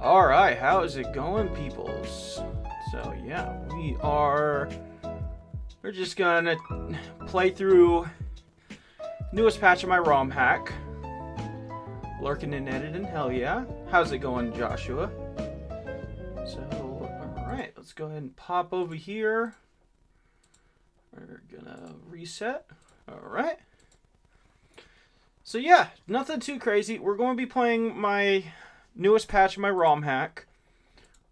Alright, how is it going, peoples? So, yeah, we're just gonna play through newest patch of my ROM hack. Lurking and editing, hell yeah. How's it going, Joshua? So, alright, let's go ahead and pop over here. We're gonna reset. Alright. So yeah, nothing too crazy. We're going to be playing my newest patch of my ROM hack,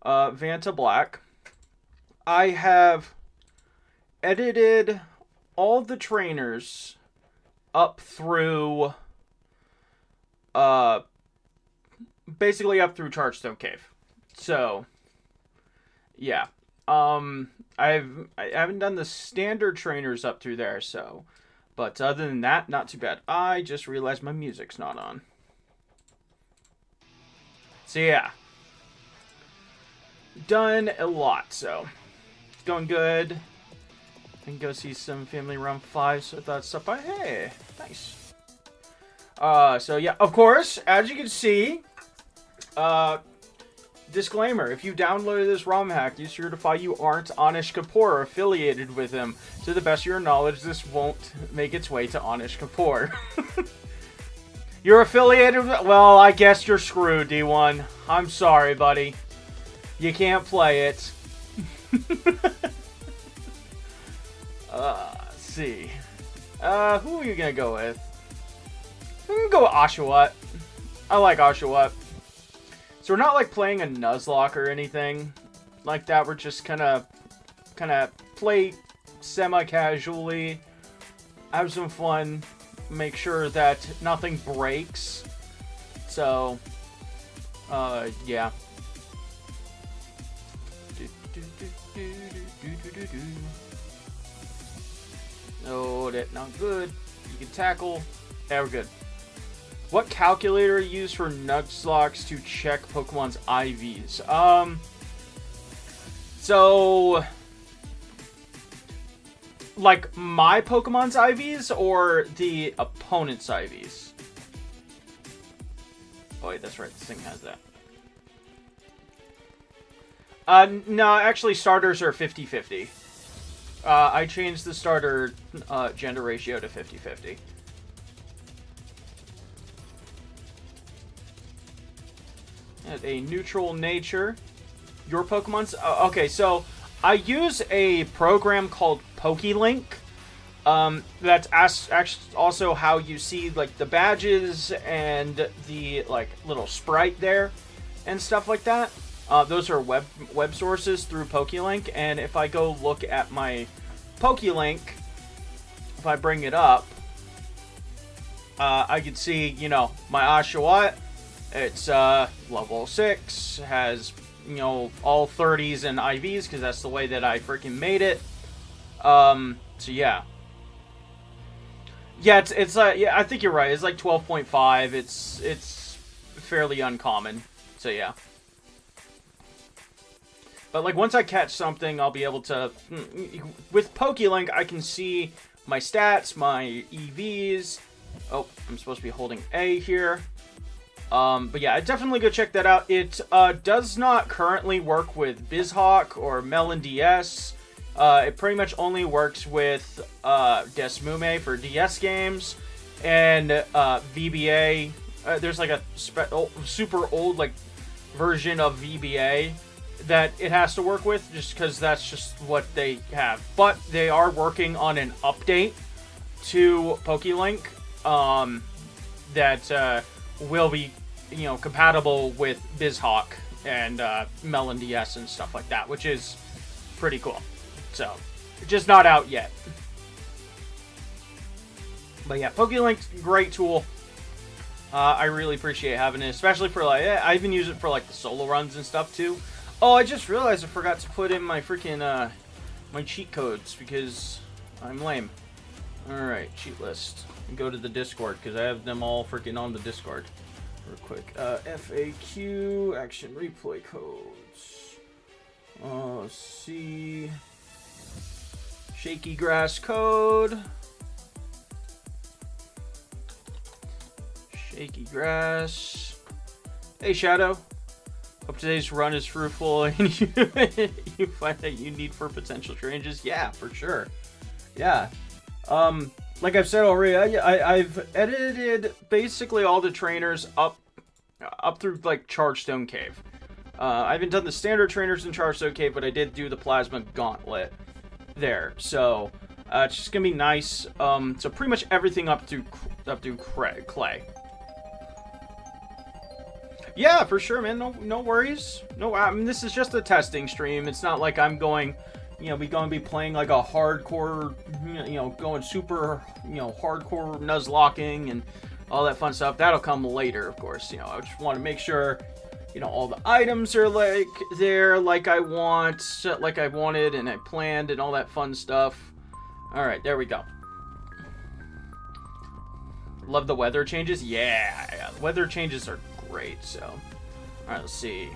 VANTA Black. I have edited all the trainers up through, basically up through Chargestone Cave. So, yeah. I haven't done the standard trainers up through there, so. But other than that, not too bad. I just realized my music's not on. So yeah. Done a lot, so. It's going good. I can go see some family around 5, so I thought stop by. Hey, nice. So yeah, of course, as you can see, disclaimer, if you downloaded this ROM hack, you certify you aren't Anish Kapoor or affiliated with him. To the best of your knowledge, this won't make its way to Anish Kapoor. You're affiliated with... Well, I guess you're screwed, D1. I'm sorry, buddy. You can't play it. Let's see. Who are you gonna go with? I'm gonna go with Oshawott. I like Oshawott. So we're not like playing a Nuzlocke or anything like that. We're just kind of play semi-casually, have some fun, make sure that nothing breaks. So, yeah. No, that's not good. You can tackle. Yeah, we're good. What calculator you use for Nuzlocke to check Pokemon's IVs? So, like my Pokemon's IVs or the opponent's IVs? Oh wait, that's right. This thing has that. No, actually, starters are 50-50. I changed the starter gender ratio to 50-50. At a neutral nature. Your Pokemon's... okay, so I use a program called PokeLink. That's actually also how you see like the badges and the like little sprite there and stuff like that. Those are web sources through PokeLink. And if I go look at my PokeLink, if I bring it up, I can see, you know, my Oshawott. It's level 6, has, you know, all 30s and IVs, because that's the way that I freaking made it. So yeah. Yeah, it's yeah, I think you're right. It's like 12.5. It's fairly uncommon. So yeah. But like once I catch something, I'll be able to... With PokeLink, I can see my stats, my EVs. Oh, I'm supposed to be holding A here. But yeah, definitely go check that out. It does not currently work with BizHawk or Melon DS. It pretty much only works with Desmume for DS games and VBA. There's like a super old like version of VBA that it has to work with, just because that's just what they have. But they are working on an update to PokeLink that will be, you know, compatible with BizHawk and Melon DS and stuff like that, which is pretty cool. So, just not out yet. But yeah, PokeLink's a great tool. I really appreciate having it, especially for like, I even use it for like the solo runs and stuff too. Oh, I just realized I forgot to put in my freaking my cheat codes because I'm lame. Alright, cheat list. Go to the Discord because I have them all freaking on the Discord. Real quick. FAQ, action replay codes. C. Shaky grass code. Shaky grass. Hey, Shadow. Hope today's run is fruitful and you find that you need for potential changes. Yeah, for sure. Yeah. Like I've said already, I've edited basically all the trainers up through like Chargestone Cave. I haven't done the standard trainers in Chargestone Cave, but I did do the Plasma Gauntlet there. So it's just gonna be nice. So pretty much everything up through Clay. Yeah, for sure, man. No worries. No, I mean, this is just a testing stream. It's not like I'm going, we're going to be playing like a hardcore, going super, hardcore nuzlocking and all that fun stuff. That'll come later, of course. I just want to make sure, all the items are like there, like I wanted and I planned and all that fun stuff. All right, there we go. Love the weather changes. Yeah, the weather changes are great. So, all right, let's see.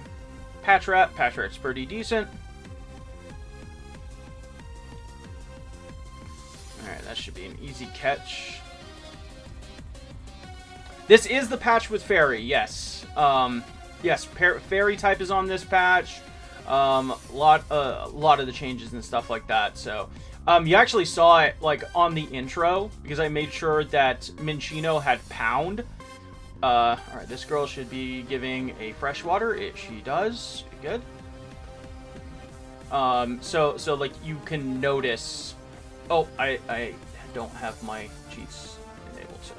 Patch rat's pretty decent. All right, that should be an easy catch. This is the patch with fairy. Yes. Yes, fairy type is on this patch. Lot of the changes and stuff like that. So, you actually saw it like on the intro because I made sure that Minchino had pound. Alright, this girl should be giving a freshwater. She does. Good. So like you can notice. Oh, I don't have my cheats enabled, so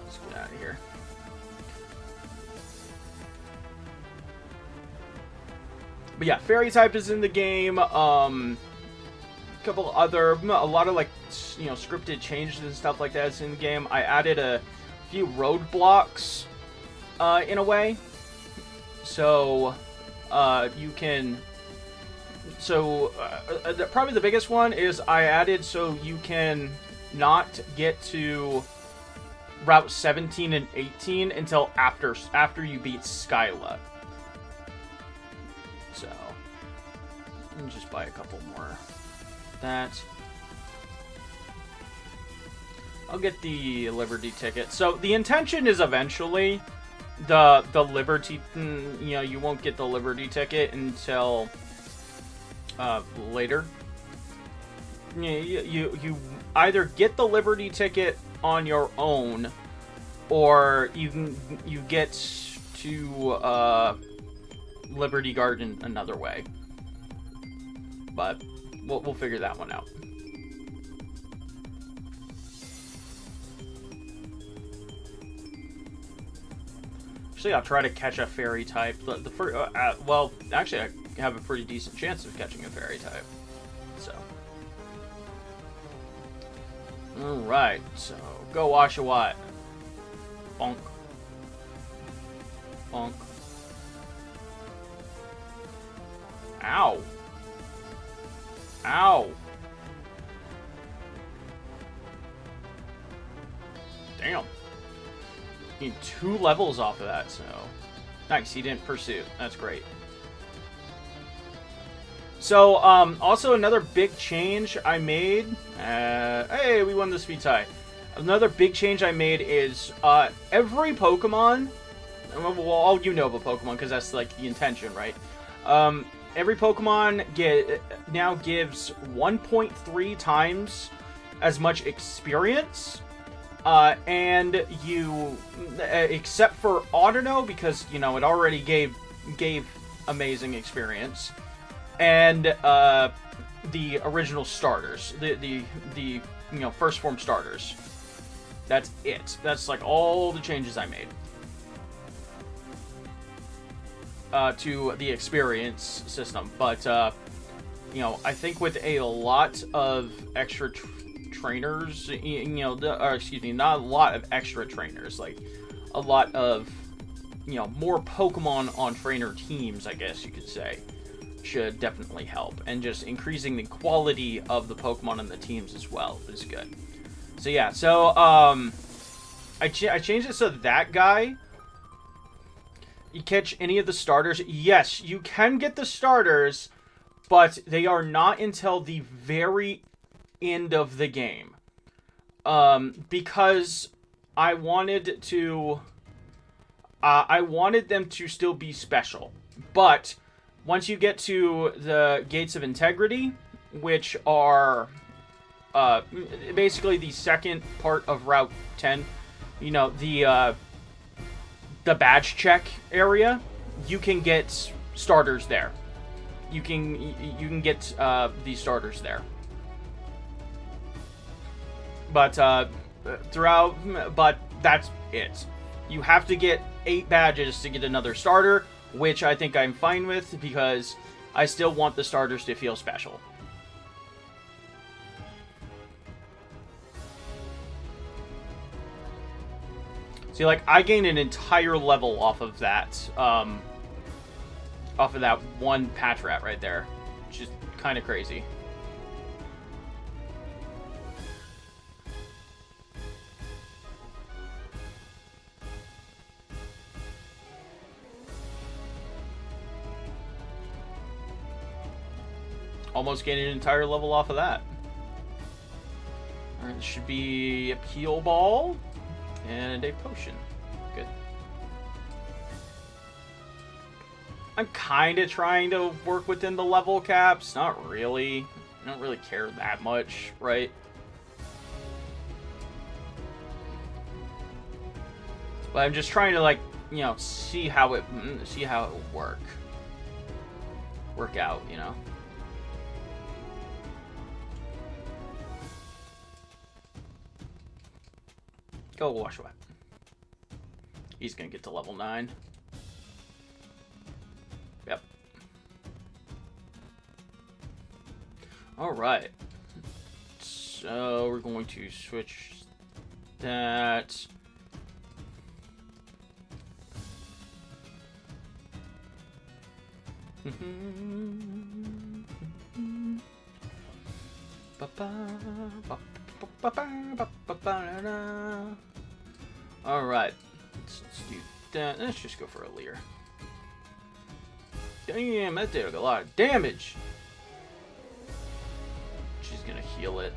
let's get out of here. But yeah, fairy type is in the game. A lot of like scripted changes and stuff like that is in the game. I added a few roadblocks in a way, so you can. So probably the biggest one is I added so you can not get to Route 17 and 18 until after you beat Skyla. So let me just buy a couple more of that. I'll get the Liberty ticket. So the intention is eventually the Liberty, you won't get the Liberty ticket until later. You either get the Liberty ticket on your own, or you get to Liberty Garden another way. But we'll figure that one out. Actually, I'll try to catch a fairy type. Well, actually, I have a pretty decent chance of catching a fairy type. So, all right. So, go Oshawott. Bonk. Bonk. Ow. Ow. Damn. 2 levels off of that, so nice. He didn't pursue. That's great. So, also another big change I made. Hey, we won the speed tie. Another big change I made is every Pokemon. Well, all you know about Pokemon because that's like the intention, right? Every Pokemon now gives 1.3 times as much experience. And you, except for Audino, because, it already gave amazing experience, and, the original starters, the first form starters. That's it. That's, like, all the changes I made. To the experience system, but, I think with a lot of extra trainers, excuse me, not a lot of extra trainers, like a lot of, more Pokemon on trainer teams, I guess you could say, should definitely help. And just increasing the quality of the Pokemon and the teams as well is good. So yeah, so, I changed it so that guy, you catch any of the starters. Yes, you can get the starters, but they are not until the very end of the game, because I wanted them to still be special. But once you get to the Gates of Integrity, which are basically the second part of Route 10, you know, the badge check area, you can get starters there. You can get these starters there. But but that's it. You have to get 8 badges to get another starter, which I think I'm fine with because I still want the starters to feel special. See, like, I gained an entire level off of that one patch rat right there, which is kind of crazy. Almost gained an entire level off of that. Alright, this should be a Peel Ball and a potion. Good. I'm kind of trying to work within the level caps. Not really. I don't really care that much, right? But I'm just trying to, like, you know, see how it will work out, you know. Go wash away. He's gonna get to level 9. Yep. Alright. So we're going to switch that. Alright, let's do that. Let's just go for a Leer. Damn, that did a lot of damage. She's gonna heal it.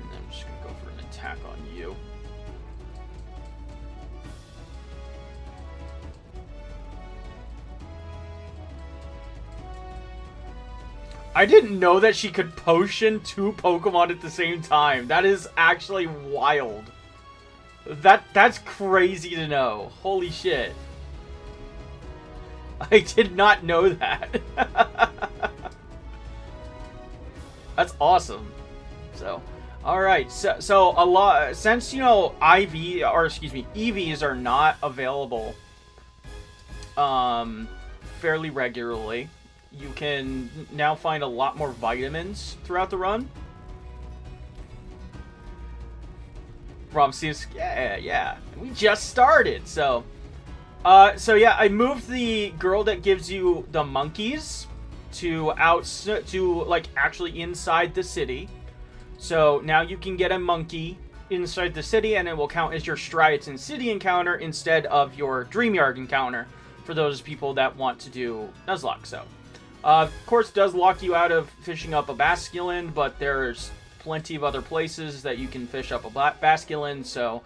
And then I'm just gonna go for an attack on you. I didn't know that she could potion 2 Pokemon at the same time. That is actually wild. That's crazy to know. Holy shit. I did not know that. That's awesome. So, alright. So a lot, since, you know, EVs are not available fairly regularly, you can now find a lot more vitamins throughout the run. Rom seems, yeah. We just started, so yeah, I moved the girl that gives you the monkeys to like actually inside the city. So now you can get a monkey inside the city, and it will count as your Striaton City encounter instead of your Dreamyard encounter for those people that want to do Nuzlocke. So, of course, it does lock you out of fishing up a Basculin, but there's plenty of other places that you can fish up a Basculin, so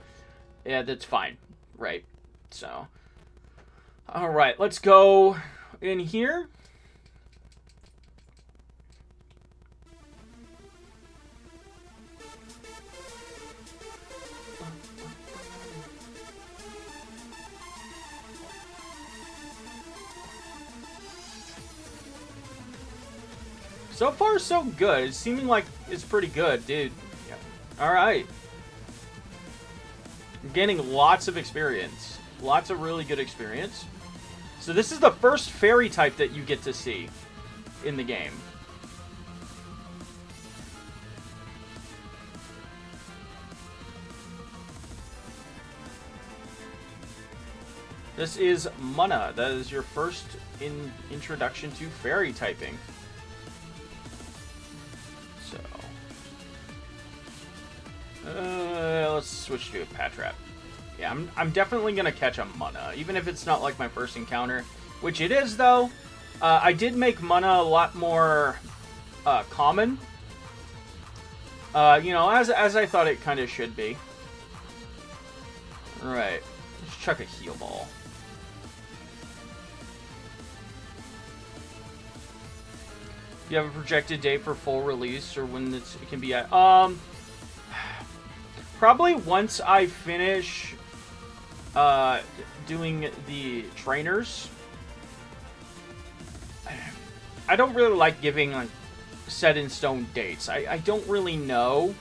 yeah, that's fine, right? So, alright, let's go in here. So far, so good. It's seeming like it's pretty good, dude. Yeah. Alright. I'm gaining lots of experience. Lots of really good experience. So this is the first fairy type that you get to see in the game. This is Munna. That is your first introduction to fairy typing. Let's switch to a Pattrap. Yeah, I'm definitely gonna catch a Munna, even if it's not like my first encounter, which it is though. I did make Munna a lot more common. You know, as I thought it kind of should be. All right, let's chuck a heal ball. You have a projected date for full release or when it can be at? Probably once I finish doing the trainers. I don't really like giving like set in stone dates. I don't really know.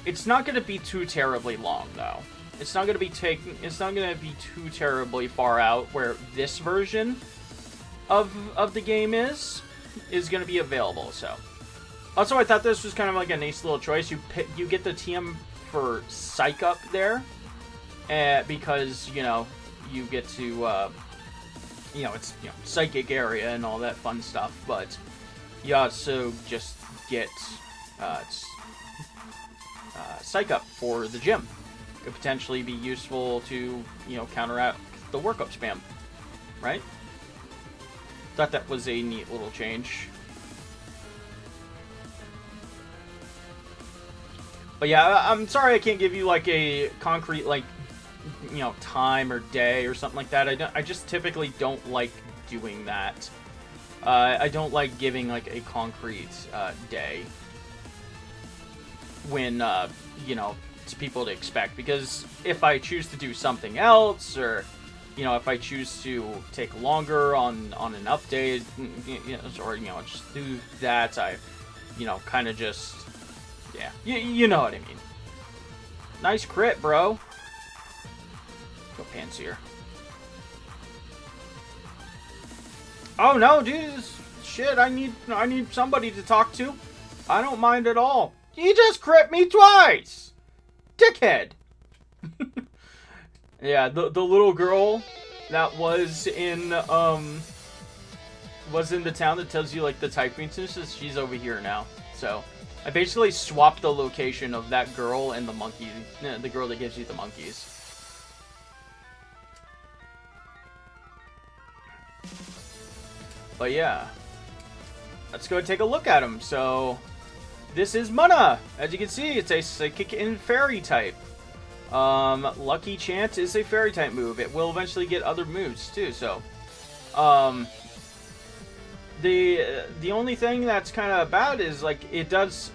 It's not going to be too terribly long though. It's not going to be too terribly far out where this version of the game is going to be available. So also I thought this was kind of like a nice little choice. You get the TM for Psych Up there because you get to it's psychic area and all that fun stuff, but you also just get Psych Up for the gym. Could potentially be useful to counteract the workup spam, right? Thought that was a neat little change. But yeah, I'm sorry I can't give you like a concrete time or day or something like that. I just typically don't like doing that. I don't like giving like a concrete day when to people to expect, because if I choose to do something else, or if I choose to take longer on an update, or just do that, I kind of just you know what I mean. Nice crit, bro. Go Panseer. Oh no, dude, shit! I need somebody to talk to. I don't mind at all. You just crit me twice, dickhead. Yeah, the little girl that was in the town that tells you like the typing systems, she's over here now. So I basically swapped the location of that girl and the monkey, the girl that gives you the monkeys. But yeah, let's go take a look at him. So this is Mana. As you can see, it's a psychic and fairy type. Lucky Chant is a fairy type move. It will eventually get other moves too. So the only thing that's kind of bad is like it does.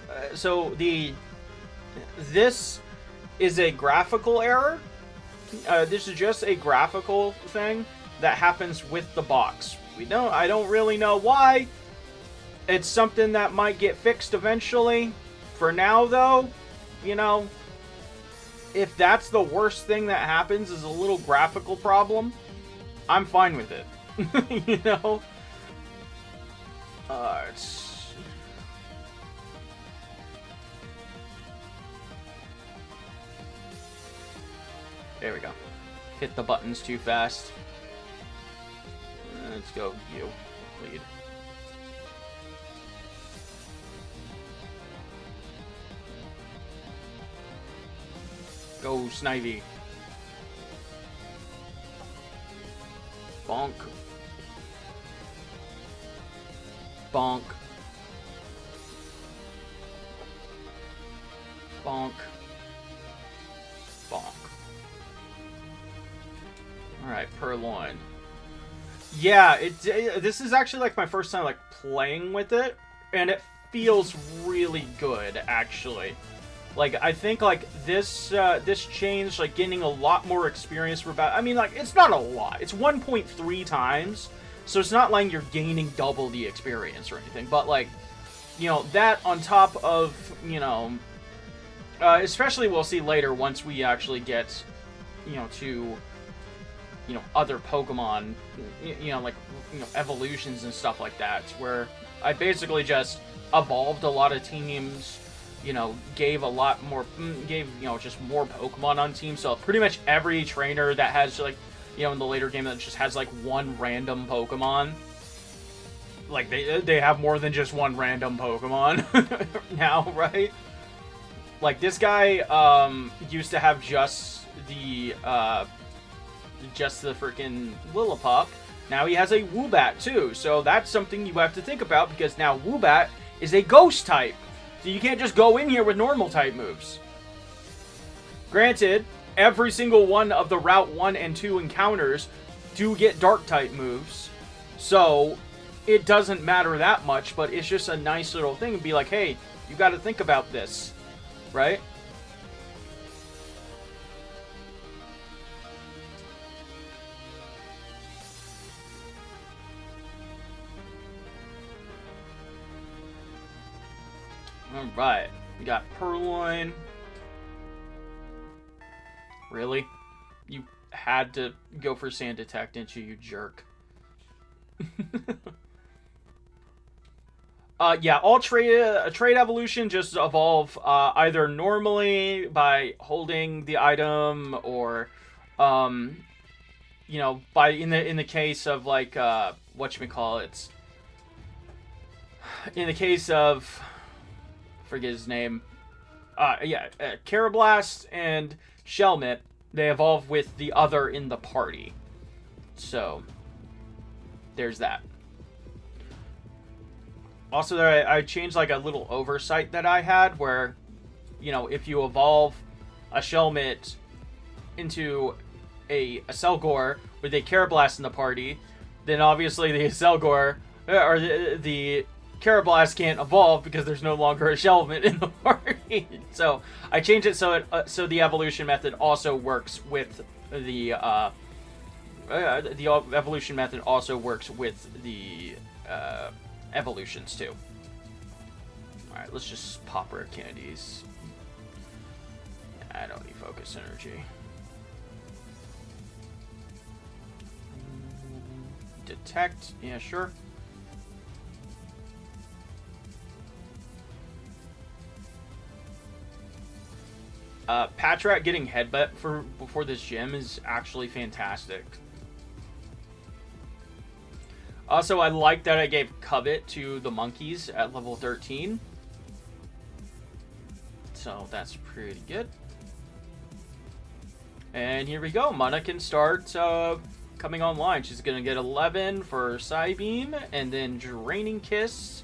This is a graphical error. This is just a graphical thing that happens with the box. I don't really know why. It's something that might get fixed eventually. For now, though, if that's the worst thing that happens is a little graphical problem, I'm fine with it. There we go. Hit the buttons too fast. Let's go, you. Lead. Go, Snivy. Bonk. Bonk. Bonk. Bonk. Alright, Purloin. Yeah, this is actually like my first time like playing with it, and it feels really good actually. Like I think like this change, like getting a lot more experience for about, I mean like it's not a lot. It's 1.3 times. So it's not like you're gaining double the experience or anything, but like that on top of especially we'll see later once we actually get to other Pokemon, evolutions and stuff like that, where I basically just evolved a lot of teams, gave a lot more, just more Pokemon on teams. So pretty much every trainer that has like, in the later game that just has like one random Pokemon, like they have more than just one random Pokemon now, right? Like this guy used to have just the freaking Lillipup. Now he has a Woobat too, so that's something you have to think about, because now Woobat is a ghost type, so you can't just go in here with normal type moves. Granted, every single one of the Route 1 and 2 encounters do get dark type moves, so it doesn't matter that much, but it's just a nice little thing and be like, hey, you got to think about this, right? Alright, we got Purloin. Really? You had to go for Sand Attack, didn't you, you jerk? Yeah, all trade evolution just evolve either normally by holding the item, or you know, by in the case of like whatchamacallit. In the case of, forget his name. Carablast and Shelmet, they evolve with the other in the party. So there's that. Also, there I changed like a little oversight that I had where, you know, if you evolve a Shelmet into a Selgor with a Carablast in the party, then obviously the Selgor or the Carablast can't evolve because there's no longer a Shelmet in the party. So I changed it so so the evolution method also works with the evolution method also works with the evolutions too. All right, let's just pop rare candies. I don't need focus energy. Detect, yeah, sure. Patrat getting headbutt before this gym is actually fantastic. Also, I like that I gave Covet to the monkeys at level 13. So that's pretty good. And here we go. Mana can start coming online. She's going to get 11 for Psybeam, and then Draining Kiss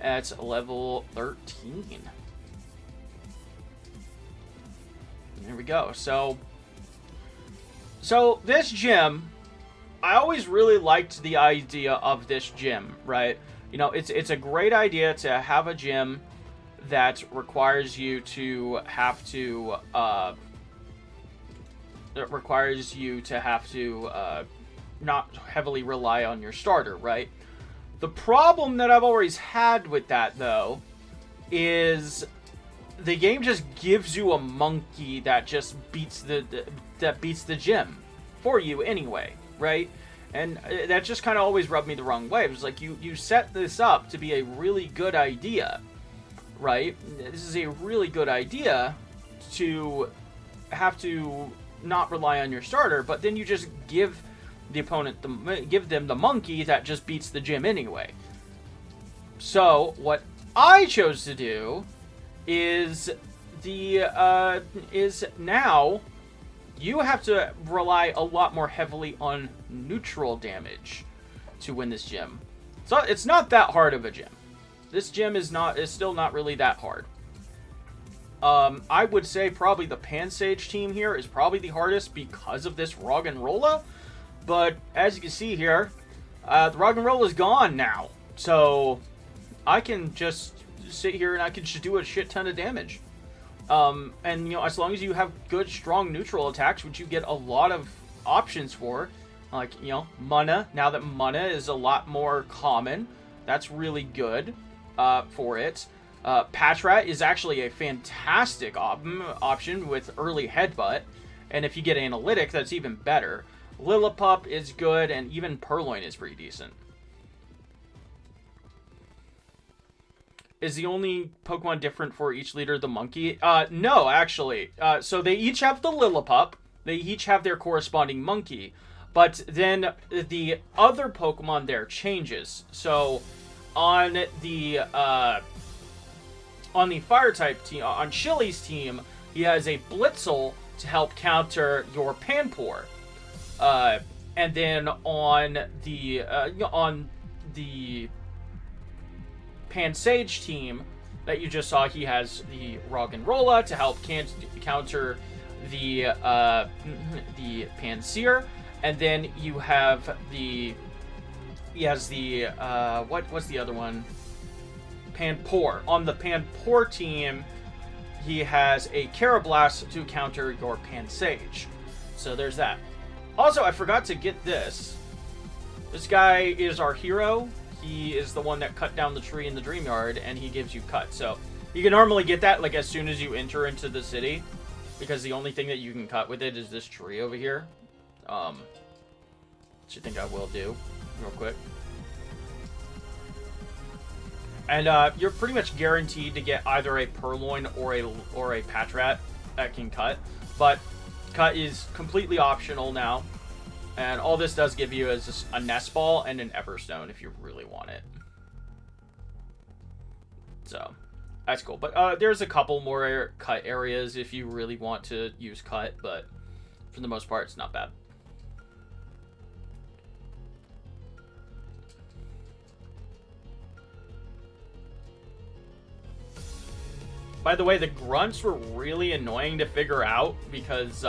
at level 13. There we go. So this gym, I always really liked the idea of this gym, right? You know, it's a great idea to have a gym that requires you to have to not heavily rely on your starter, right? The problem that I've always had with that, though, is the game just gives you a monkey that just beats the gym for you anyway, right? And that just kind of always rubbed me the wrong way. It was like, you set this up to be a really good idea, right? This is a really good idea to have to not rely on your starter, but then you just give the opponent give them the monkey that just beats the gym anyway. So what I chose to do is now you have to rely a lot more heavily on neutral damage to win this gym. So it's not that hard of a gym. This gym is still not really that hard. I would say probably the Pansage team here is probably the hardest because of this Roggenrola. But as you can see here, the Roggenrola is gone now. So I can just sit here and I can just do a shit ton of damage. And, you know, as long as you have good, strong neutral attacks, which you get a lot of options for, like, you know, Mana. Now that Mana is a lot more common, that's really good for it. Patrat is actually a fantastic option with early headbutt, and if you get analytic, that's even better. Lillipup is good, and even Purloin is pretty decent. Is the only Pokemon different for each leader the monkey? No, actually. So they each have the Lillipup. They each have their corresponding monkey. But then the other Pokemon there changes. So on the Fire-type team, on Chili's team, he has a Blitzel to help counter your Panpour. And then on the Pansage team that you just saw, he has the Roggenrola to help counter the Pansear, and then you have the he has the, what's the other one? Panpour. On the Panpour team, he has a Carablast to counter your Pansage. So there's that. Also, I forgot to get this. This guy is our hero. He is the one that cut down the tree in the Dream Yard, and he gives you cut. So you can normally get that like as soon as you enter into the city, because the only thing that you can cut with it is this tree over here. Which I think I will do real quick. And you're pretty much guaranteed to get either a Purloin or a Patrat that can cut. But cut is completely optional now. And all this does give you is just a Nest Ball and an Everstone if you really want it. So, that's cool. But there's a couple more cut areas if you really want to use cut. But for the most part, it's not bad. By the way, the grunts were really annoying to figure out because,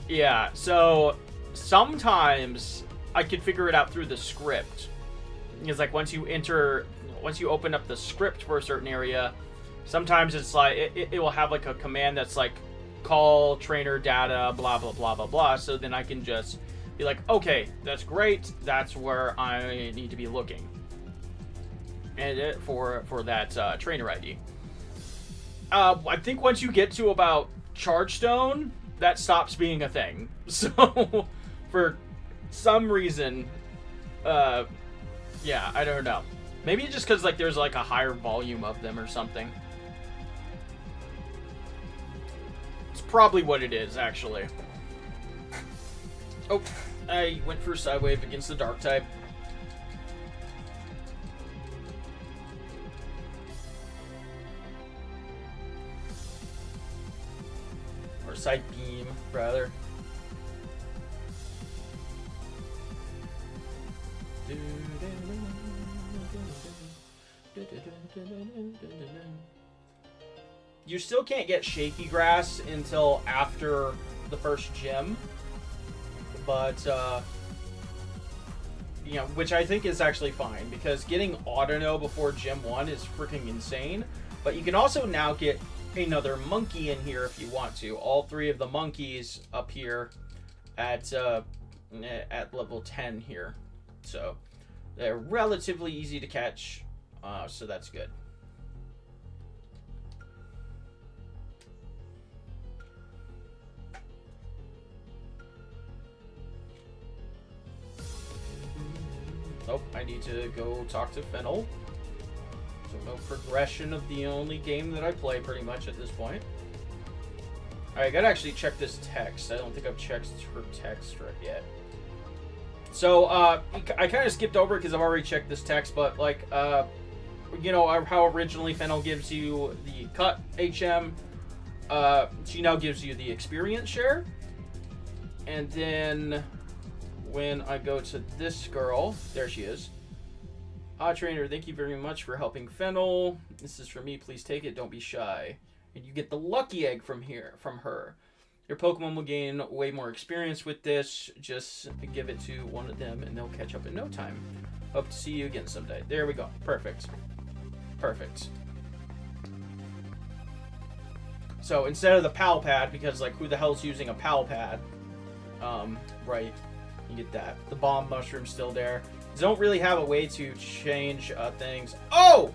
yeah, so sometimes I could figure it out through the script. Because, like, once you open up the script for a certain area, sometimes it's like, it will have, like, a command that's like, call trainer data, blah, blah, blah, blah, blah. So then I can just be like, okay, that's great. That's where I need to be looking. And for that trainer ID. I think once you get to about Chargestone, that stops being a thing. So, for some reason, yeah, I don't know. Maybe just because, like, there's, like, a higher volume of them or something. It's probably what it is, actually. Oh, I went for Sidewave against the Dark type. Or Side Beam, rather. You still can't get Shaky Grass until after the first gym. But, you know, which I think is actually fine, because getting Autono before Gym 1 is freaking insane. But you can also now get another monkey in here if you want to. All three of the monkeys up here at level 10 here. So they're relatively easy to catch, so that's good. Oh, I need to go talk to Fennel. So no progression of the only game that I play pretty much at this point. Alright, I gotta actually check this text. I don't think I've checked her text right yet. So, I kind of skipped over it because I've already checked this text, but, like, you know, how originally Fennel gives you the cut HM, she now gives you the experience share. And then, when I go to this girl, there she is. Trainer, thank you very much for helping Fennel. This is for me, please take it, don't be shy. And you get the lucky egg from her. Your Pokemon will gain way more experience with this. Just give it to one of them and they'll catch up in no time. Hope to see you again someday. There we go. Perfect. Perfect. So instead of the Pal Pad, because like who the hell's using a Pal Pad? Right. You get that. The Bomb Mushroom's still there. Don't really have a way to change things. Oh!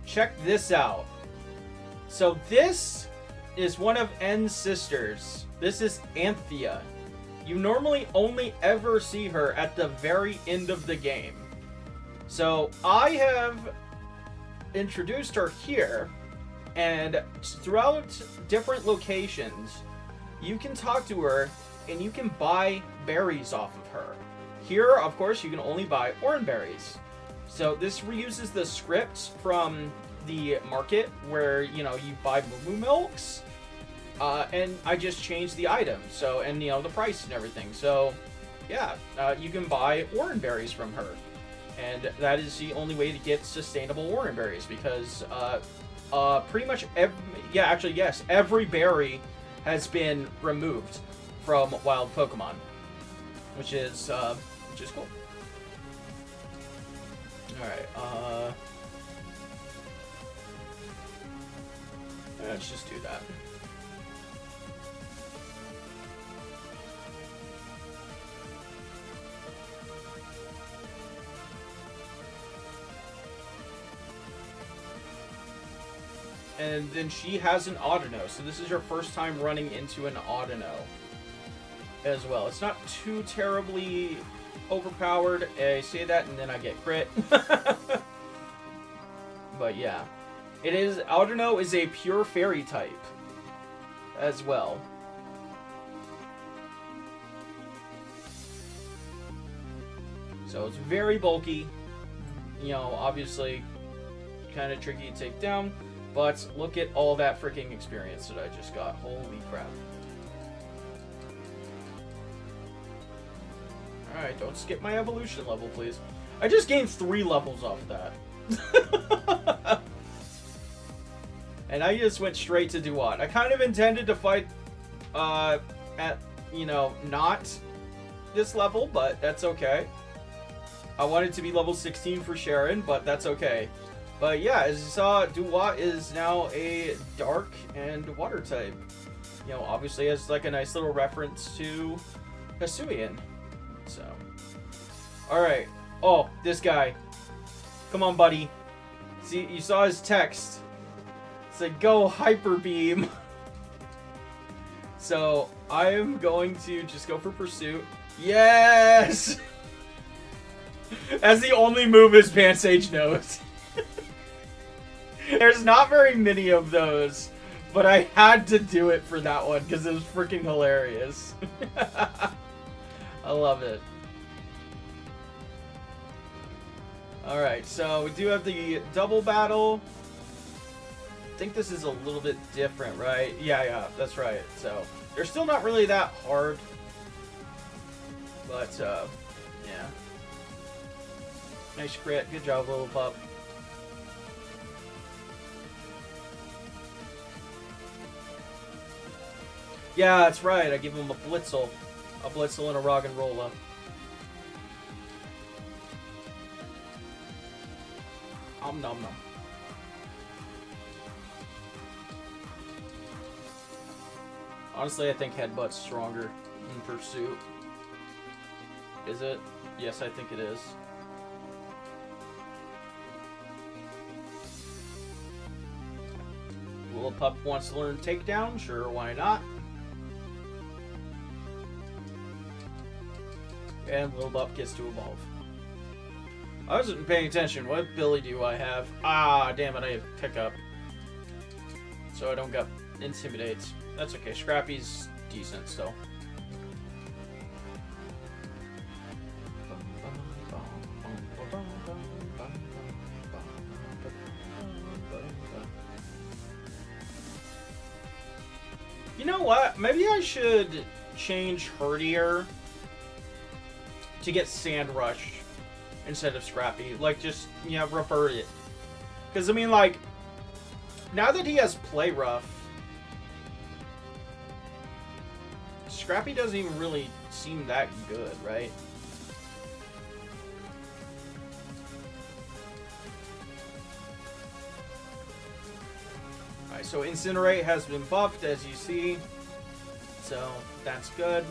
Check this out. So this is one of N's sisters. This is Anthea. You normally only ever see her at the very end of the game. So I have introduced her here, and throughout different locations, you can talk to her and you can buy berries off of her. Here, of course, you can only buy orange berries. So this reuses the script from the market where, you know, you buy Moo Moo Milks. And I just changed the item. So, and, you know, the price and everything. So, yeah, you can buy orange berries from her. And that is the only way to get sustainable orange berries. Because, pretty much every berry has been removed from wild Pokemon. Which is, which is cool. Alright, let's just do that. And then she has an Audino, so this is your first time running into an Audino as well. It's not too terribly overpowered. I say that and then I get crit. But yeah. It is, Audino is a pure fairy type as well. So it's very bulky. You know, obviously kind of tricky to take down. But look at all that freaking experience that I just got. Holy crap. Alright, don't skip my evolution level, please. I just gained 3 levels off of that. And I just went straight to Duat. I kind of intended to fight at, you know, not this level, but that's okay. I wanted to be level 16 for Sharon, but that's okay. But yeah, as you saw, Duat is now a dark and water type. You know, obviously has like a nice little reference to Hisuian. So, alright. Oh, this guy. Come on, buddy. See, you saw his text. It said, go Hyper Beam. So, I am going to just go for Pursuit. Yes! That's the only move his Pansage knows. There's not very many of those, but I had to do it for that one because it was freaking hilarious. I love it. Alright, so we do have the double battle. I think this is a little bit different, right? Yeah, that's right. So, they're still not really that hard. But, yeah. Nice crit. Good job, little pup. Yeah, that's right. I give him a Blitzel. A Blitzel and a Roggenrola. Nom nom nom. Honestly, I think Headbutt's stronger in Pursuit. Is it? Yes, I think it is. Little pup wants to learn Takedown? Sure, why not? And Little Pup gets to evolve. I wasn't paying attention. What ability do I have? Ah, damn it, I have Pickup. So I don't get Intimidates. That's okay. Scrappy's decent still. You know what? Maybe I should change Herdier to get Sand Rush instead of Scrappy. Like, just, you know, revert it. Because, I mean, like, now that he has Play Rough, Scrappy doesn't even really seem that good, right? Alright, so Incinerate has been buffed, as you see. So, that's good.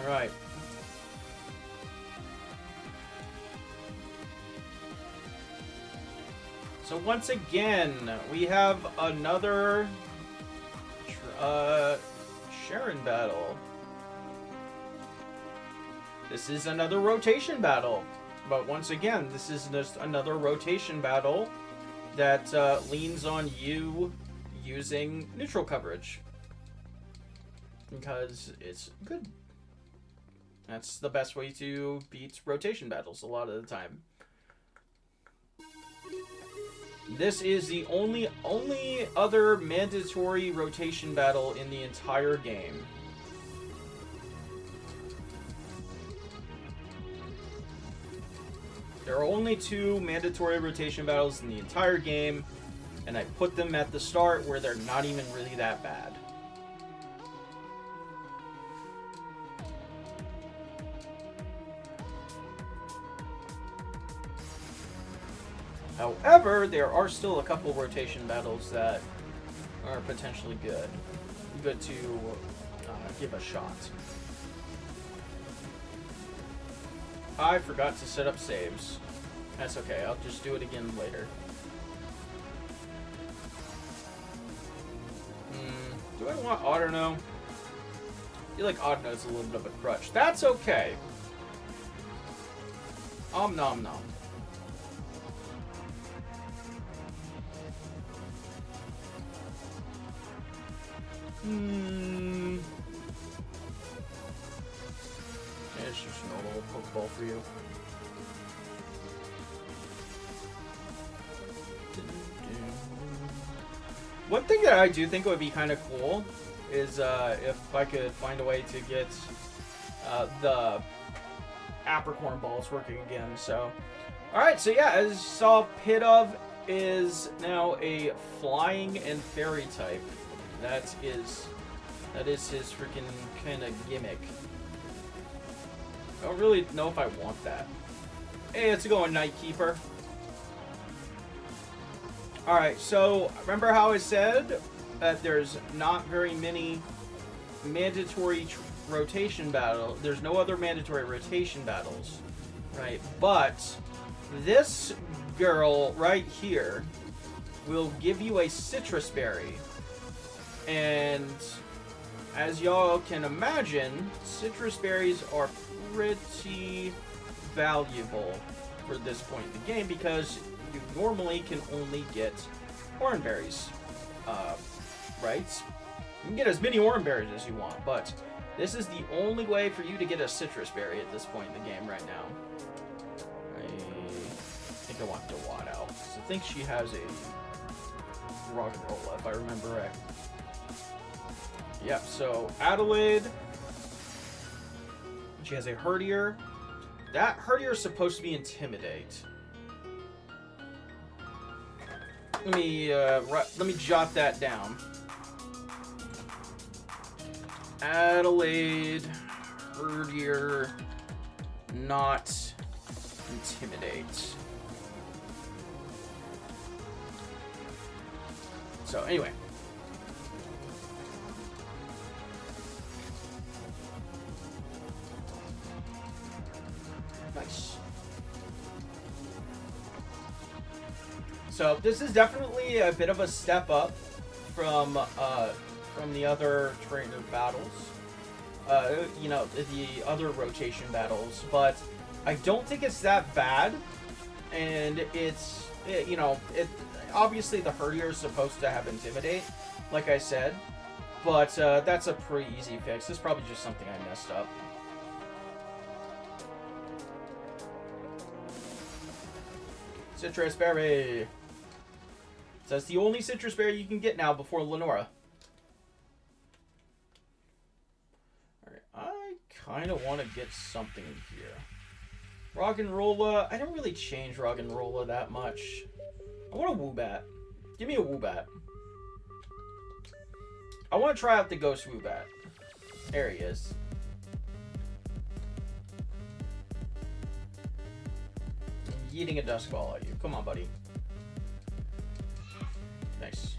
Alright. So once again, we have another Sharon battle. This is another rotation battle. But once again, this is just another rotation battle that leans on you using neutral coverage. Because it's good. That's the best way to beat rotation battles a lot of the time. This is the only other mandatory rotation battle in the entire game. There are only 2 mandatory rotation battles in the entire game. and I put them at the start where they're not even really that bad. However, there are still a couple rotation battles that are potentially good to give a shot. I forgot to set up saves. That's okay, I'll just do it again later. Do I want Autono? I feel like Autono is a little bit of a crutch. That's okay. Nom nom. It's just a little Pokeball for you. One thing that I do think would be kind of cool is if I could find a way to get the Apricorn balls working again. So, alright, so yeah, as you saw, Pidove is now a flying and fairy type. That is his freaking kind of gimmick. I don't really know if I want that. Hey, let's go on Night Keeper. Alright, so remember how I said that there's not very many mandatory rotation battles. There's no other mandatory rotation battles, right? But this girl right here will give you a citrus berry. And as y'all can imagine, citrus berries are pretty valuable for this point in the game because you normally can only get orange berries, right? You can get as many orange berries as you want, but this is the only way for you to get a citrus berry at this point in the game right now. I think I want Dewatto. I think she has a Rock and Roll, if I remember right. Yep, so Adelaide. She has a Herdier. That Herdier is supposed to be Intimidate. Let me jot that down. Adelaide, Herdier, not Intimidate. So anyway. Nice. So this is definitely a bit of a step up from the other trainer battles. You know, the other rotation battles, but I don't think it's that bad. And it's, you know, obviously the Herdier is supposed to have Intimidate, like I said, but that's a pretty easy fix. It's probably just something I messed up. Citrus Berry. So that's the only Citrus Berry you can get now before Lenora. Alright, I kind of want to get something here. Roggenrola. I don't really change Roggenrola that much. I want a Woobat. Give me a Woobat. I want to try out the Ghost Woobat. There he is. Eating a Dusk Ball at you. Come on, buddy. Nice.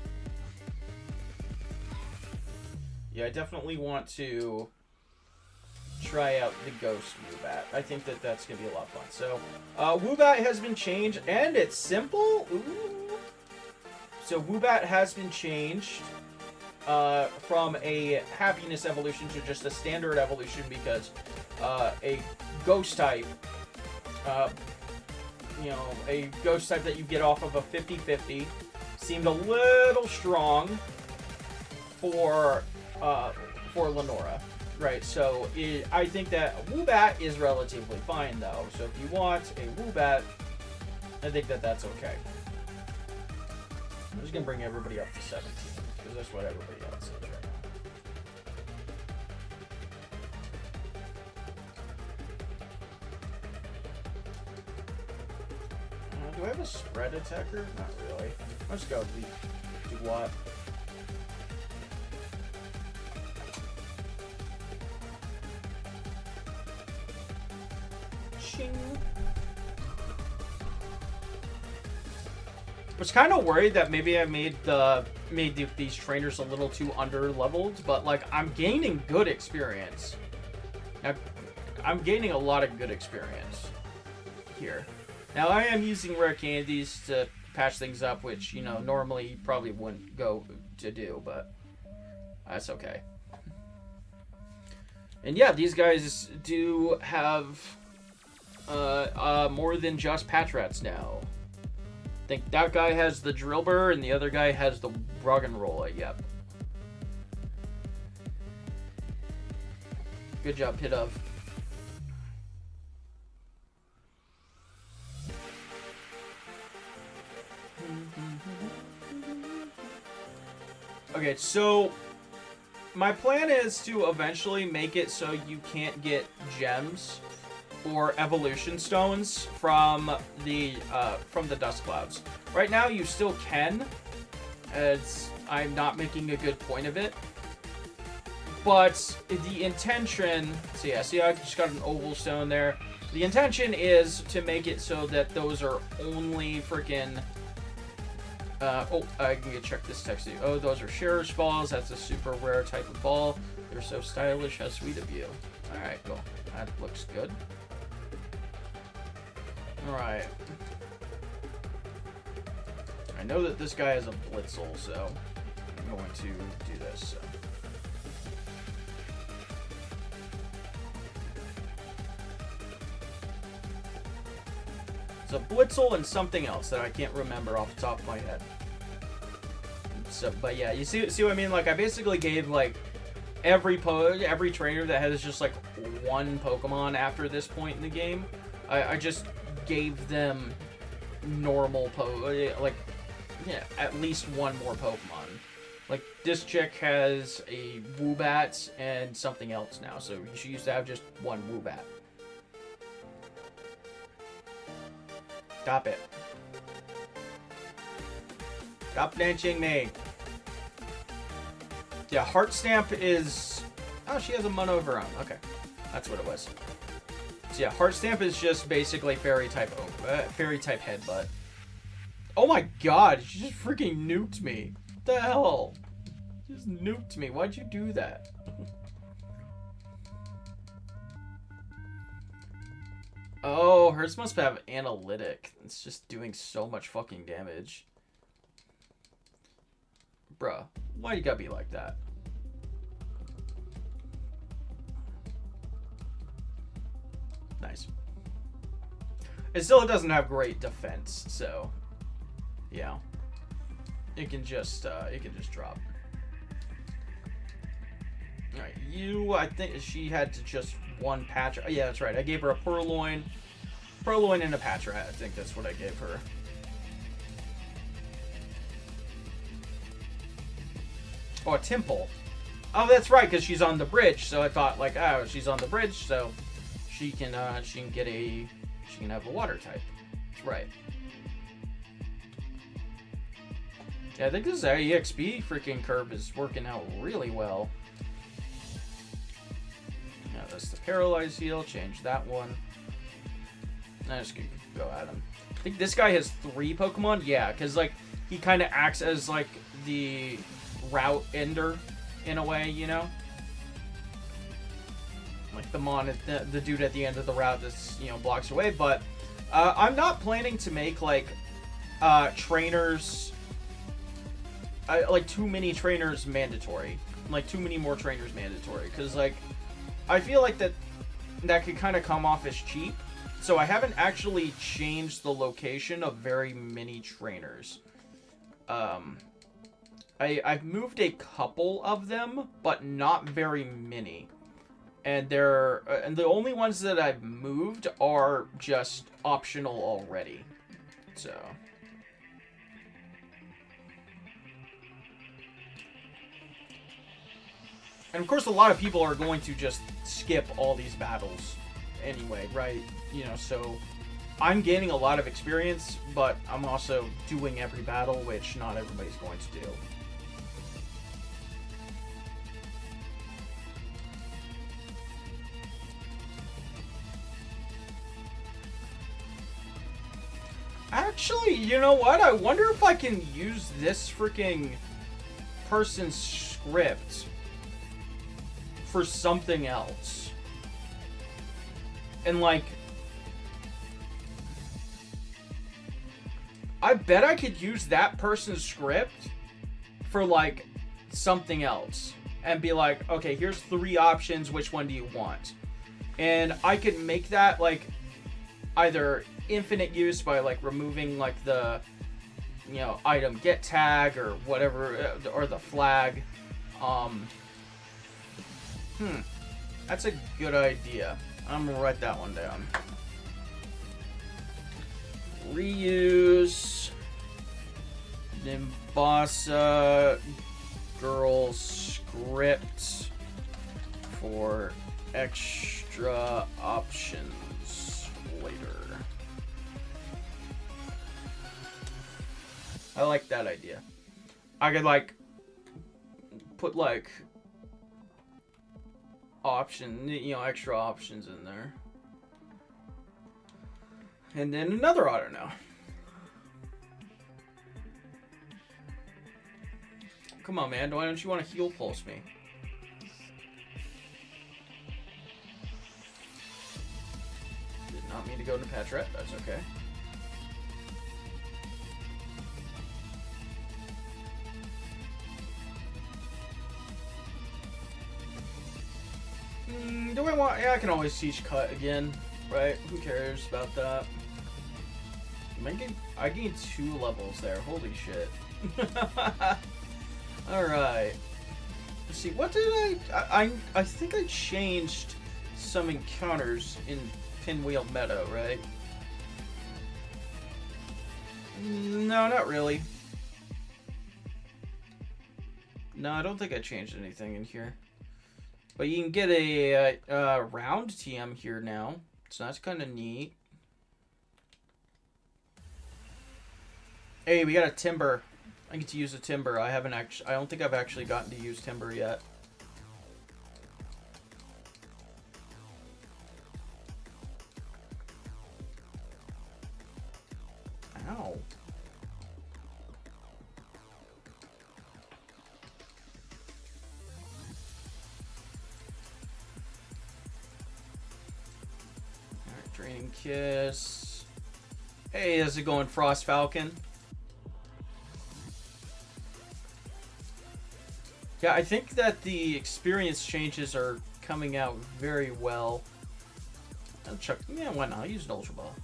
Yeah, I definitely want to try out the Ghost Woobat. I think that that's going to be a lot of fun. So, Woobat has been changed, and it's simple. Ooh. So, Woobat has been changed from a Happiness evolution to just a standard evolution because a Ghost type, you know, a Ghost type that you get off of a 50-50 seemed a little strong for Lenora. Right, so I think that Woobat is relatively fine, though. So if you want a Woobat, I think that that's okay. I'm just going to bring everybody up to 17, because that's what everybody else is right now. Do I have a spread attacker? Not really. Let's go. Do what? Ching. I was kind of worried that maybe I made these trainers a little too under leveled, but like I'm gaining good experience. Now, I'm gaining a lot of good experience here. Now I am using rare candies to patch things up, which, you know, normally you probably wouldn't go to do, but that's okay. And yeah, these guys do have more than just patch rats now. I think that guy has the drill burr and the other guy has the rug and roll. Yep. Good job, Pit of. Okay, so my plan is to eventually make it so you can't get gems or evolution stones from the dust clouds. Right now you still can, as I'm not making a good point of it. But the intention, so yeah, see I just got an oval stone there. The intention is to make it so that those are only freaking I can check this text. Oh, those are Sharer's balls. That's a super rare type of ball. They're so stylish. How sweet of you. Alright, cool. That looks good. Alright. I know that this guy has a Blitzel, so I'm going to do this. So. It's a Blitzel and something else that I can't remember off the top of my head. So, but yeah, you see what I mean? Like, I basically gave, like, every trainer that has just, like, one Pokemon after this point in the game, I just gave them normal like, yeah, at least one more Pokemon. Like, this chick has a Woobat and something else now, so she used to have just one Woobat. Stop it. Stop lynching me. Yeah, Heart Stamp is... Oh, she has a Mono of her own. Okay. That's what it was. So yeah, Heart Stamp is just basically Fairy type Headbutt. Oh my god, she just freaking nuked me. What the hell? She just nuked me. Why'd you do that? Oh, hers must have analytic. It's just doing so much fucking damage. Bruh, why you gotta be like that? Nice. It still doesn't have great defense, so yeah. It can just drop. Alright, I think she had to just one patch. Oh, yeah, that's right. I gave her a Purloin and a Patch Rat. I think that's what I gave her. Oh, a Temple. Oh, that's right, because she's on the bridge. So I thought, like, oh, she's on the bridge, so she can have a water type. That's right. Yeah, I think this EXP freaking curve is working out really well. Yeah, that's the Paralyze heal. Change that one. I'm just gonna go at him. I think this guy has 3 Pokemon. Yeah, because, like, he kind of acts as, like, the route ender in a way, you know? Like the dude at the end of the route that's, you know, blocks away. But I'm not planning to make, like, trainers... like, too many trainers mandatory. Like, too many more trainers mandatory. Because, like, I feel like that could kind of come off as cheap. So I haven't actually changed the location of very many trainers. I've moved a couple of them, but not very many. And and the only ones that I've moved are just optional already. So... And of course, a lot of people are going to just skip all these battles anyway, right? You know, so I'm gaining a lot of experience, but I'm also doing every battle, which not everybody's going to do. Actually, you know what? I wonder if I can use this freaking person's script for something else. And, like, I bet I could use that person's script for, like, something else. And be like, okay, here's 3 options, which one do you want? And I could make that, like, either infinite use by, like, removing, like, the, you know, item get tag or whatever, or the flag. That's a good idea. I'm gonna write that one down. Reuse Nimbasa girl script for extra options later. I like that idea. I could, like, put, like, extra options in there. And then another auto now. Come on, man. Why don't you want to heal pulse me? Did not mean to go into Patrat. That's okay. Do I want... Yeah, I can always siege cut again, right? Who cares about that? I gained 2 levels there. Holy shit. Alright. Let's see, what did I think I changed some encounters in Pinwheel Meadow, right? No, not really. No, I don't think I changed anything in here. But you can get a round TM here now, so that's kind of neat. Hey, we got a timber. I get to use a timber. I don't think I've actually gotten to use timber yet. Ow. Draining Kiss. Hey, how's it going, Frost Falcon? Yeah, I think that the experience changes are coming out very well. I'll check. Yeah, why not? I'll use an Ultra Ball.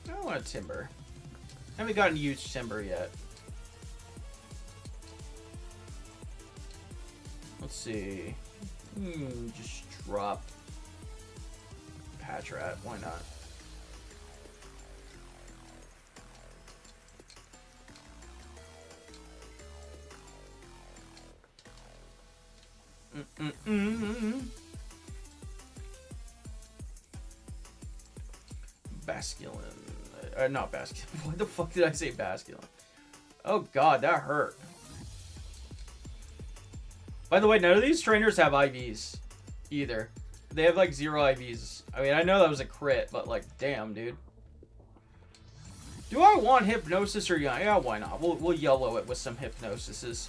I don't want a Timber. I haven't gotten to use Timber yet. Let's see. Just drop Patrat. Why not? Basculin. Not Basculin. What the fuck did I say Basculin? Oh god, that hurt. By the way, none of these trainers have IVs either. They have like 0 IVs. I mean, I know that was a crit, but like, damn, dude. Do I want Hypnosis or yeah, why not? We'll yellow it with some Hypnosises.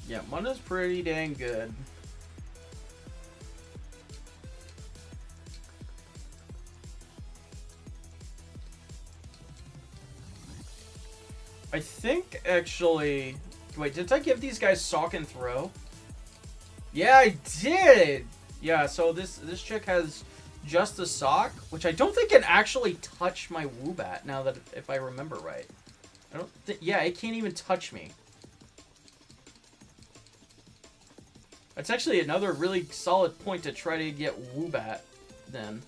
Yeah, Mana's pretty dang good. I think, actually... Wait, did I give these guys Sock and Throw? Yeah, I did! Yeah, so this chick has just the Sock, which I don't think can actually touch my Woobat, now that, if I remember right. I don't think... Yeah, it can't even touch me. That's actually another really solid point to try to get Woobat, then.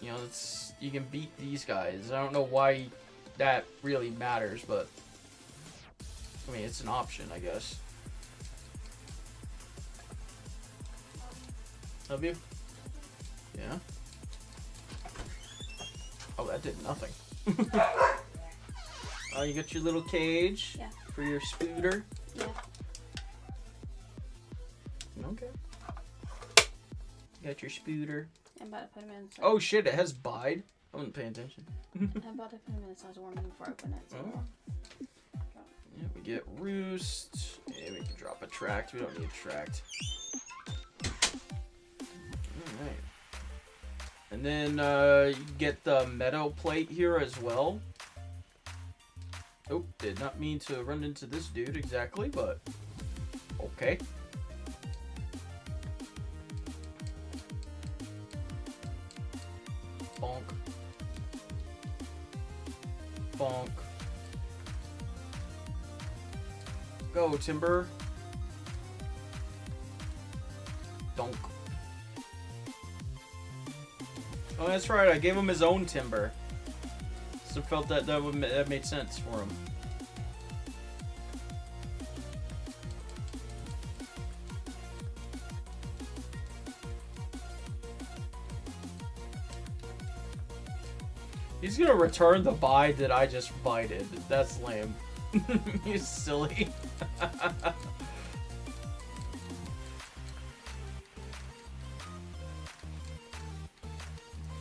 You know, it's... You can beat these guys. I don't know why that really matters, but... I mean, it's an option, I guess. Love you? Yeah? Oh, that did nothing. Oh, you got your little cage? Yeah. For your Spooter? Yeah. Okay. You got your Spooter. I'm about to put him in. So Oh shit, it has Bide. I wasn't paying attention. I'm about to put him in so I was warming before I open it. So Oh. Yeah, we get Roost. Yeah, we can drop a Tract. We don't need Tract. Alright. And then you get the Meadow Plate here as well. Oh, did not mean to run into this dude exactly, but okay. Bonk. Bonk. Go, Timber. Donk. Oh, that's right. I gave him his own Timber. So felt that that made sense for him. He's gonna return the bide that I just bided. That's lame. He's silly.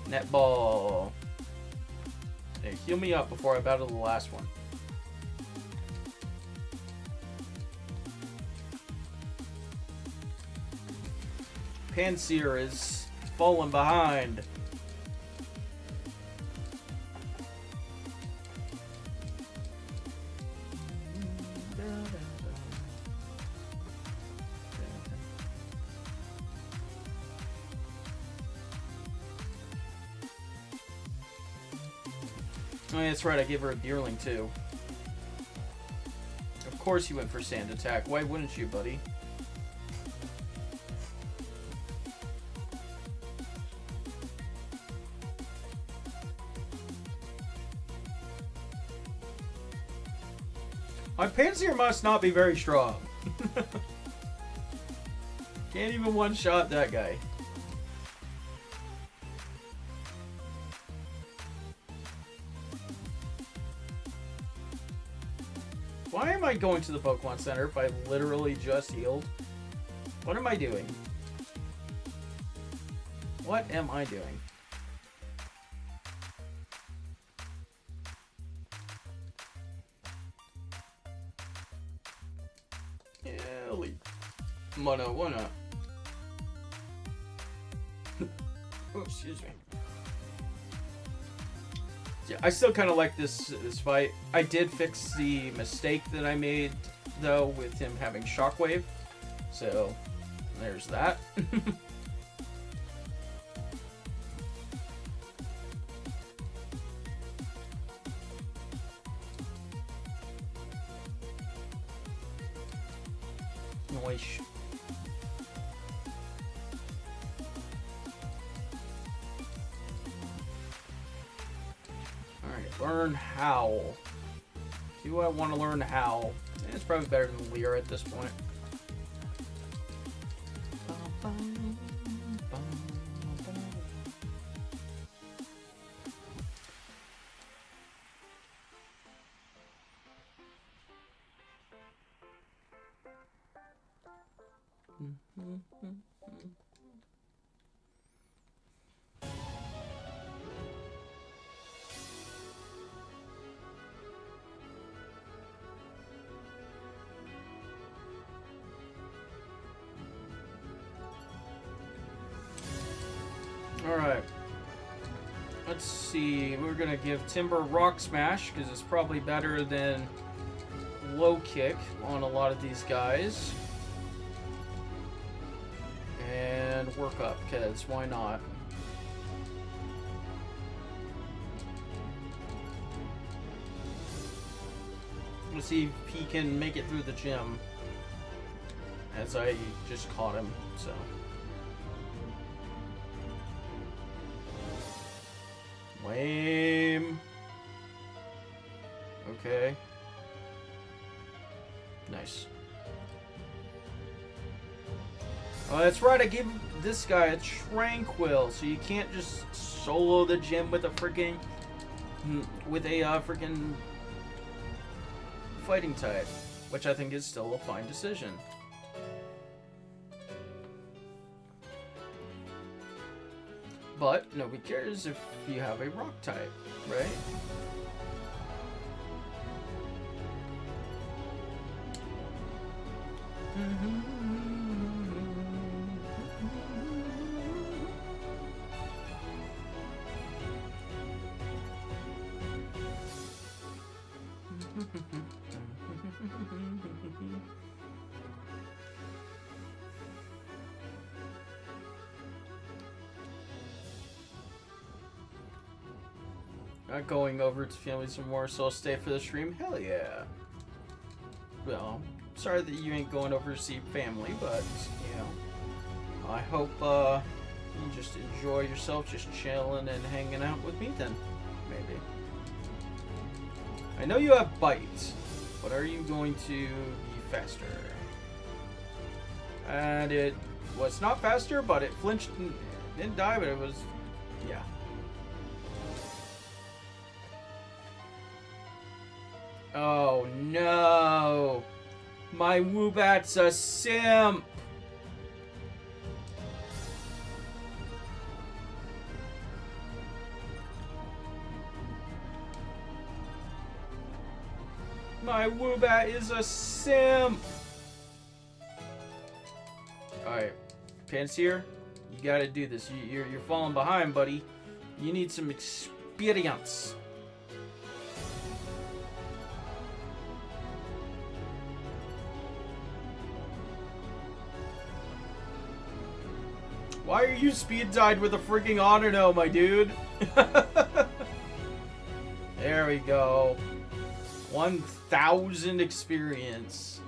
Netball. Hey, heal me up before I battle the last one. Panseer is falling behind. Oh, yeah, that's right, I gave her a Deerling too. Of course you went for Sand Attack. Why wouldn't you, buddy? My Panseer must not be very strong. Can't even one-shot that guy. Why am I going to the Pokemon Center if I literally just healed? What am I doing? What am I doing? Ellie. Mono, why not? Oh, excuse me. Yeah, I still kind of like this fight. I did fix the mistake that I made, though, with him having Shockwave. So, there's that. Noise. Alright, learn Howl. Do I want to learn Howl? It's probably better than Leer at this point. Alright. Let's see. We're going to give Timber Rock Smash because it's probably better than Low Kick on a lot of these guys. And Work Up, kids. Why not? to see if he can make it through the gym. As I just caught him, so. Lame. Okay. Nice. Oh, that's right, I gave this guy a tranquil, so you can't just solo the gym with a freaking freaking fighting type, which I think is still a fine decision. But nobody cares if you have a rock type, right? Not going over to family some more, so I'll stay for the stream. Hell yeah. Well, sorry that you ain't going over to see family, but, you know, I hope you just enjoy yourself just chilling and hanging out with me then, maybe. I know you have bite, but are you going to be faster? And it was not faster, but it flinched and didn't die, but it was, yeah. Oh no! My Woobat's a simp! My Woobat is a simp! Alright, Panseer, you gotta do this. You're falling behind, buddy. You need some experience. Why are you speed tied with a freaking Honor, my dude? There we go. 1,000 experience.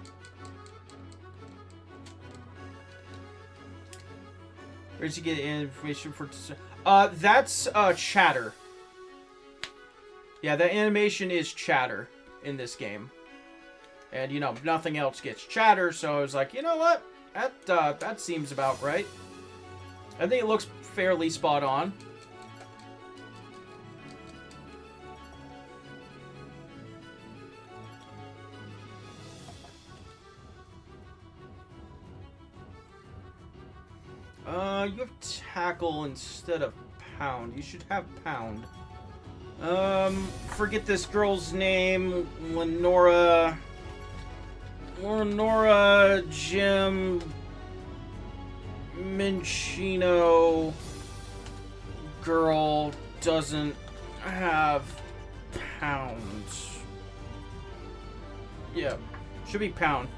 Where'd you get information for? That's chatter. Yeah, that animation is chatter in this game, and you know nothing else gets chatter. So I was like, you know what? That seems about right. I think it looks fairly spot on. You have tackle instead of pound. You should have pound. Forget this girl's name. Lenora Jim Minchino girl doesn't have pounds. Yeah, should be pound.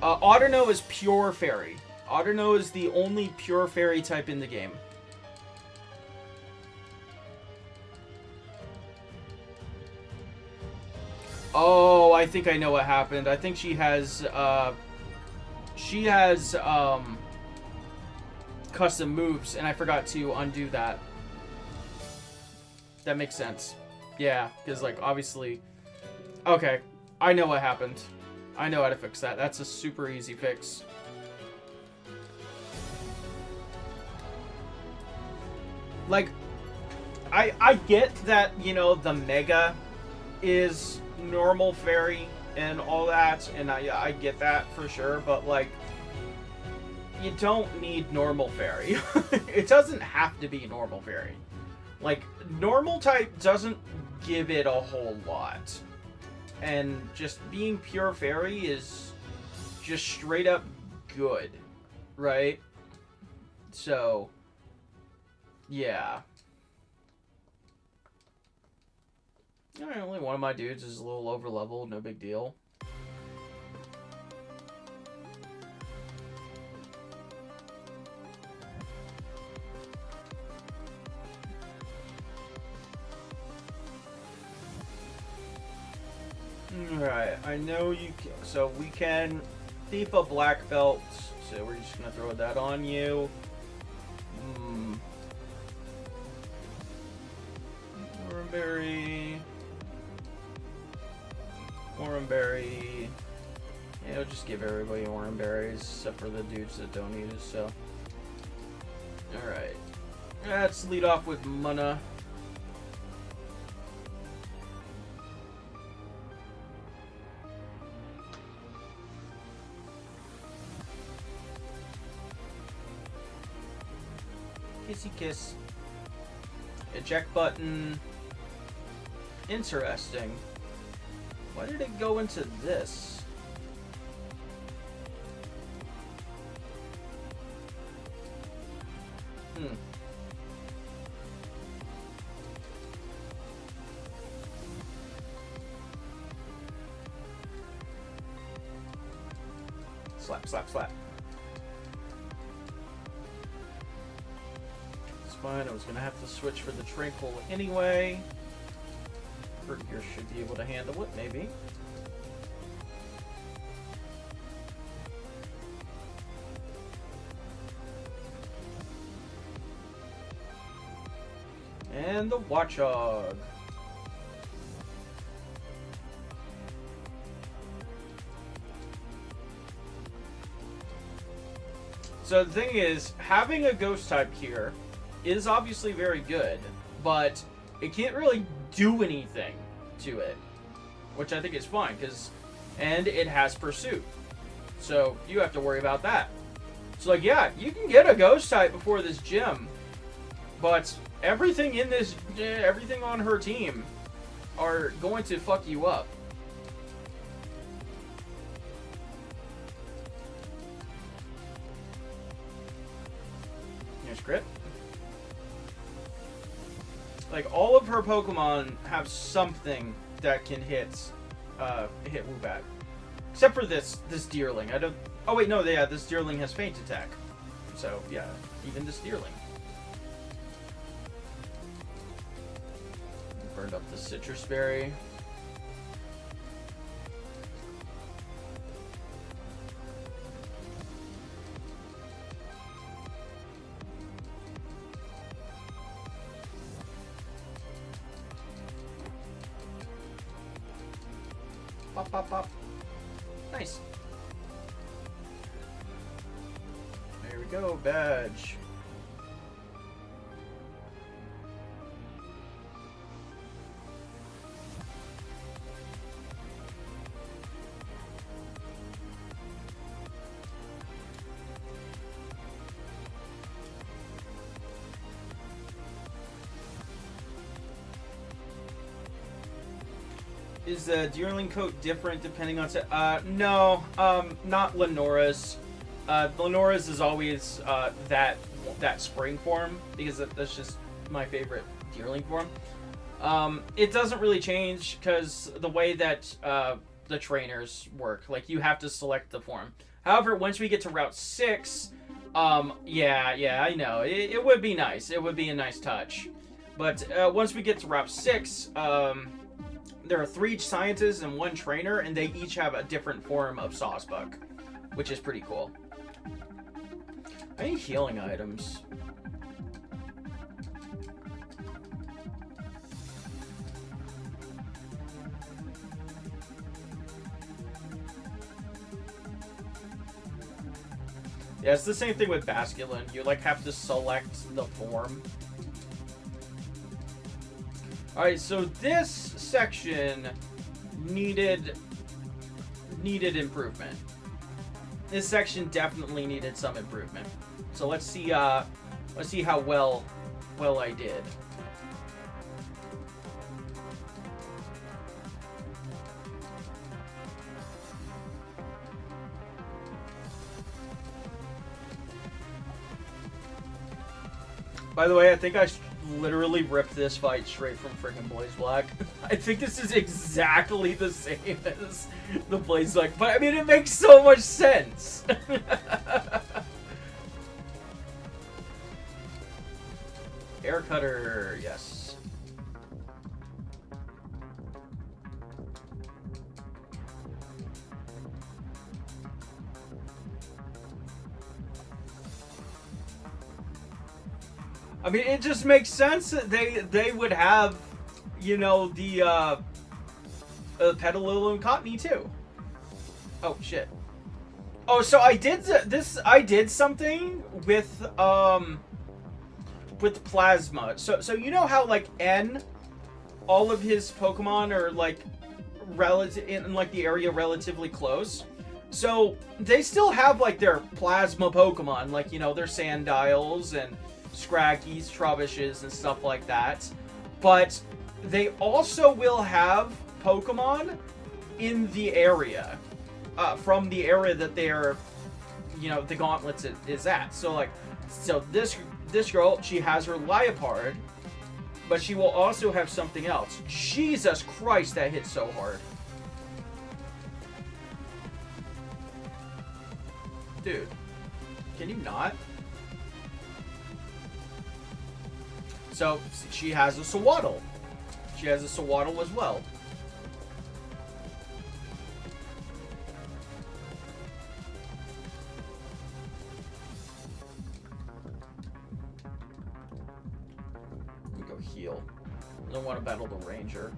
Autono is pure fairy. Autono is the only pure fairy type in the game. Oh, I think I know what happened. I think she has custom moves, and I forgot to undo that. That makes sense. Yeah, because, like, obviously... Okay, I know what happened. I know how to fix that. That's a super easy fix. Like, I get that, you know, the Mega is normal fairy and all that, and I get that for sure, but, like, you don't need normal fairy. It doesn't have to be normal fairy. Like, normal type doesn't give it a whole lot. And just being pure fairy is just straight up good, right? So, yeah. Alright, only one of my dudes is a little over leveled, no big deal. Alright. Alright, I know you can. So we can thief a black belt. So we're just gonna throw that on you. Wormberry. Wormberry. Yeah, I'll just give everybody wormberries except for the dudes that don't need it, so. Alright. Let's lead off with Mana. Kissy kiss. Eject button. Interesting. Why did it go into this? Slap, slap, slap. It's fine. I was gonna have to switch for the Tranquil anyway. Courtier should be able to handle it, maybe. And the Watchog. So the thing is, having a ghost type here is obviously very good, but it can't really do anything to it, which I think is fine, and it has pursuit, so you have to worry about that. So like, yeah, you can get a ghost type before this gym, but everything in this, everything on her team are going to fuck you up. Here's crit. Like, all of her Pokemon have something that can hit Woobat. Except for this Deerling. I don't... Oh, wait, no, yeah, this Deerling has Feint Attack. So, yeah, even this Deerling. Burned up the Citrus Berry. Pop, pop, pop. Nice. There we go, badge. Is the Deerling coat different depending on set? No, not Lenora's. Lenora's is always that spring form, because that's just my favorite Deerling form. It doesn't really change because the way that the trainers work, like, you have to select the form. However, once we get to Route 6, yeah, I know, it would be nice. It would be a nice touch. But once we get to Route 6, there are 3 scientists and 1 trainer, and they each have a different form of Sawsbuck, which is pretty cool. I need healing items. Yeah, it's the same thing with Basculin. You, like, have to select the form. Alright, so this section needed improvement. This section definitely needed some improvement. So let's see how well I did. By the way, I think I literally ripped this fight straight from freaking Blaze Black. I think this is exactly the same as the Blaze Black, but I mean, it makes so much sense. Air Cutter, yes. I mean, it just makes sense that they would have, you know, the Petalil and Cottony too. Oh shit. Oh, so I did this. I did something with Plasma. So you know how like N, all of his Pokemon are like relative in like the area relatively close. So they still have like their Plasma Pokemon, like, you know, their Sandiles and Scraggies, Trubbishes, and stuff like that. But they also will have Pokemon in the area, from the area that they're, you know, the Gauntlets is at. So like, so this girl, she has her Liepard, but she will also have something else. Jesus Christ, that hit so hard. Dude, can you not? So, she has a Sawaddle. She has a Sawaddle as well. Let me go heal. I don't want to battle the Ranger.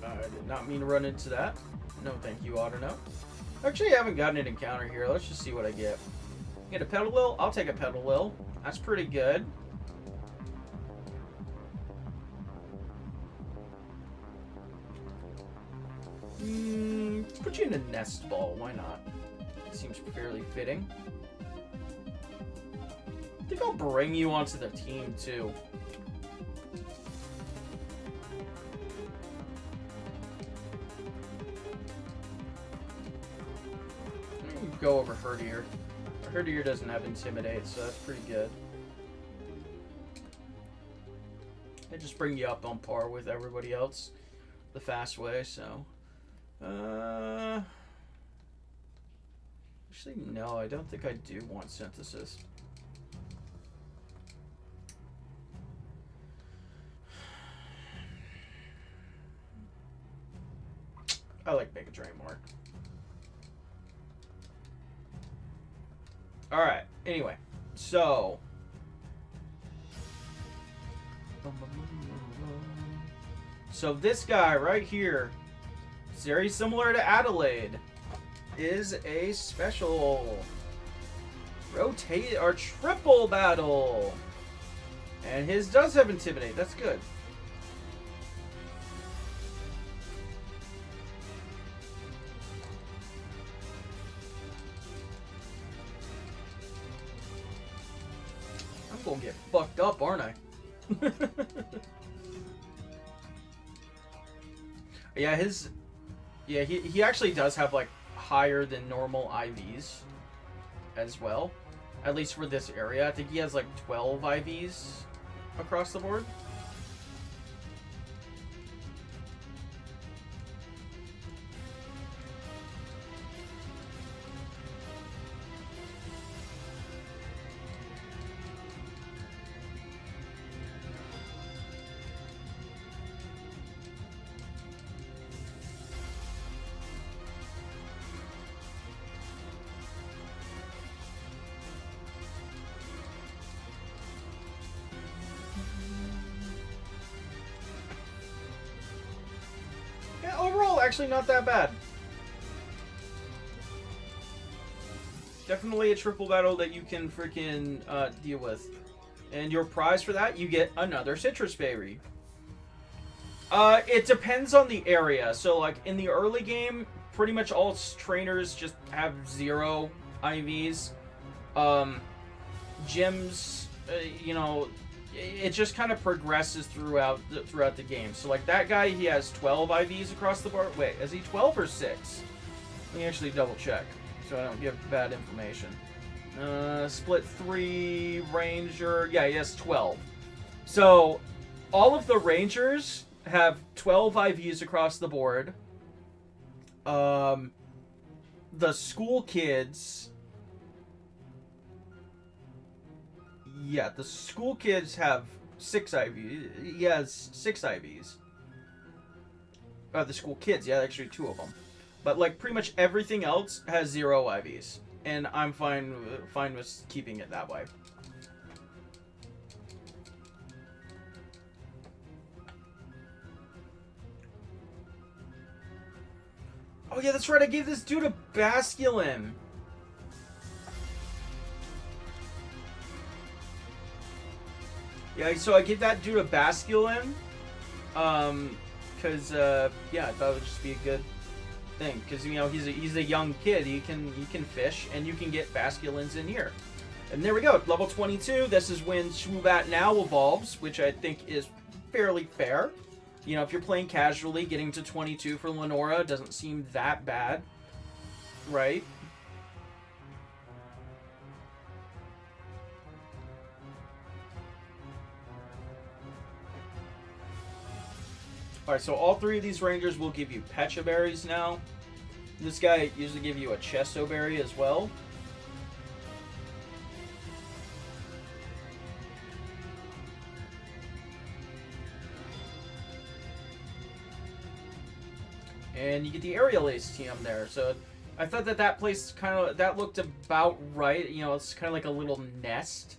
I did not mean to run into that. No, thank you, Autono. Actually, I haven't gotten an encounter here. Let's just see what I get. Get a Petalil? I'll take a Petalil. That's pretty good. Put you in a Nest Ball. Why not? It seems fairly fitting. I think I'll bring you onto the team, too. Go over Herdier. Herdier doesn't have Intimidate, so that's pretty good. I just bring you up on par with everybody else the fast way, so. Actually, no, I don't think I do want Synthesis. I like Mega Drain more. Alright, anyway, so. So this guy right here, very similar to Adelaide, is a special rotate or triple battle. And his does have Intimidate, that's good. I'm gonna get fucked up, aren't I? Yeah, he actually does have like higher than normal IVs as well. At least for this area. I think he has like 12 IVs across the board. Overall, actually not that bad. Definitely a triple battle that you can freaking deal with. And your prize for that, you get another Citrus Berry. It depends on the area. So, like, in the early game, pretty much all trainers just have 0 IVs. Gyms, you know, it just kind of progresses throughout the game. So like that guy, he has 12 IVs across the board. Wait, is he 12 or 6? Let me actually double check so I don't give bad information. Split 3 Ranger. Yeah, he has 12. So all of the Rangers have 12 IVs across the board. The school kids. Yeah, the school kids have 6 IVs. He has 6 IVs. The school kids, yeah, actually 2 of them. But like pretty much everything else has 0 IVs, and I'm fine with keeping it that way. Oh yeah, that's right. I gave this dude a Basculin. Yeah, so I gave that dude a Basculin. Cause yeah, I thought it would just be a good thing. Cause you know he's a young kid. He can fish, and you can get Basculins in here. And there we go, level 22. This is when Swoobat now evolves, which I think is fairly fair. You know, if you're playing casually, getting to 22 for Lenora doesn't seem that bad, right? Alright, so all 3 of these rangers will give you Pecha Berries now. This guy usually give you a Chesto Berry as well. And you get the Aerial Ace TM there. So I thought that place that looked about right. You know, it's kind of like a little nest.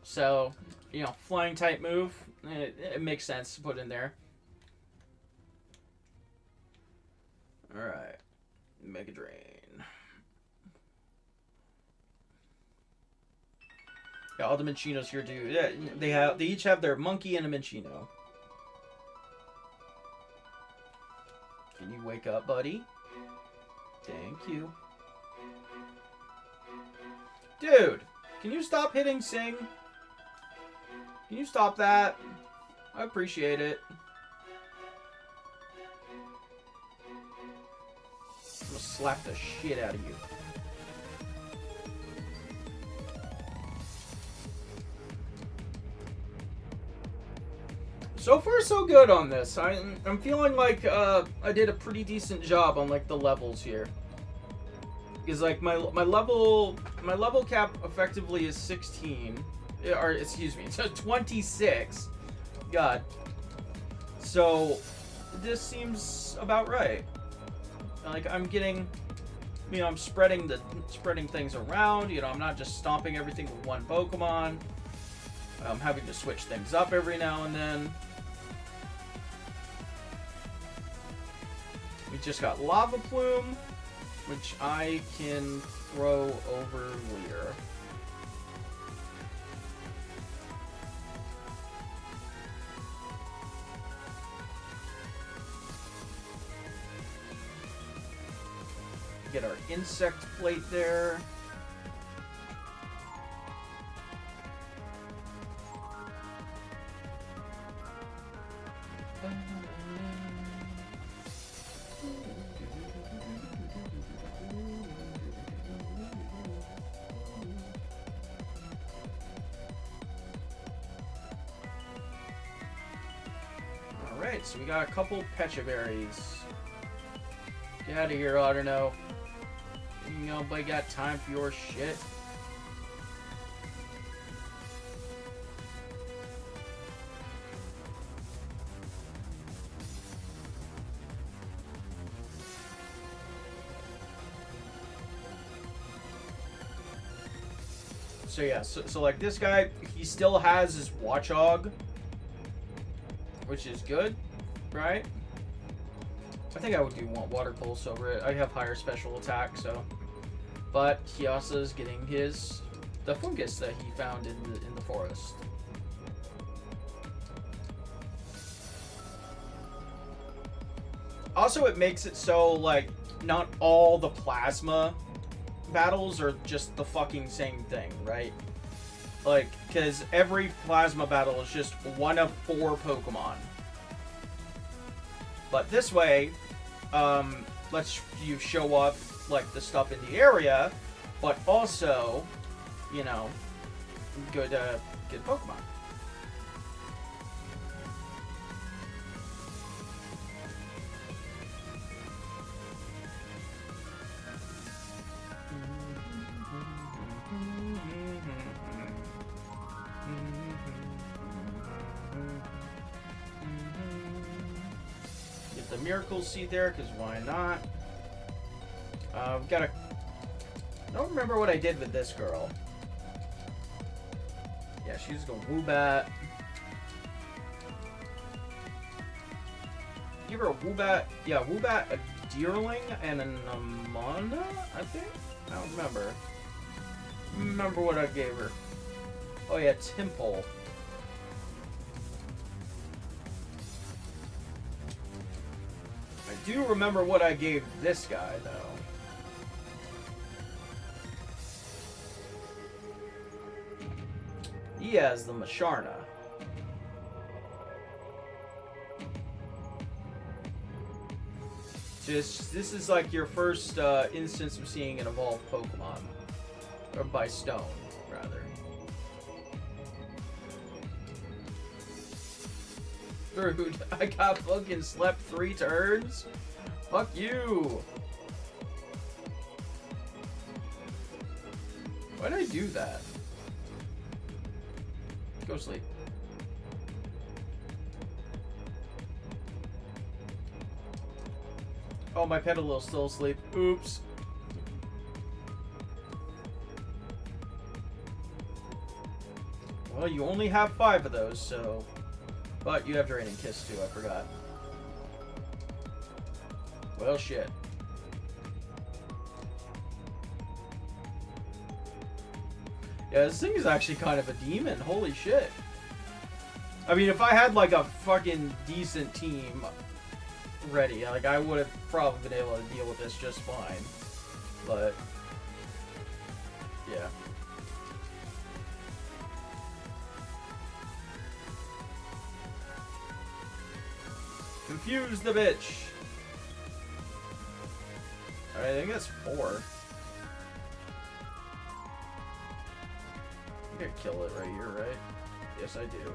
So, you know, flying type move. It makes sense to put in there. Alright. Mega Drain. Yeah, all the Minchinos here do. Yeah, they each have their monkey and a Minchino. Can you wake up, buddy? Thank you. Dude, can you stop hitting Sing? Can you stop that? I appreciate it. I'm gonna slap the shit out of you. So far, so good on this. I'm feeling like I did a pretty decent job on like the levels here. Because like my level cap effectively is 16, or excuse me, so 26. God. So this seems about right. Like I'm getting, you know, I'm spreading things around. You know, I'm not just stomping everything with one Pokemon. I'm having to switch things up every now and then. We just got Lava Plume, which I can throw over Leer. Get our Insect Plate there. Alright, so we got a couple Pecha Berries. Get out of here, Otterno. Nobody got time for your shit. So yeah, so like this guy, he still has his Watchog, which is good, right? I think I would do want Water Pulse over it. I have higher special attack, so. But he also is getting the fungus that he found in the forest. Also, it makes it so like not all the plasma battles are just the fucking same thing, right? Like, because every plasma battle is just one of 4 Pokemon. But this way, lets you show up like the stuff in the area, but also, you know, good Pokemon. Get the Miracle Seed there, because why not? Gotta... I don't remember what I did with this girl. Yeah, she's going Woobat. Give her a Woobat. Yeah, Woobat, a Deerling, and an Amanda, I think? I don't remember. Remember what I gave her. Oh yeah, Temple. I do remember what I gave this guy, though. He has the Masharna. Just, this is like your first instance of seeing an evolved Pokemon. Or by stone, rather. Dude, I got fucking slept 3 turns? Fuck you! Why did I do that? Go sleep. Oh, my Petalil's still asleep. Oops. Well, you only have 5 of those, so... But you have Draining Kiss, too. I forgot. Well, shit. Yeah, this thing is actually kind of a demon. Holy shit. I mean, if I had, like, a fucking decent team ready, like, I would have probably been able to deal with this just fine. But... yeah. Confuse the bitch! Alright, I think that's 4. I'm gonna kill it right here, right? Yes, I do.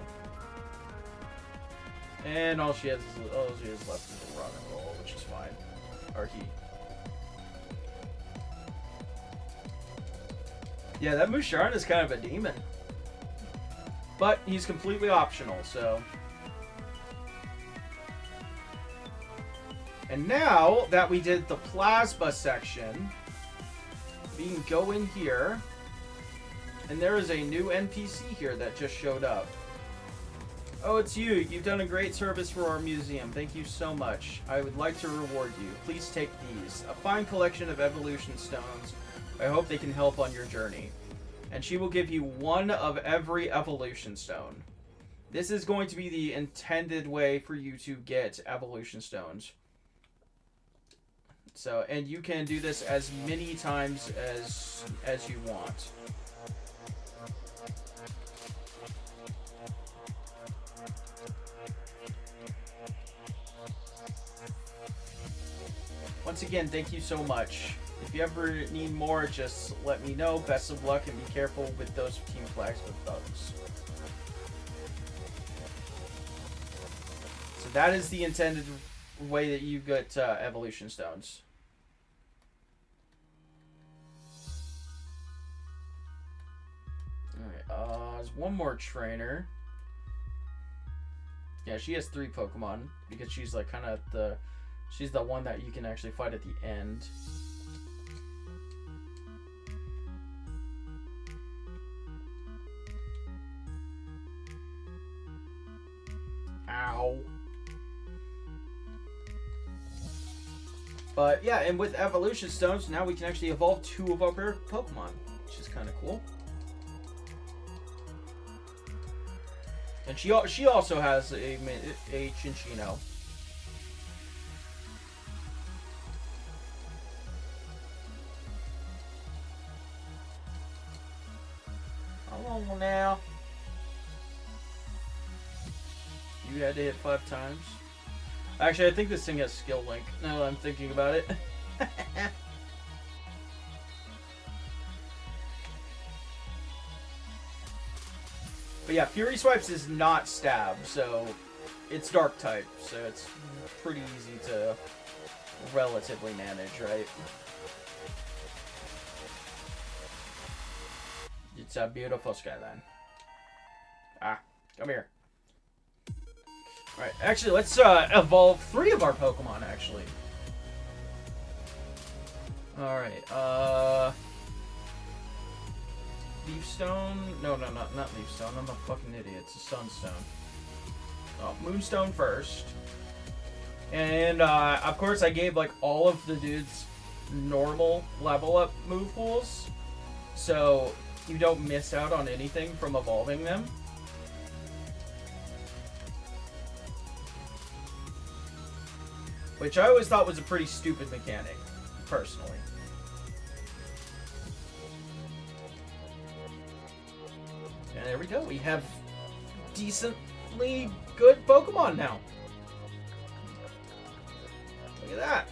And all she has left is a rock and roll, which is fine. Or he. Yeah, that Musharn is kind of a demon. But he's completely optional, so... And now that we did the plasma section, we can go in here, and there is a new NPC here that just showed up. Oh, it's you. You've done a great service for our museum. Thank you so much. I would like to reward you. Please take these. A fine collection of evolution stones. I hope they can help on your journey. And she will give you 1 of every evolution stone. This is going to be the intended way for you to get evolution stones. So, and you can do this as many times as you want. Once again, thank you so much. If you ever need more, just let me know. Best of luck, and be careful with those team flags with thugs. So that is the intended way that you get evolution stones. Alright, there's one more trainer. Yeah, she has 3 Pokemon, because she's like kind of she's the one that you can actually fight at the end. Ow. But yeah, and with evolution stones, now we can actually evolve 2 of our Pokemon, which is kind of cool. And she also has a Chinchino. Oh, now. You had to hit 5 times. Actually, I think this thing has skill link, now that I'm thinking about it. But yeah, Fury Swipes is not stab, so it's dark type, so it's pretty easy to relatively manage, right? It's a beautiful skyline. Ah, come here. Alright, actually, let's evolve 3 of our Pokemon, actually. Alright, Leafstone? No, not Leafstone. I'm a fucking idiot. It's a Sunstone. Oh, Moonstone first. And, of course, I gave, like, all of the dudes normal level up move pools. So, you don't miss out on anything from evolving them. Which I always thought was a pretty stupid mechanic, personally. And there we go. We have decently good Pokemon now. Look at that.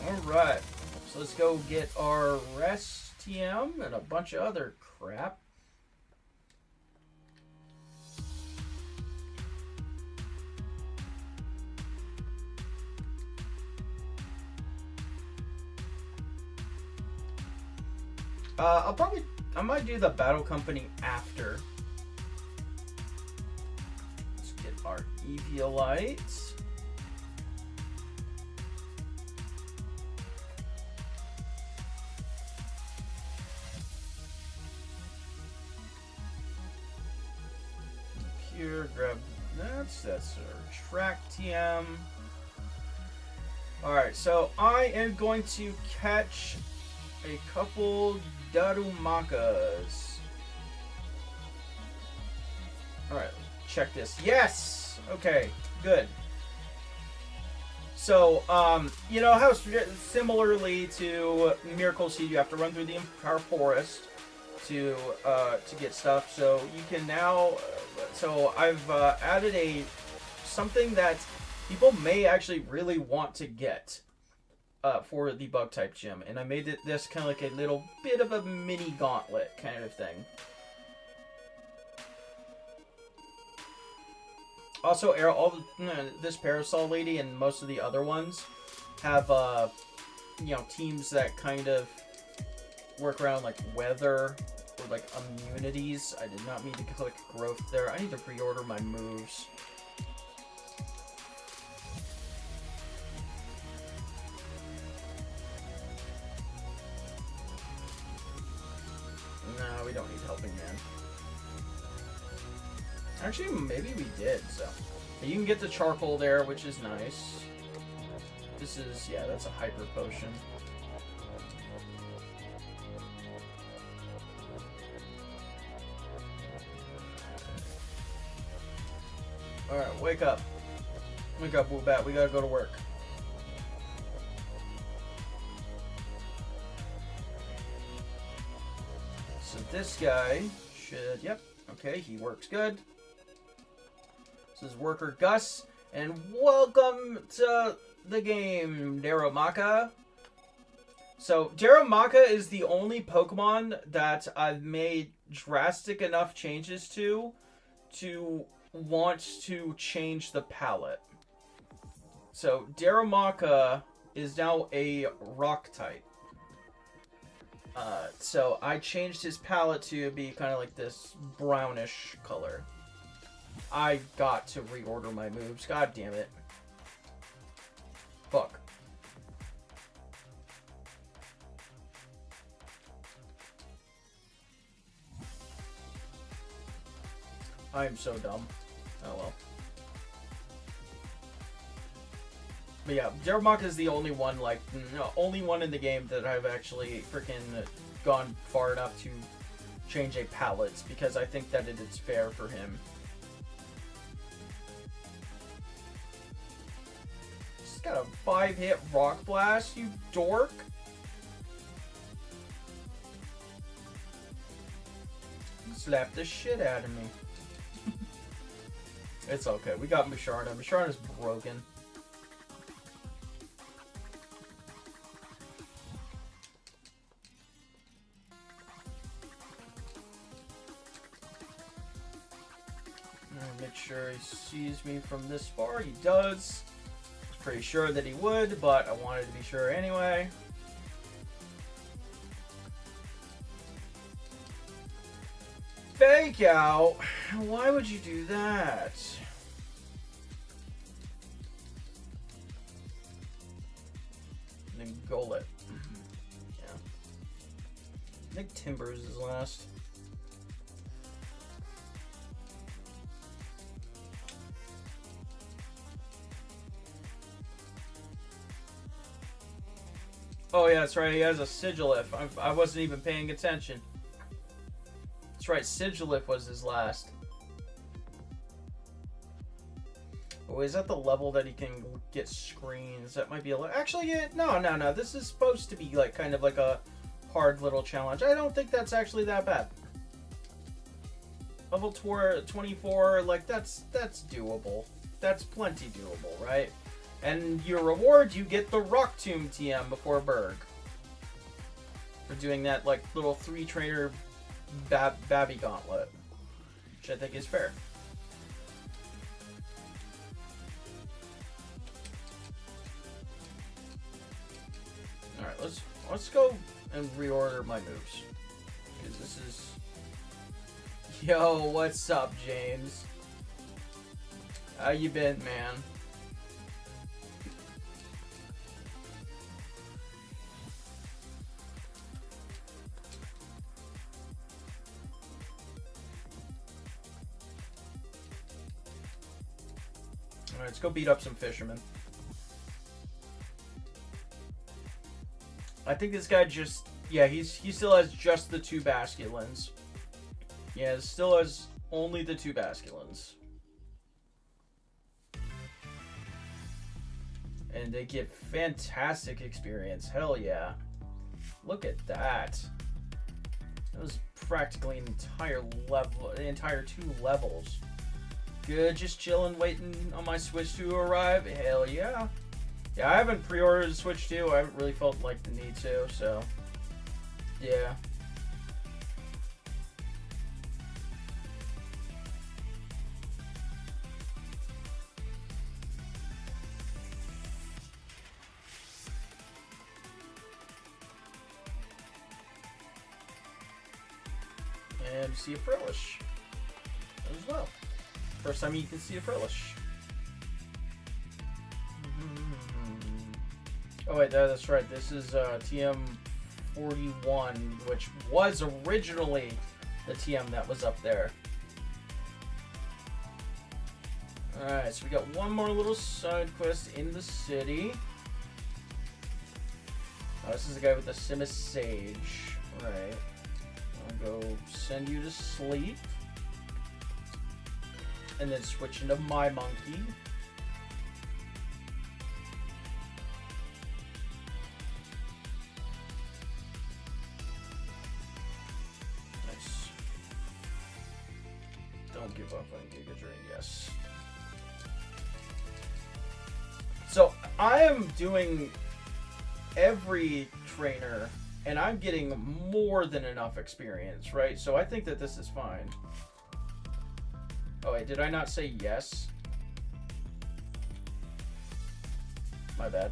Alright, so let's go get our rest TM and a bunch of other crap. I might do the Battle Company after. Let's get our Eviolite. Here, grab that's our track TM. Alright, so I am going to catch a couple Darumakas. Alright, check this. Yes! Okay, good. So, you know how similarly to Miracle Seed, you have to run through the entire forest to get stuff. So you can now, so I've added something that people may actually really want to get for the bug type gym, and I made this kind of like a little bit of a mini gauntlet kind of thing. Also, this Parasol Lady and most of the other ones have you know, teams that kind of work around like weather or like immunities. I did not mean to click growth there. I need to pre-order my moves. No, we don't need Helping Hand. Actually, maybe we did, so. You can get the charcoal there, which is nice. This is, yeah, that's a hyper potion. Alright, wake up. Wake up, Woobat. We gotta go to work. So this guy should, yep, okay, he works good. This is worker Gus, and welcome to the game, Darumaka. So Darumaka is the only Pokemon that I've made drastic enough changes to want to change the palette. So Darumaka is now a rock type. So I changed his palette to be kind of like this brownish color. I got to reorder my moves. God damn it. Fuck. I am so dumb. Oh well. But yeah, Darumaka is the only one, like, only one in the game that I've actually freaking gone far enough to change a palette, because I think that it is fair for him. He's got a 5-hit Rock Blast, you dork. Slap the shit out of me. It's okay. We got Musharna. Musharna's broken. make sure he sees me from this far. He does. I was pretty sure that he would, but I wanted to be sure anyway. Fake out? Why would you do that? And then goal it. Yeah. I think Timbers is last. Oh yeah, that's right. He has a Sigilif. I wasn't even paying attention. That's right. Sigilif was his last. Oh, is that the level that he can get screens? That might be a actually. Yeah, no. This is supposed to be like kind of like a hard little challenge. I don't think that's actually that bad. Level 24, like that's doable. That's plenty doable, right? And your reward, you get the Rock Tomb TM before Berg. For doing that, like, little 3-trainer Babby Gauntlet. Which I think is fair. Alright, let's go and reorder my moves. Because this is... Yo, what's up, James? How you been, man? Alright, let's go beat up some fishermen. I think this guy just... Yeah, he still has just the 2 Basculins. Yeah, still has only the 2 Basculins. And they get fantastic experience. Hell yeah. Look at that. That was practically an entire 2 levels. Good, just chilling, waiting on my Switch to arrive. Hell yeah. Yeah, I haven't pre-ordered a Switch 2. I haven't really felt like the need to, so... Yeah. And see a Frillish as well. First time you can see a Frillish. Oh wait, that's right. This is TM41, which was originally the TM that was up there. Alright, so we got one more little side quest in the city. Oh, this is the guy with the Simus Sage. Alright. I'll go send you to sleep. And then switch into my monkey. Nice. Don't give up on Giga Drain, yes. So I am doing every trainer and I'm getting more than enough experience, right? So I think that this is fine. Oh wait, did I not say yes? My bad.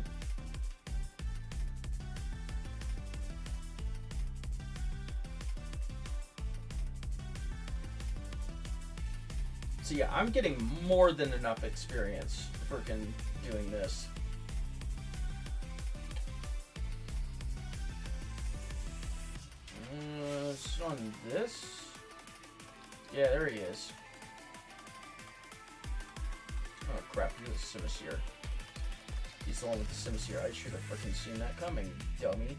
So yeah, I'm getting more than enough experience freaking doing this. It's on this. Yeah, there he is. Oh crap, he's a Simisear. He's the one with the Simisear. I should have freaking seen that coming, dummy.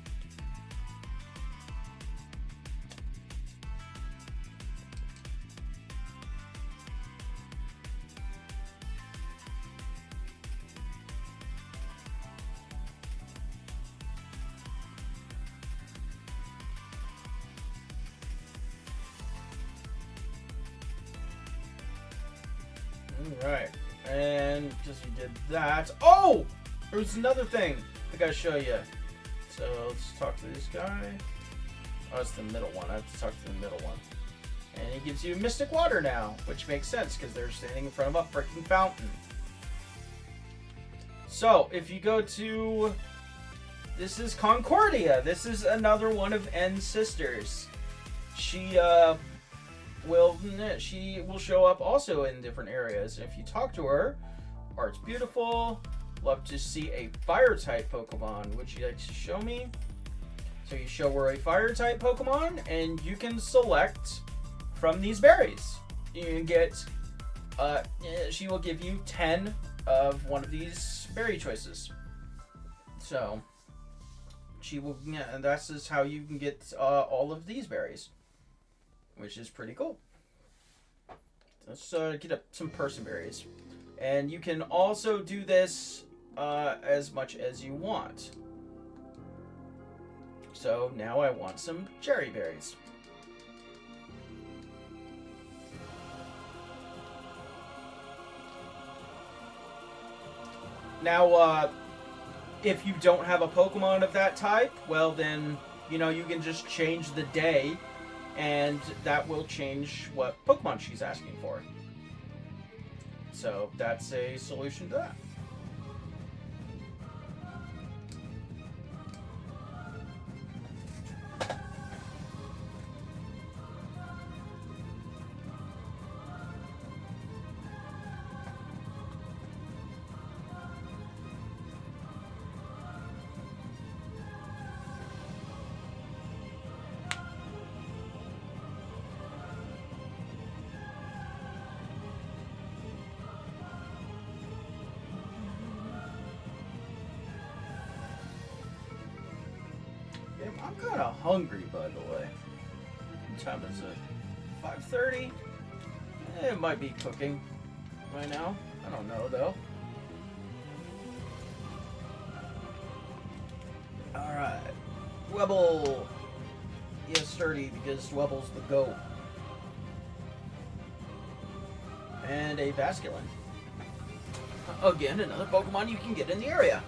Alright, and because we did that... Oh! There's another thing I gotta show you. So let's talk to this guy. Oh, it's the middle one. I have to talk to the middle one. And he gives you Mystic Water now, which makes sense because they're standing in front of a freaking fountain. So, if you go to... This is Concordia. This is another one of N's sisters. She will show up also in different areas. If you talk to her, art's beautiful. Love to see a fire-type Pokemon. Would you like to show me? So you show her a fire-type Pokemon, and you can select from these berries. You can get, she will give you 10 of one of these berry choices. So, she will, and that's just how you can get all of these berries, which is pretty cool. Let's get up some person berries. And you can also do this as much as you want. So now I want some cherry berries. Now, if you don't have a Pokemon of that type, well then, you know, you can just change the day, and that will change what Pokemon she's asking for. So that's a solution to that. I'm kind of hungry, by the way. What time is it? 5:30? It might be cooking right now. I don't know, though. Alright. Webble! Yes, sturdy, because Webble's the GOAT. And a Basculin. Again, another Pokemon you can get in the area.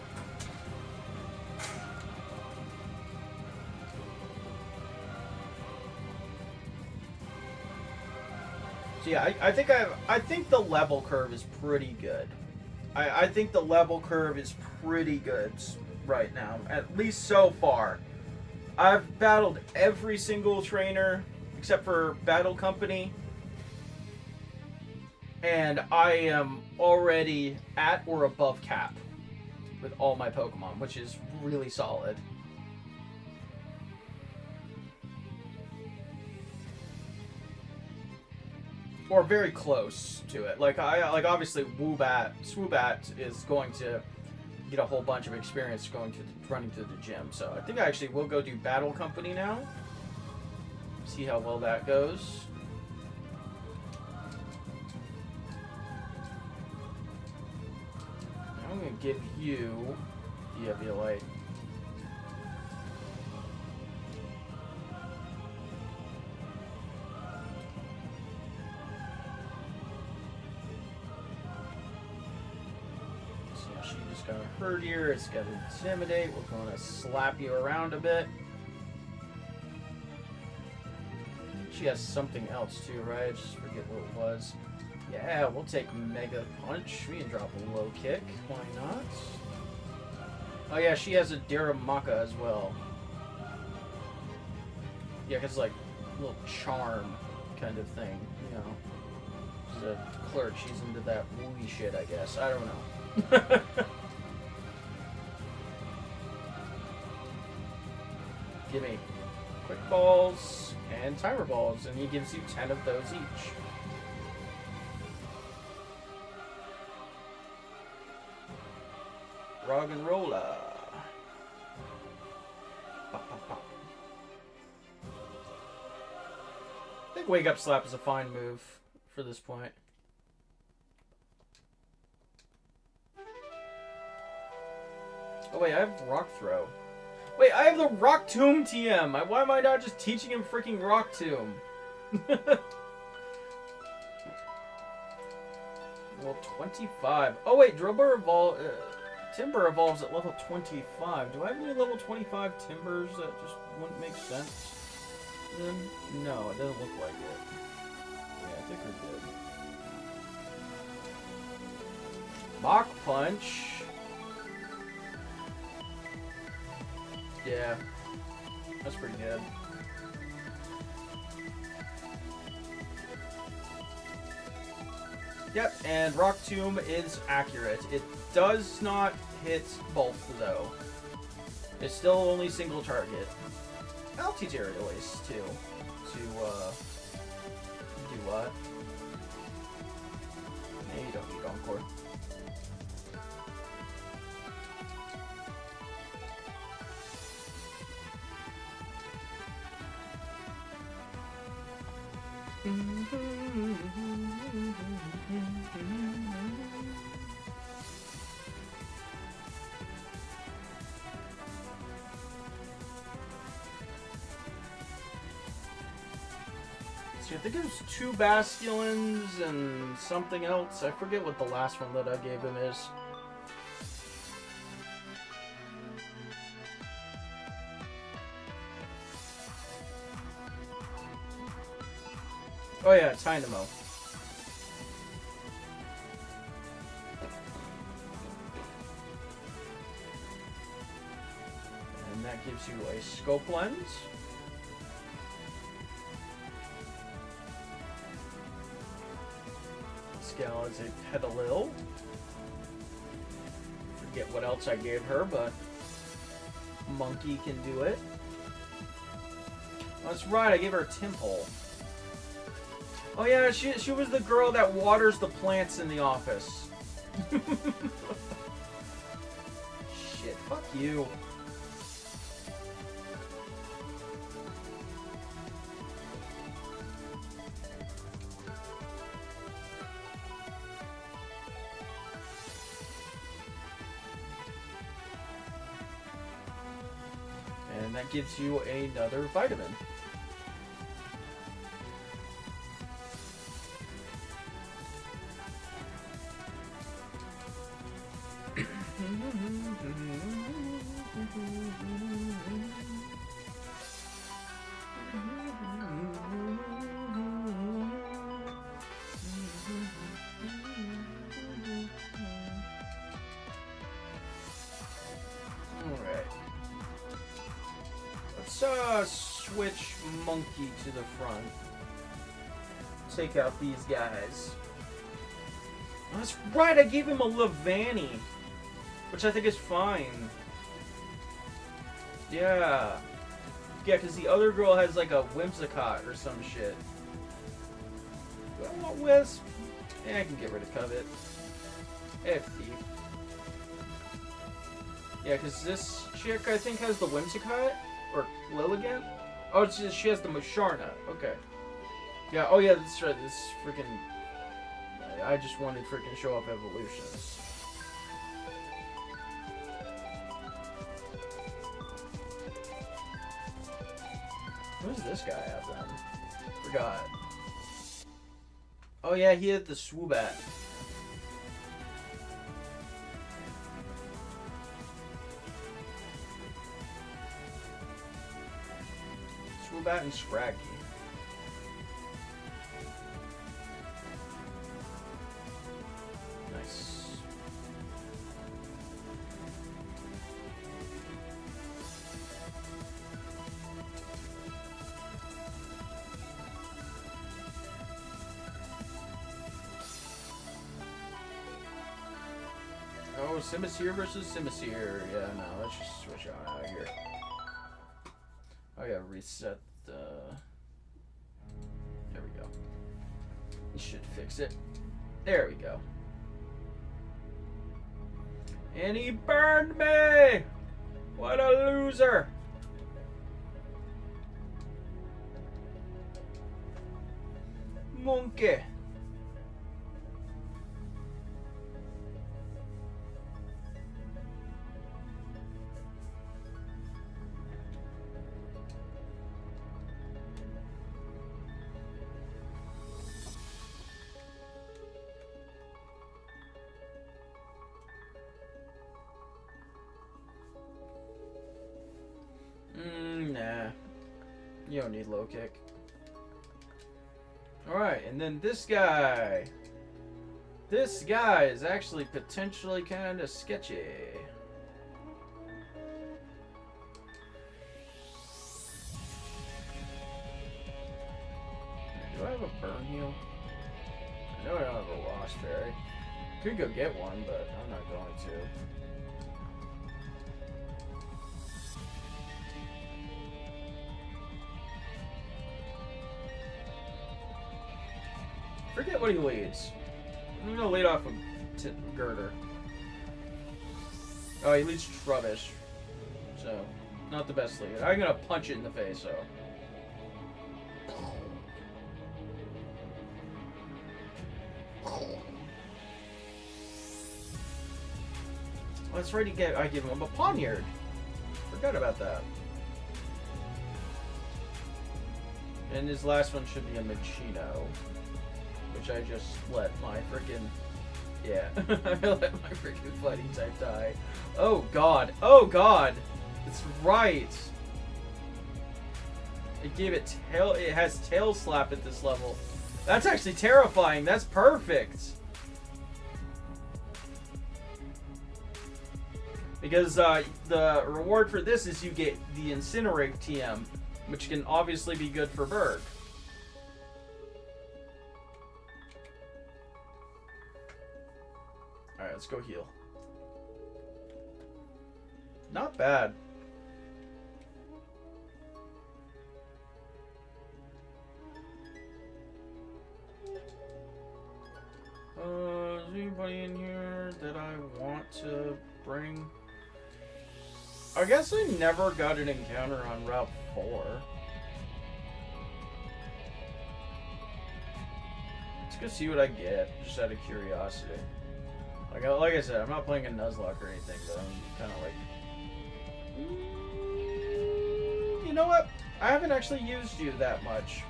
So yeah, I think the level curve is pretty good. I think the level curve is pretty good right now, at least so far. I've battled every single trainer except for Battle Company, and I am already at or above cap with all my Pokemon, which is really solid. Or very close to it. Like obviously Swoobat is going to get a whole bunch of experience running to the gym. So I think I actually will go do Battle Company now. See how well that goes. I'm gonna give you the Eviolite. Got a Herdier, it's got Intimidate, we're going to slap you around a bit. She has something else too, right? I just forget what it was. Yeah, we'll take Mega Punch. We can drop a low kick. Why not? Oh yeah, she has a Daramaka as well. Yeah, because like a little charm kind of thing, you know. She's a clerk, she's into that wooey shit, I guess. I don't know. Give me Quick Balls and Timer Balls, and he gives you 10 of those each. Roggenrola. Pop, pop, pop. I think Wake Up Slap is a fine move for this point. Oh wait, I have Rock Throw. Wait, I have the Rock Tomb TM. Why am I not just teaching him freaking Rock Tomb? Level 25. Oh wait, Timber evolves at level 25. Do I have any level 25 Timbers? That just wouldn't make sense. No, it doesn't look like it. Yeah, I think we're good. Mach Punch. Yeah, that's pretty good. Yep, and Rock Tomb is accurate. It does not hit both, though. It's still only single target. I'll teach Aerial Ace, too. To, do what? Yeah, you don't need Encore. See, I think it was 2 Basculins and something else. I forget what the last one that I gave him is. Oh yeah, Dynamo. And that gives you a scope lens. Scale is a Pedalil. Forget what else I gave her, but Monkey can do it. That's right, I gave her a Temple. Oh yeah, she was the girl that waters the plants in the office. Shit, fuck you. And that gives you another vitamin. Switch Monkey to the front. Take out these guys. That's right, I gave him a Levani, which I think is fine. Yeah. Yeah, because the other girl has like a Whimsicott or some shit. Do I want Wisp? Yeah, I can get rid of Covet. Thief. Yeah, because this chick, I think, has the Whimsicott. Or Lilligant? Oh, she has the Musharna. Okay. Yeah, oh yeah, that's right. This freaking... I just wanted to freaking show off evolutions. What does this guy have then? Forgot. Oh yeah, he had the Swoobat. Swoobat and Scraggy. Nice. Oh, Simisear versus Simisear. Yeah, no, let's just switch on out of here. I gotta reset the... There we go. You should fix it. There we go. And he burned me! What a loser! Monkey. Nah. You don't need low kick. Alright, and then this guy. This guy is actually potentially kind of sketchy. Do I have a burn heal? I know I don't have a Lost Berry. Could go get one, but I'm not going to. Forget what he leads. I'm gonna lead off a Girder. Oh, he leads Trubbish. So, not the best lead. I'm gonna punch it in the face, so. Oh, that's right, I give him a Poniard. Forgot about that. And his last one should be a Machino. Which I just let my freaking... Yeah, I let my freaking fighting type die. Oh god, oh god! It's right! It gave it tail... It has tail slap at this level. That's actually terrifying, that's perfect! Because the reward for this is you get the Incinerate TM, which can obviously be good for Berg. Alright, let's go heal. Not bad. Is anybody in here that I want to bring? I guess I never got an encounter on Route 4. Let's go see what I get, just out of curiosity. Like I said, I'm not playing a Nuzlocke or anything, but I'm kind of like... You know what? I haven't actually used you that much.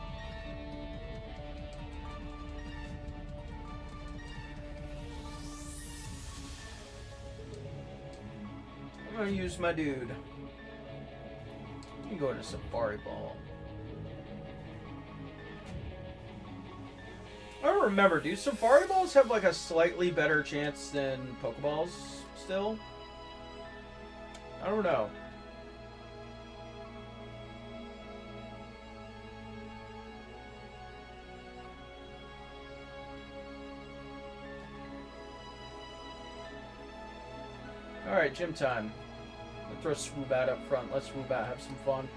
I'm gonna use my dude. You can go to Safari Ball. I don't remember. Do Safari Balls have like a slightly better chance than Pokeballs still? I don't know. Alright, gym time. Let's throw Swoobat up front. Let Swoobat have some fun.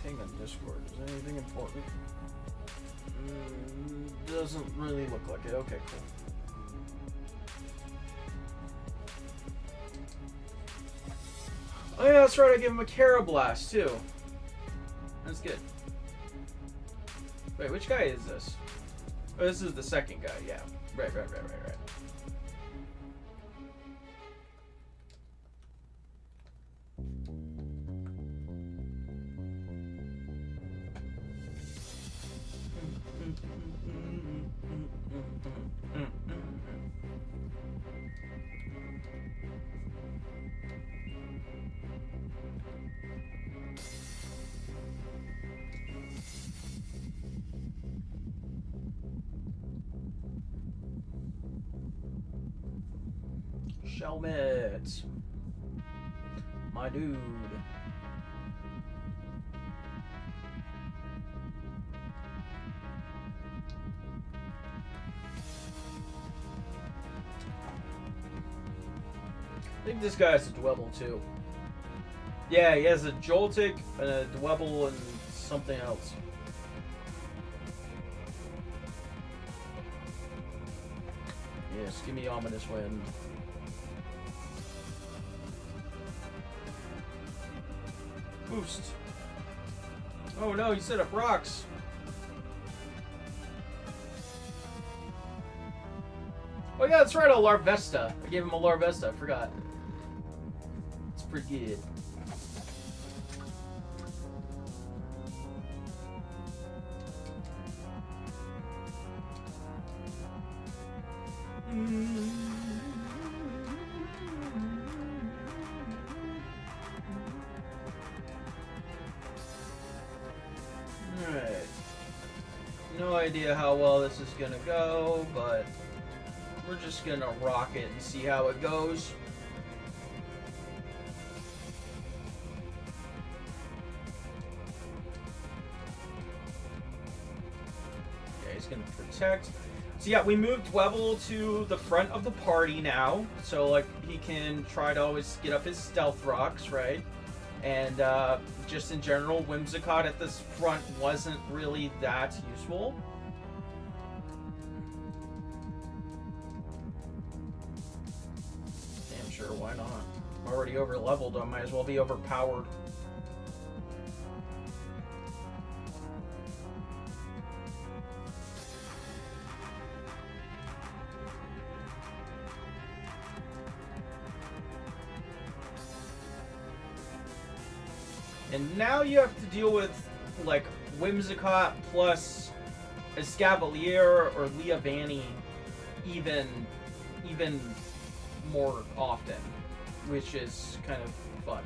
Ping on Discord. Is there anything important? Doesn't really look like it. Okay, cool. Oh yeah, that's right. I give him a Carablast too. That's good. Wait, which guy is this? Oh, this is the second guy. Yeah. Right. Shelmet. My dude. I think this guy has a Dwebble too. Yeah, he has a Joltik, and a Dwebble, and something else. Yes, give me Ominous Wind. Boost. Oh no, he set up rocks. Oh yeah, that's right, a Larvesta. I gave him a Larvesta, I forgot. It's pretty good. Alright. No idea how well this is gonna go, but we're just gonna rock it and see how it goes. Okay, he's gonna protect. So yeah, we moved Dweble to the front of the party now, so like he can try to always get up his stealth rocks, right? And just in general, Whimsicott at this front wasn't really that useful. Damn sure, why not? I'm already over leveled, I might as well be overpowered. And now you have to deal with, like, Whimsicott plus Escavalier or Leavanny even more often, which is kind of fun.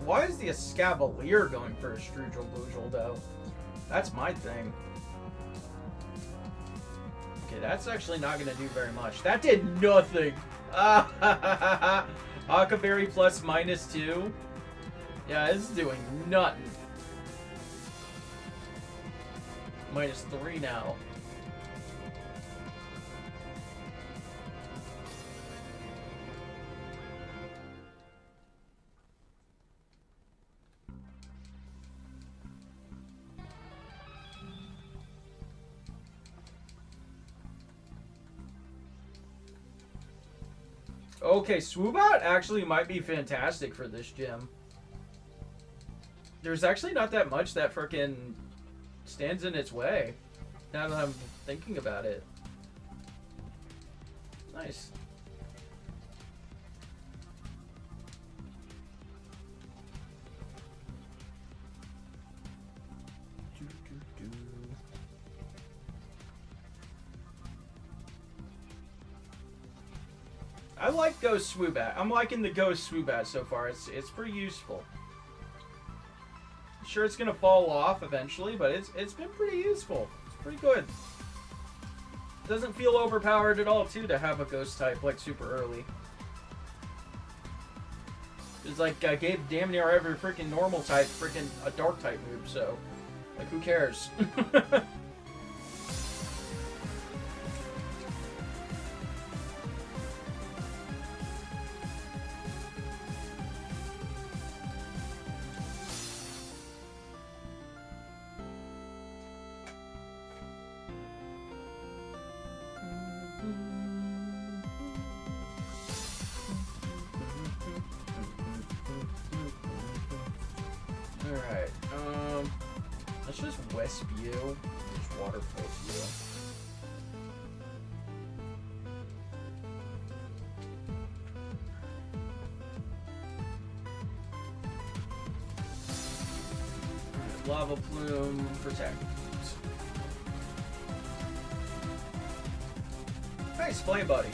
Why is the Escavalier going for a Strugel Boozle though? That's my thing. Okay, that's actually not gonna do very much. That did nothing. Akaberry plus -2. Yeah, it's doing nothing. -3 now. Okay, Swoobat actually might be fantastic for this gym. There's actually not that much that frickin' stands in its way, now that I'm thinking about it. Nice. I like Ghost Swoobat. I'm liking the Ghost Swoobat so far. It's pretty useful. Sure, it's gonna fall off eventually, but it's been pretty useful. It's pretty good. Doesn't feel overpowered at all too to have a Ghost type like super early. It's like I gave damn near every freaking normal type freaking a Dark type move, so like who cares? Alright, let's just Wisp you. Just Water Poke you. Alright, Lava Plume, Protect. Nice play, buddy.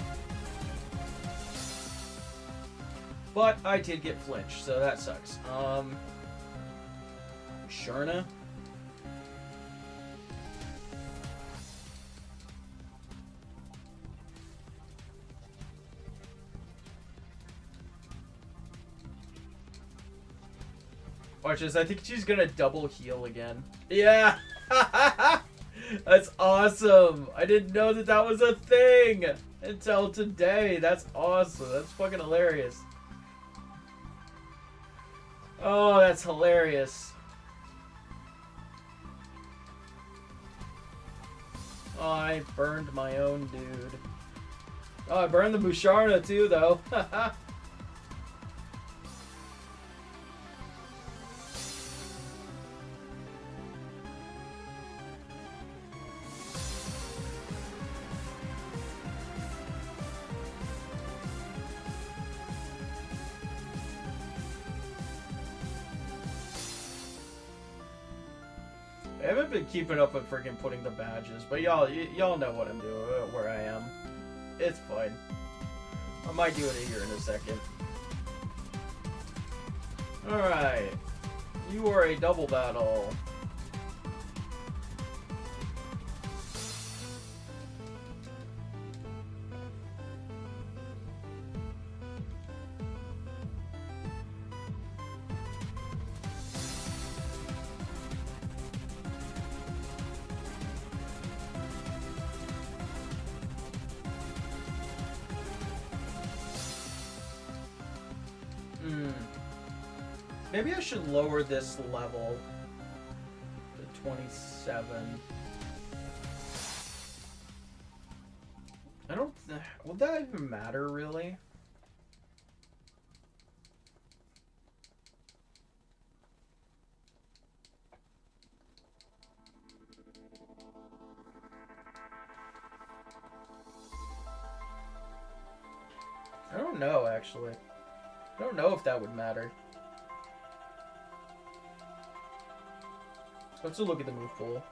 But I did get flinched, so that sucks. Sharna? Watch this, I think she's gonna double heal again. Yeah! That's awesome! I didn't know that that was a thing until today. That's awesome. That's fucking hilarious. Oh, that's hilarious. Oh, I burned my own dude. Oh, I burned the Musharna too, though. I haven't been keeping up with freaking putting the badges, but y'all know what I'm doing, where I am. It's fine. I might do it here in a second. Alright. You are a double battle. Maybe I should lower this level to 27. I don't... Will that even matter, really? I don't know, actually. I don't know if that would matter. Let's look at the move pool.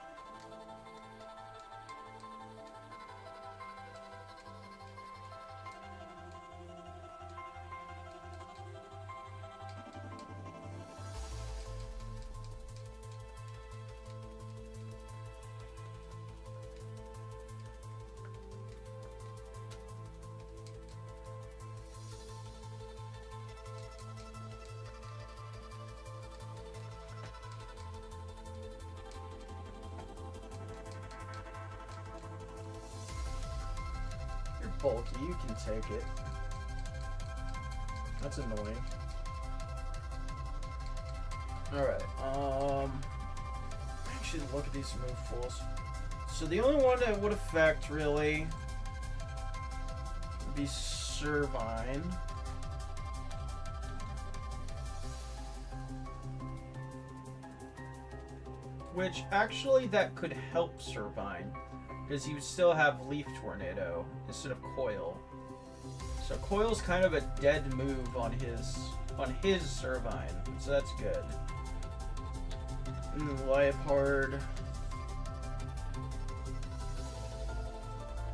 Bulky, you can take it. That's annoying. Alright, actually look at these move pools. So the only one that would affect, really, would be Servine. Which, actually, that could help Servine. Because you still have Leaf Tornado instead of Coil. So Coil's kind of a dead move on his Servine, so that's good. Liepard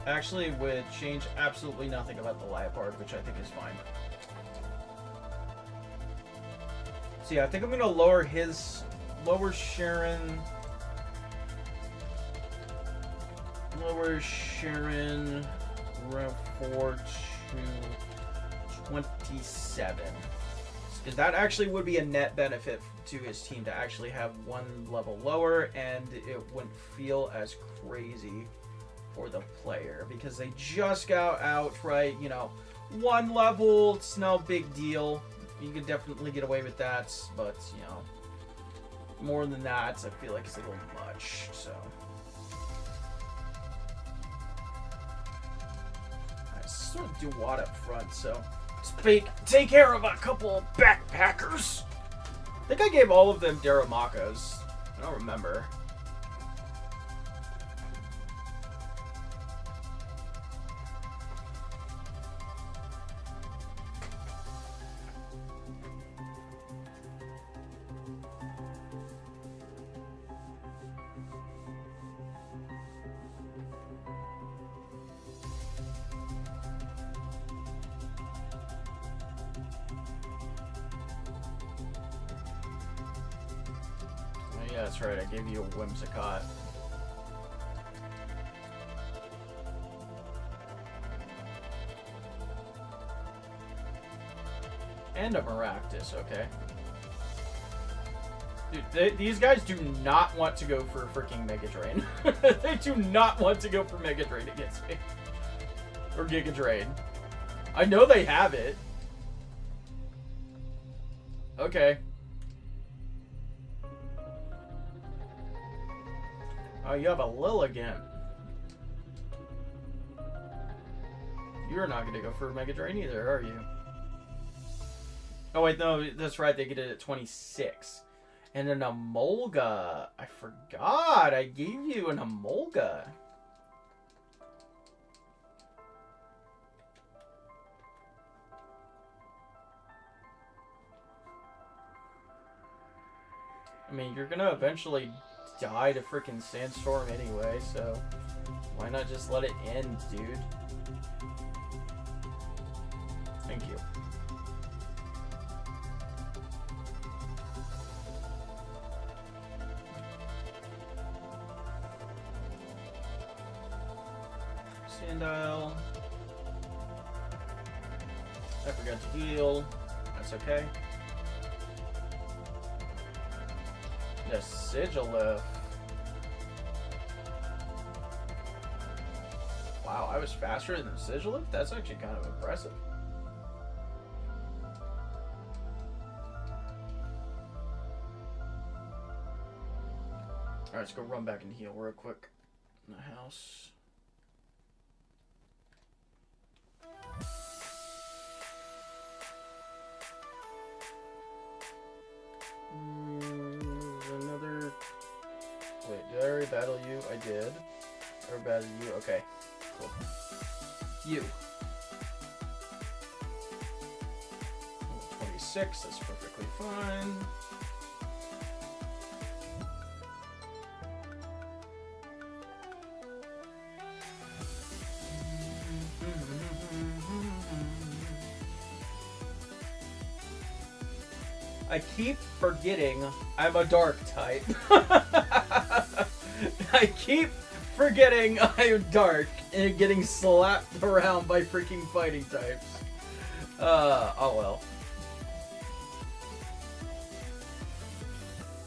actually would change absolutely nothing about the Liepard, which I think is fine. So yeah, I think I'm gonna lower Sharon. Lower Sharon round 4 to 27. Because that actually would be a net benefit to his team to actually have one level lower, and it wouldn't feel as crazy for the player because they just got out, right? You know, one level, it's no big deal. You could definitely get away with that, but you know, more than that, I feel like it's a little much. So. Sort of do what up front, so take care of a couple of backpackers. I think I gave all of them Darumaka's. I don't remember. Yeah, that's right. I gave you a Whimsicott. And a Maractus, okay. Dude, these guys do not want to go for freaking Mega Drain. They do not want to go for Mega Drain against me. Or Giga Drain. I know they have it. Okay. Oh, you have a Lil again. You're not gonna go for a Mega Drain either, are you? Oh wait, no, that's right. They get it at 26. And an Emolga. I forgot. I gave you an Emolga. I mean, you're gonna eventually die to freaking Sandstorm anyway, so why not just let it end, dude? Thank you. Sandile. I forgot to heal. That's okay. The Sigilif. Wow, I was faster than Sigilif? That's actually kind of impressive. Alright, let's go run back and heal real quick in the house. Another... Wait, did I already battle you? I did. I already battled you? Okay. Cool. You. 26, that's perfectly fine. I keep forgetting I'm a dark type. I keep forgetting I'm dark and getting slapped around by freaking fighting types. Oh well.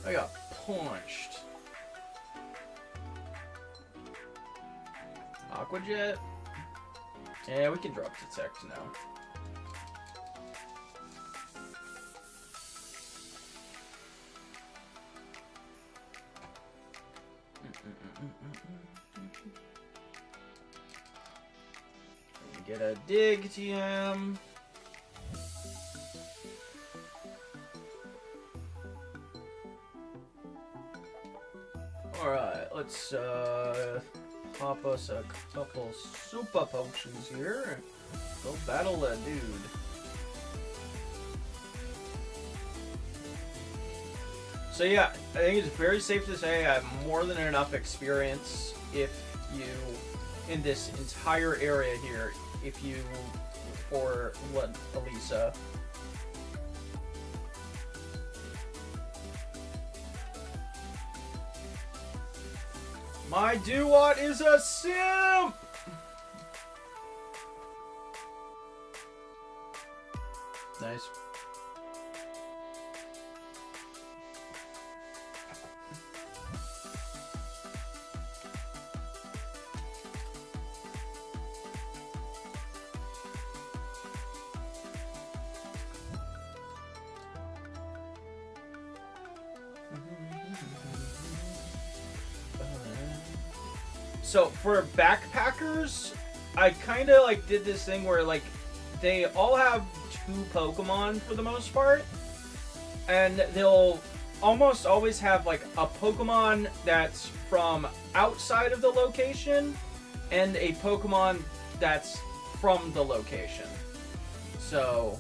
I got punched. Aqua Jet. Yeah, we can drop Detect now. Get a dig TM. Alright, let's pop us a couple super potions here. Go battle a dude. So yeah, I think it's very safe to say I have more than enough experience if you, in this entire area here, if you, for what, Elisa. My Duat is a simp! Nice. So for backpackers, I kind of like did this thing where like they all have 2 Pokemon for the most part, and they'll almost always have like a Pokemon that's from outside of the location and a Pokemon that's from the location. So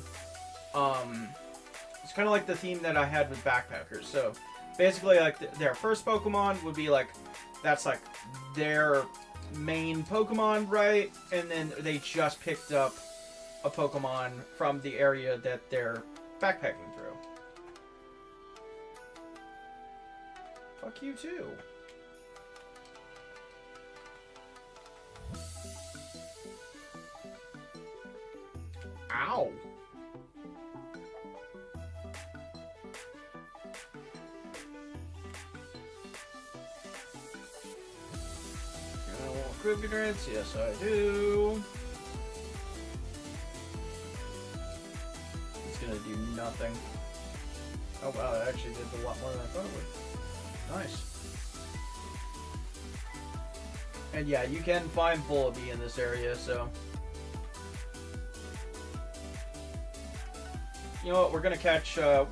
it's kind of like the theme that I had with backpackers. So basically like their first Pokemon would be like, that's like their main Pokemon, right? And then they just picked up a Pokemon from the area that they're backpacking through. Fuck you too. Ow. Ignorance, yes I do. It's gonna do nothing. Oh wow, it actually did a lot more than I thought it would. Nice. And yeah, you can find Bullaby in this area, so... You know what, we're gonna catch a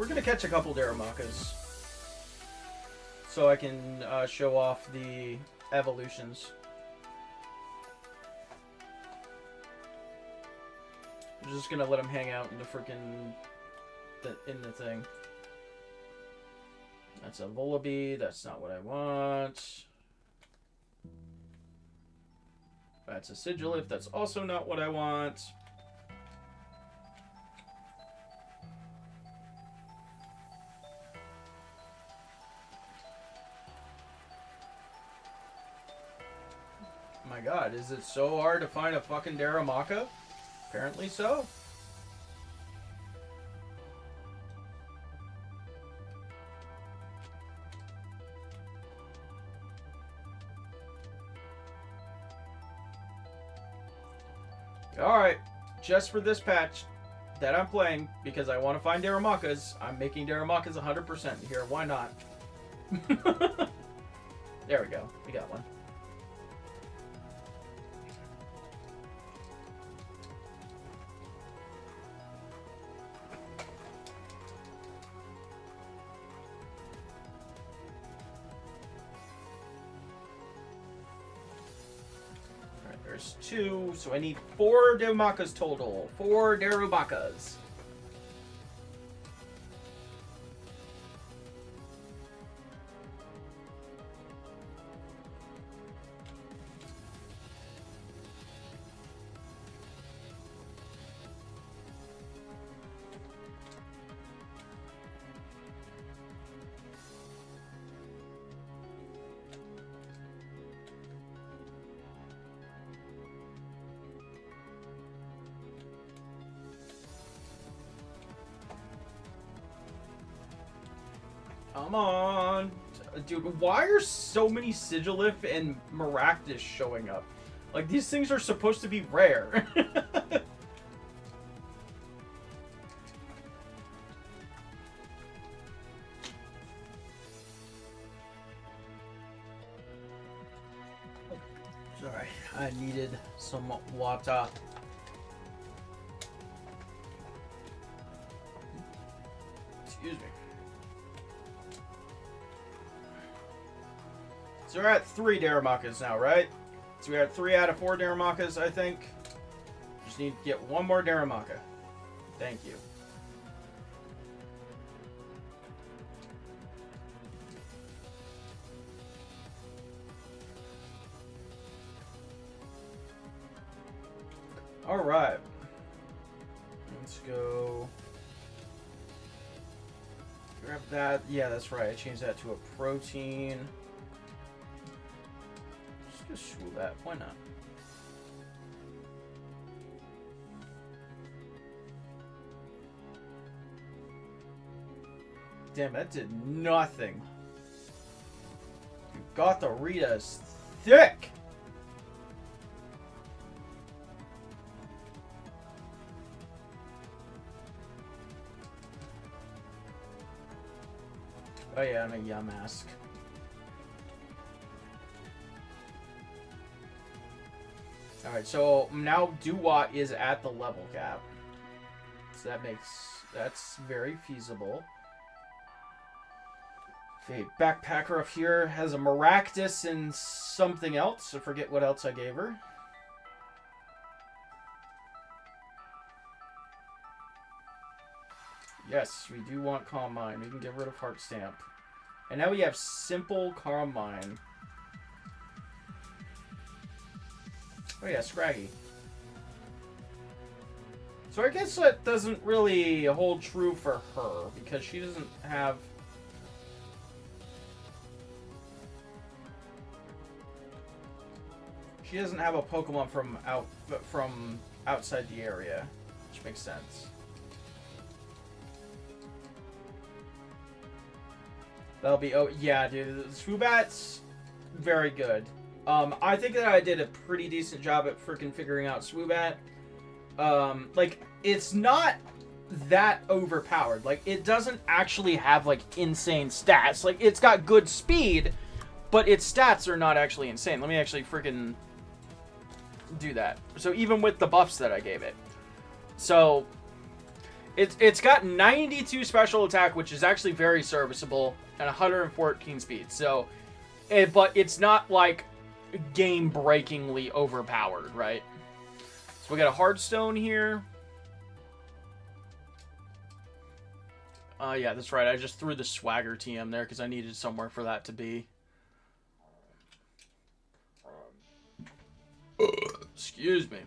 couple Daramakas. So I can show off the evolutions. I'm just gonna let them hang out in the freaking... in the thing. That's a Vullaby, that's not what I want. That's a Sigilif, that's also not what I want. My god, is it so hard to find a fucking Daramaka? Apparently so. Alright, just for this patch that I'm playing, because I want to find Daramakas, I'm making Daramakas 100% here. Why not? There we go. We got one. There's 2, so I need 4 Darumakas total. 4 Darumakas. Come on. Dude, why are so many Sigilif and Maractus showing up? Like, these things are supposed to be rare. Sorry, I needed some water. Excuse me. So we're at 3 Daramakas now, right? So we're at 3 out of 4 Daramakas, I think. Just need to get 1 more Daramaka. Thank you. Alright. Let's go. Grab that. Yeah, that's right. I changed that to a protein. Just swoo that. Why not? Damn, that did nothing. Got the Rita's thick. Oh yeah, and a Yamask. Alright, so now Duat is at the level cap. So that's very feasible. Okay, Backpacker up here has a Maractus and something else. I forget what else I gave her. Yes, we do want Calm Mind. We can get rid of Heart Stamp. And now we have Simple Calm Mind. Oh yeah, Scraggy. So I guess that doesn't really hold true for her, because she doesn't have... She doesn't have a Pokemon from outside the area, which makes sense. That'll be... Oh, yeah, dude. Swoobat's very good. I think that I did a pretty decent job at freaking figuring out Swoobat. Like, it's not that overpowered. Like, it doesn't actually have, like, insane stats. Like, it's got good speed, but its stats are not actually insane. Let me actually freaking do that. So even with the buffs that I gave it. So it's got 92 special attack, which is actually very serviceable, and 114 speed. So, but it's not like game-breakingly overpowered, right? So we got a hard stone here. Yeah, that's right. I just threw the swagger TM there because I needed somewhere for that to be. Excuse me.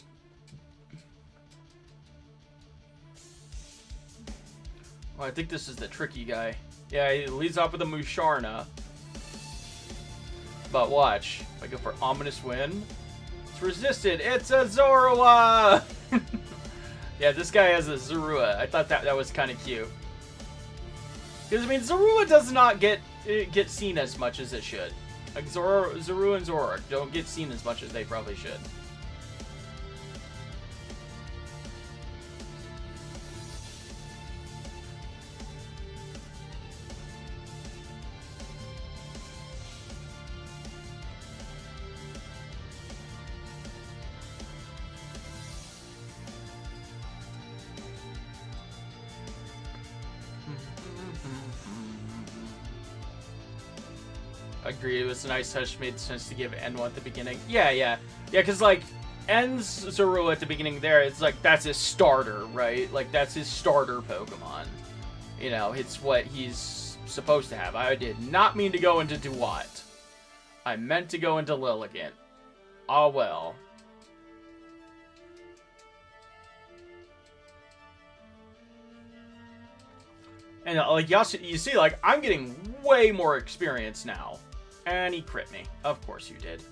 Oh, I think this is the tricky guy. Yeah, he leads off with a Musharna. But watch. If I go for Ominous Wind, it's resisted. It's a Zorua! Yeah, this guy has a Zorua. I thought that was kind of cute. Because, I mean, Zorua does not get seen as much as it should. Like, Zorua and Zoroark don't get seen as much as they probably should. Agreed, it was a nice touch, made sense to give N1 at the beginning. Yeah, because, like, N's Zorua at the beginning there, it's like, that's his starter, right? Like, that's his starter Pokemon. You know, it's what he's supposed to have. I did not mean to go into Duat. I meant to go into Lilligant. Ah, well. And, like, you see, like, I'm getting way more experience now. And he crit me. Of course you did.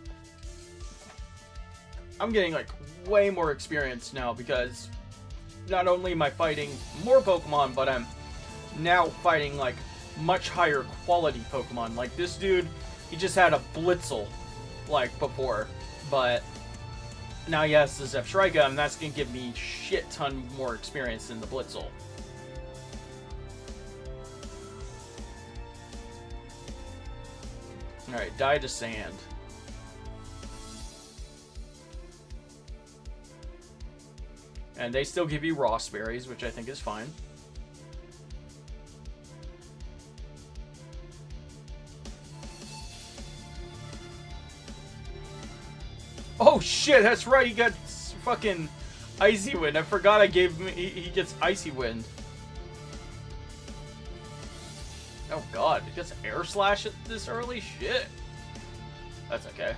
I'm getting, like, way more experience now because not only am I fighting more Pokemon, but I'm now fighting, like, much higher quality Pokemon. Like, this dude, he just had a Blitzel, like, before. But now he has the Zebstrika, and that's going to give me shit ton more experience than the Blitzel. Alright, die to sand. And they still give you Ross berries, which I think is fine. Oh shit, that's right, he got fucking Icy Wind. I forgot I gave him, he gets Icy Wind. Oh god, it gets Air Slash at this early? Shit. That's okay.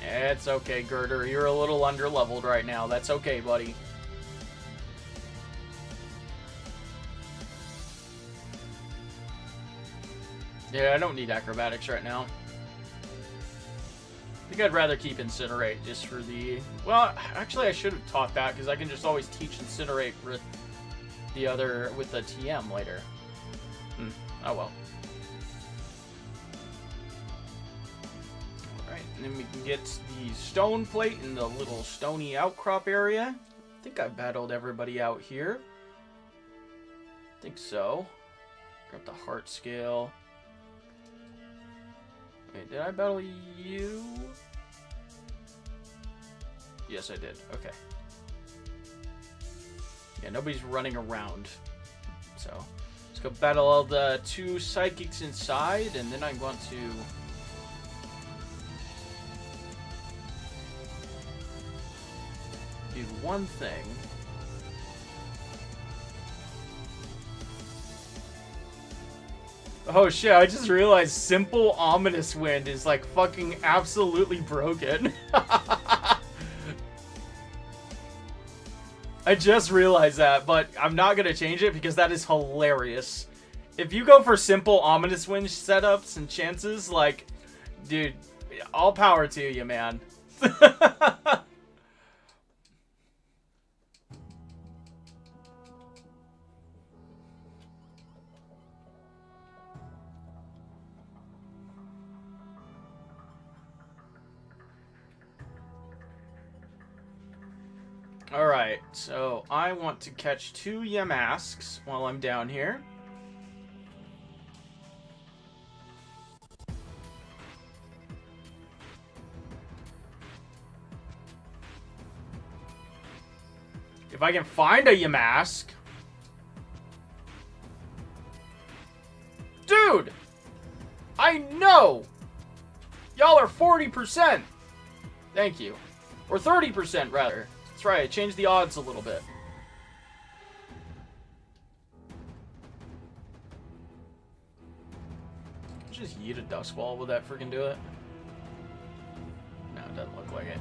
It's okay, Girder. You're a little underleveled right now. That's okay, buddy. Yeah, I don't need acrobatics right now. I think I'd rather keep Incinerate just for the... Well, actually I should have taught that because I can just always teach Incinerate with the other... with the TM later. Oh well. Alright, and then we can get the Stone Plate in the little stony outcrop area. I think I battled everybody out here. I think so. Got the Heart Scale. Wait, did I battle you? Yes, I did. Okay. Yeah, nobody's running around. So, let's go battle all the 2 Psychics inside, and then I want to... do one thing. Oh shit, I just realized Simple Ominous Wind is like fucking absolutely broken. I just realized that, but I'm not gonna change it because that is hilarious. If you go for Simple Ominous Wind setups and chances, like, dude, all power to you, man. Alright, so I want to catch 2 Yamasks while I'm down here. If I can find a Yamask. Dude! I know! Y'all are 40%! Thank you. Or 30%, rather. That's right, I changed the odds a little bit. Just yeet a dust ball, will that freaking do it? No, it doesn't look like it.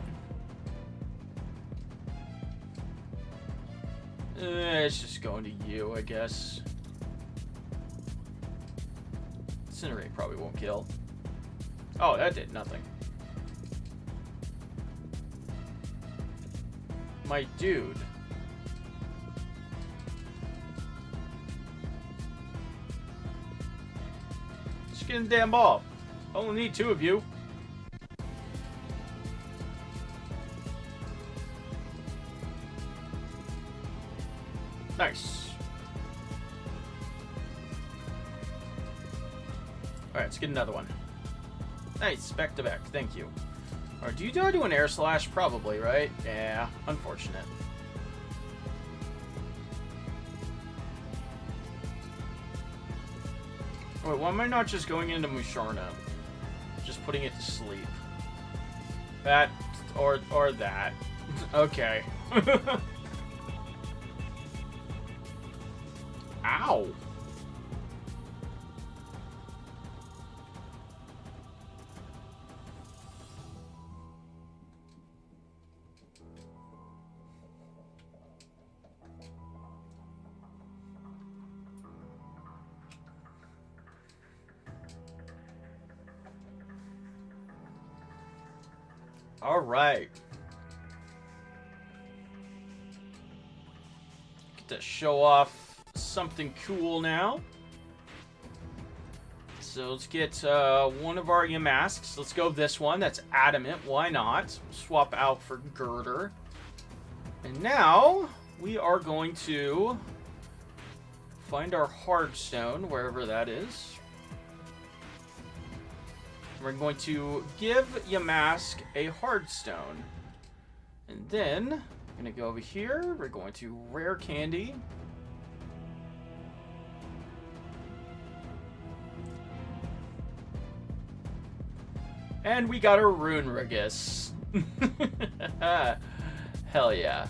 It's just going to you, I guess. Incinerate probably won't kill. Oh, that did nothing. My dude. Just get in the damn ball. I only need 2 of you. Nice. Alright, let's get another one. Nice, back to back, thank you. Alright, do you do an air slash? Probably, right? Yeah, unfortunate. Wait, why am I not just going into Musharna? Just putting it to sleep. That, or that. Okay. Ow! All right. Get to show off something cool now. So let's get one of our Yamasks. Let's go this one. That's Adamant. Why not? Swap out for Girder. And now we are going to find our Hardstone, wherever that is. We're going to give Yamask a Hardstone. And then, I'm going to go over here. We're going to Rare Candy. And we got a Runerigus. Hell yeah.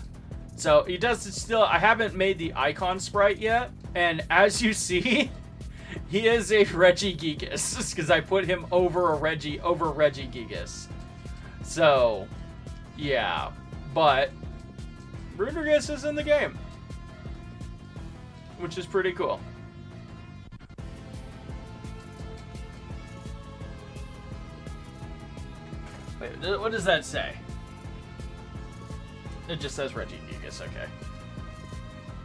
So, he does still... I haven't made the icon sprite yet. And as you see... He is a Regigigas, because I put him over Regigigas. So, yeah. But, Runerigus is in the game. Which is pretty cool. Wait, what does that say? It just says Regigigas, okay.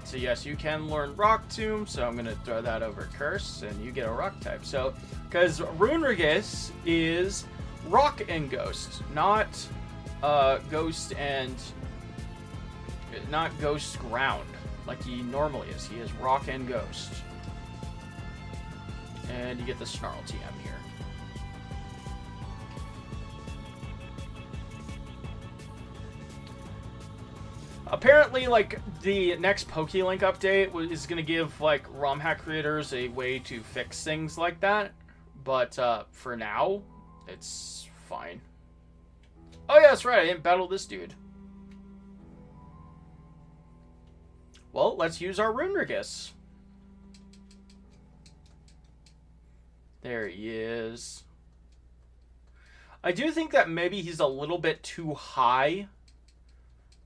So yes, you can learn Rock Tomb, so I'm going to throw that over Curse, and you get a Rock type. So, because Runerigus is Rock and Ghost, not Ghost and... not Ghost Ground, like he normally is. He is Rock and Ghost. And you get the Snarl TM here. Apparently, like, the next PokeLink update is going to give, like, ROM hack creators a way to fix things like that. But, for now, it's fine. Oh, yeah, that's right. I didn't battle this dude. Well, let's use our Runerigus. There he is. I do think that maybe he's a little bit too high.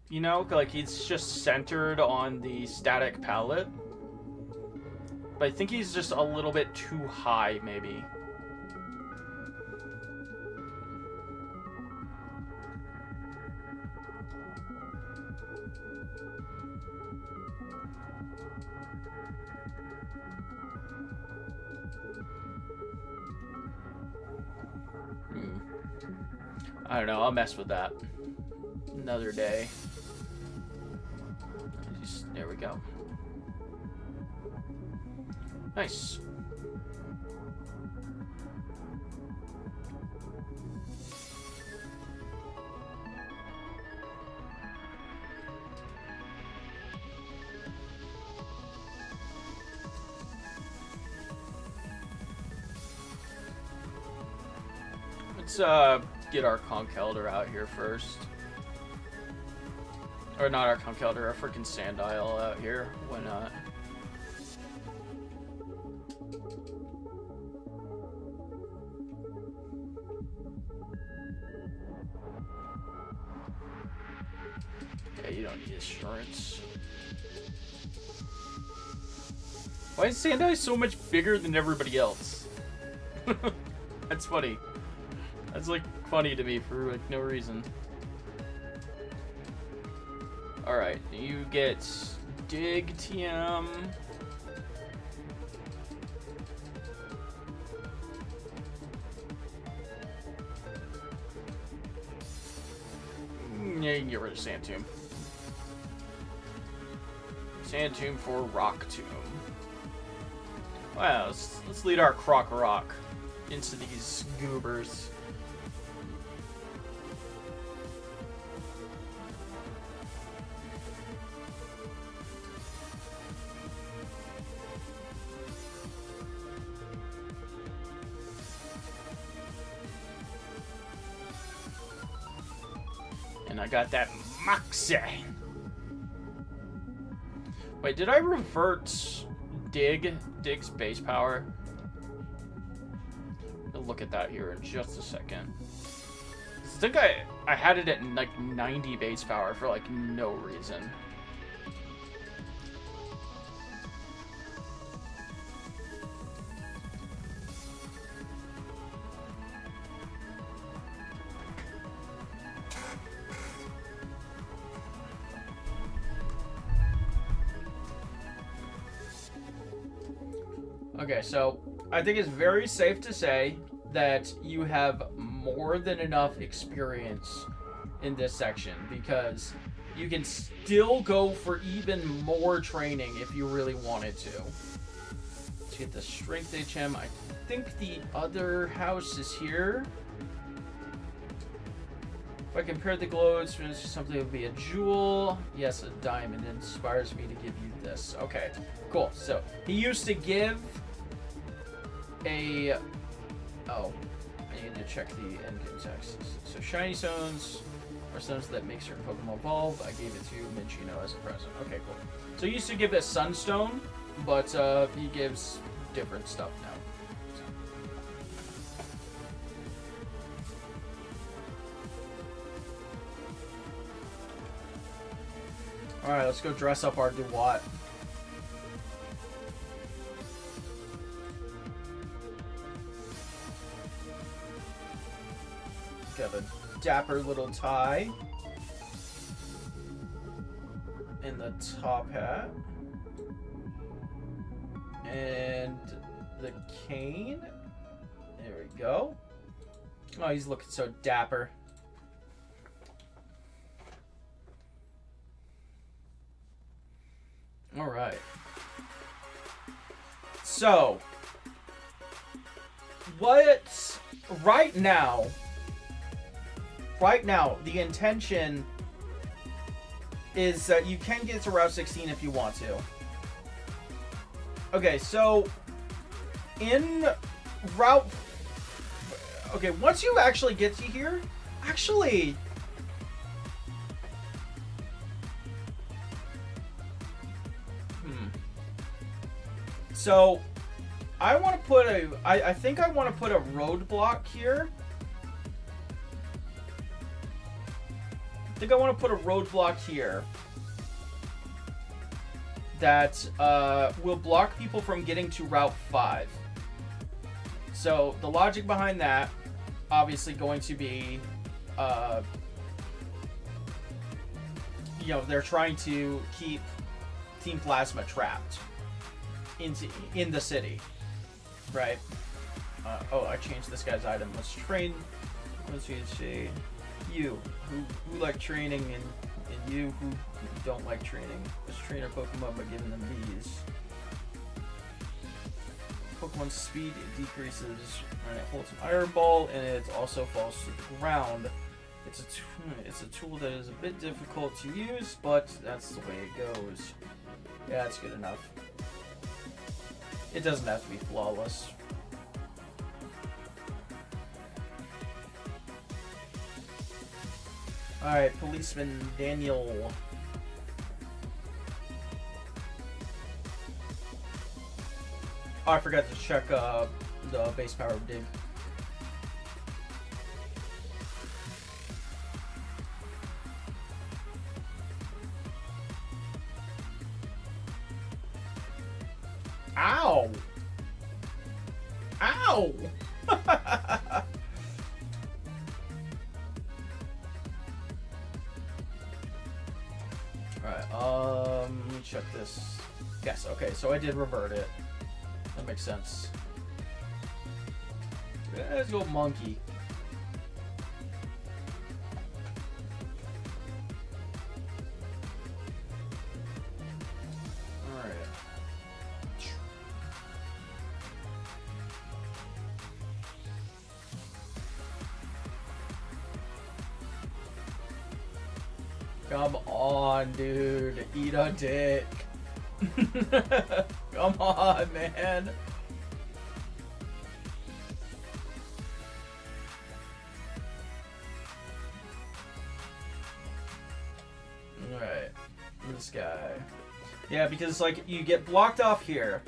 You know, like he's just centered on the static palette. But I think he's just a little bit too high, maybe. I don't know, I'll mess with that another day. go. Nice. Let's get our Conch Elder out here first. Or not our Conch Elder, our freaking Sandile out here. Why not? Yeah, you don't need assurance. Why is Sandile so much bigger than everybody else? That's funny. That's like funny to me for like no reason. Alright, you get Dig TM. Yeah, you can get rid of Sand Tomb. Sand Tomb for Rock Tomb. Wow, let's lead our Croc Rock into these goobers. And I got that Moxie. Wait, did I revert Dig's base power? I'll look at that here in just a second. I think I had it at like 90 base power for like no reason. Okay, so I think it's very safe to say that you have more than enough experience in this section, because you can still go for even more training if you really wanted to. Let's get the strength HM. I think the other house is here. If I compare the glows to something, it would be a jewel. Yes, a diamond inspires me to give you this. Okay, cool. So he used to give a... Oh, I need to check the endgame text. So shiny stones are stones that makes your Pokemon evolve. I gave it to Minchino as a present. Okay, cool. So he used to give a sunstone, but he gives different stuff now. Alright, let's go dress up our Duat. Got a dapper little tie. And the top hat. And the cane. There we go. Oh, he's looking so dapper. All right. So, what right now, the intention is that you can get to Route 16 if you want to. Okay, so in Route... Okay, once you actually get to here, actually... So, I want to put a... I think I want to put a roadblock here. I think I want to put a roadblock here that will block people from getting to Route 5. So, the logic behind that, obviously going to be, you know, they're trying to keep Team Plasma trapped in the city, right? Oh, I changed this guy's item. Let's train. Let's see. You, who like training, and you who don't like training. Just train our Pokemon by giving them these. Pokemon's speed decreases when it holds an Iron Ball, and it also falls to the ground. It's a tool that is a bit difficult to use, but that's the way it goes. Yeah, it's good enough. It doesn't have to be flawless. Alright, Policeman Daniel. Oh, I forgot to check the base power of Dig. Ow! Ow! Alright, let me check this. Yes, okay, so I did revert it. That makes sense. Let's go monkey. Alright. Come on, dude. Eat a dick. Come on, man. Alright. This guy. Yeah, because, like, you get blocked off here.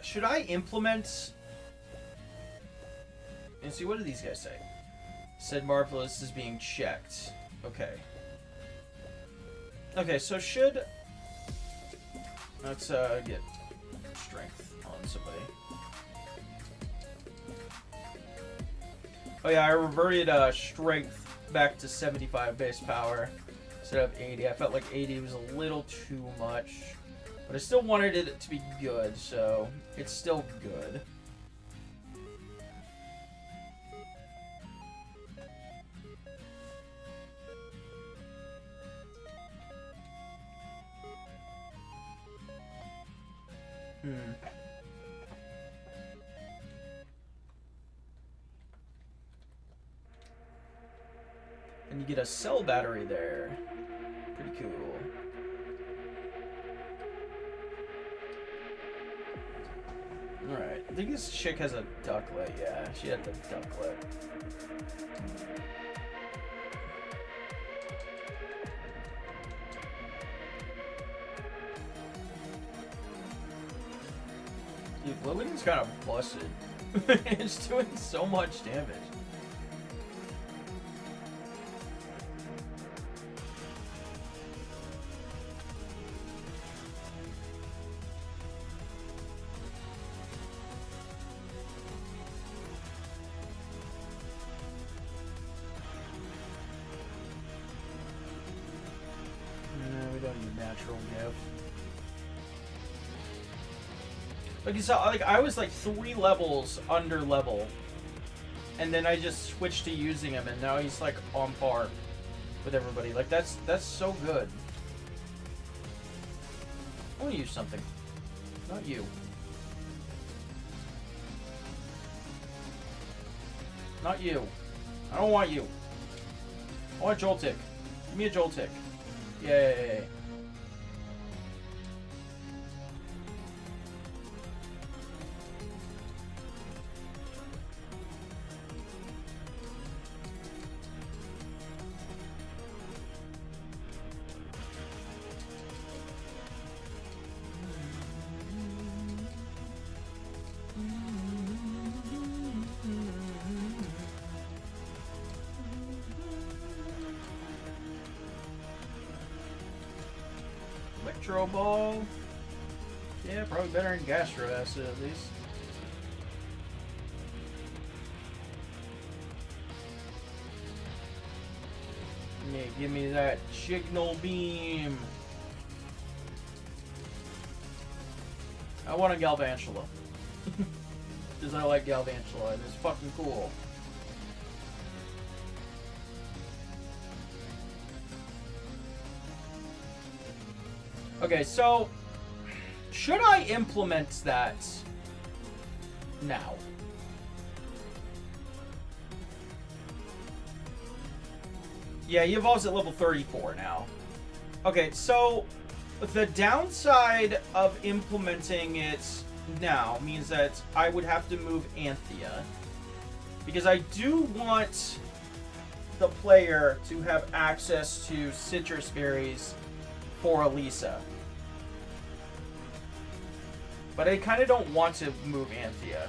Should I implement? And see, what do these guys say? Said Marvelous is being checked. Okay. Okay, so let's get strength on somebody. Oh yeah, I reverted strength back to 75 base power instead of 80. I felt like 80 was a little too much. But I still wanted it to be good, so it's still good. And you get a cell battery there. Pretty cool. Alright, I think this chick has a ducklet. Yeah, she had the ducklet. Dude, Lillian's kind of busted. It's doing so much damage. Like you saw, like I was like 3 levels under level, and then I just switched to using him, and now he's like on par with everybody. Like that's so good. I want to use something, not you. Not you. I don't want you. I want Joltik. Give me a Joltik. Yay. Electro Ball. Yeah, probably better than Gastro Acid at least. Give me that signal beam. I want a Galvantula. Because I like Galvantula and it's fucking cool. Okay, so should I implement that now? Yeah, he evolves at level 34 now. Okay, so the downside of implementing it now means that I would have to move Anthea. Because I do want the player to have access to citrus berries for Elisa. But I kind of don't want to move Anthea.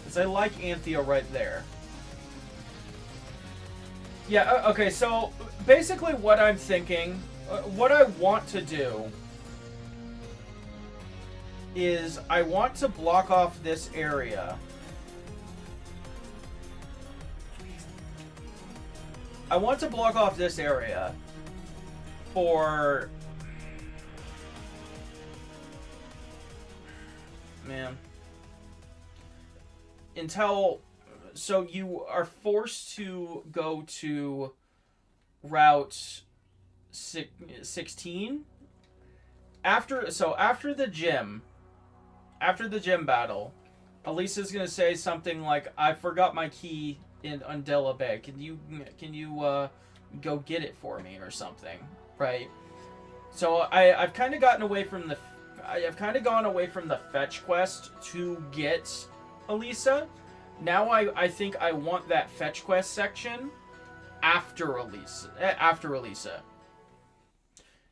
Because I like Anthea right there. Yeah, okay, so basically what I'm thinking, what I want to do is I want to block off this area. I want to block off this area for... Man. Until... So you are forced to go to Route 16. After the gym battle, Elisa's gonna say something like, "I forgot my key in Undella Bay. Can you go get it for me," or something, right? So I've kind of gone away from the fetch quest to get Elisa. Now I think I want that fetch quest section after Elisa.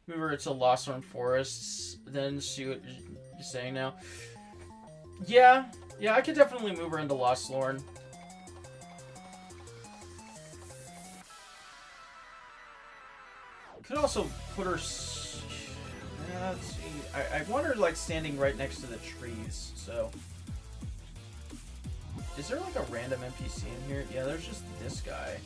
Move her to Losthorn Forests, then see what you're saying now. Yeah, I could definitely move her into Losthorn. Could also put her... Yeah, let's see. I want her, like, standing right next to the trees, so... Is there, like, a random NPC in here? Yeah, there's just this guy.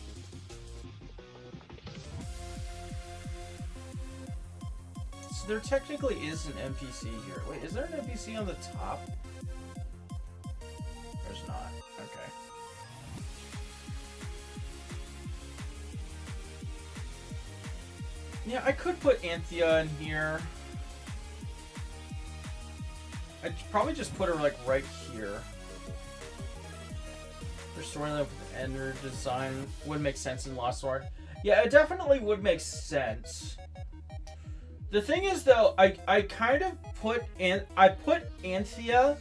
So there technically is an NPC here. Wait, is there an NPC on the top? There's not. Okay. Yeah, I could put Anthea in here. I'd probably just put her, like, right here. Restoring the ender design would make sense in Lost Sword. Yeah, it definitely would make sense. The thing is, though, I kind of put Anthea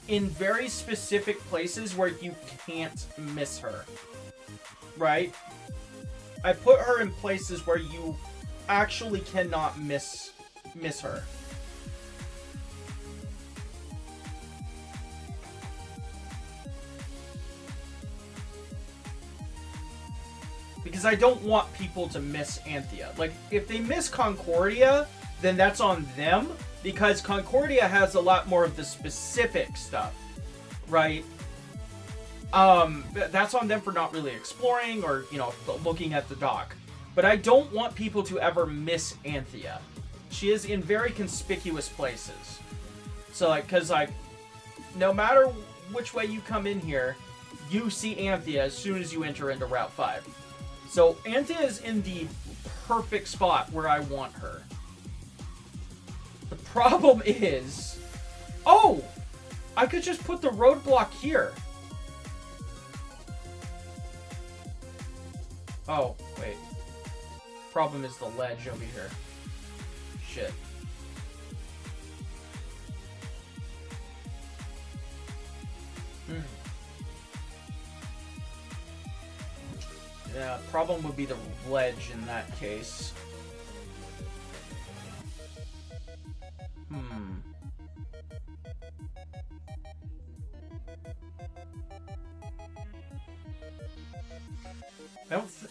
in very specific places where you can't miss her. Right? I put her in places where you actually cannot miss her. Because I don't want people to miss Anthea. Like, if they miss Concordia, then that's on them. Because Concordia has a lot more of the specific stuff. Right? That's on them for not really exploring or, you know, looking at the dock. But I don't want people to ever miss Anthea. She is in very conspicuous places. So, like, because, like, no matter which way you come in here, you see Anthea as soon as you enter into Route 5. So, Anthea is in the perfect spot where I want her. The problem is... Oh! I could just put the roadblock here. Oh, wait. Problem is the ledge over here. Shit. Yeah, problem would be the ledge in that case.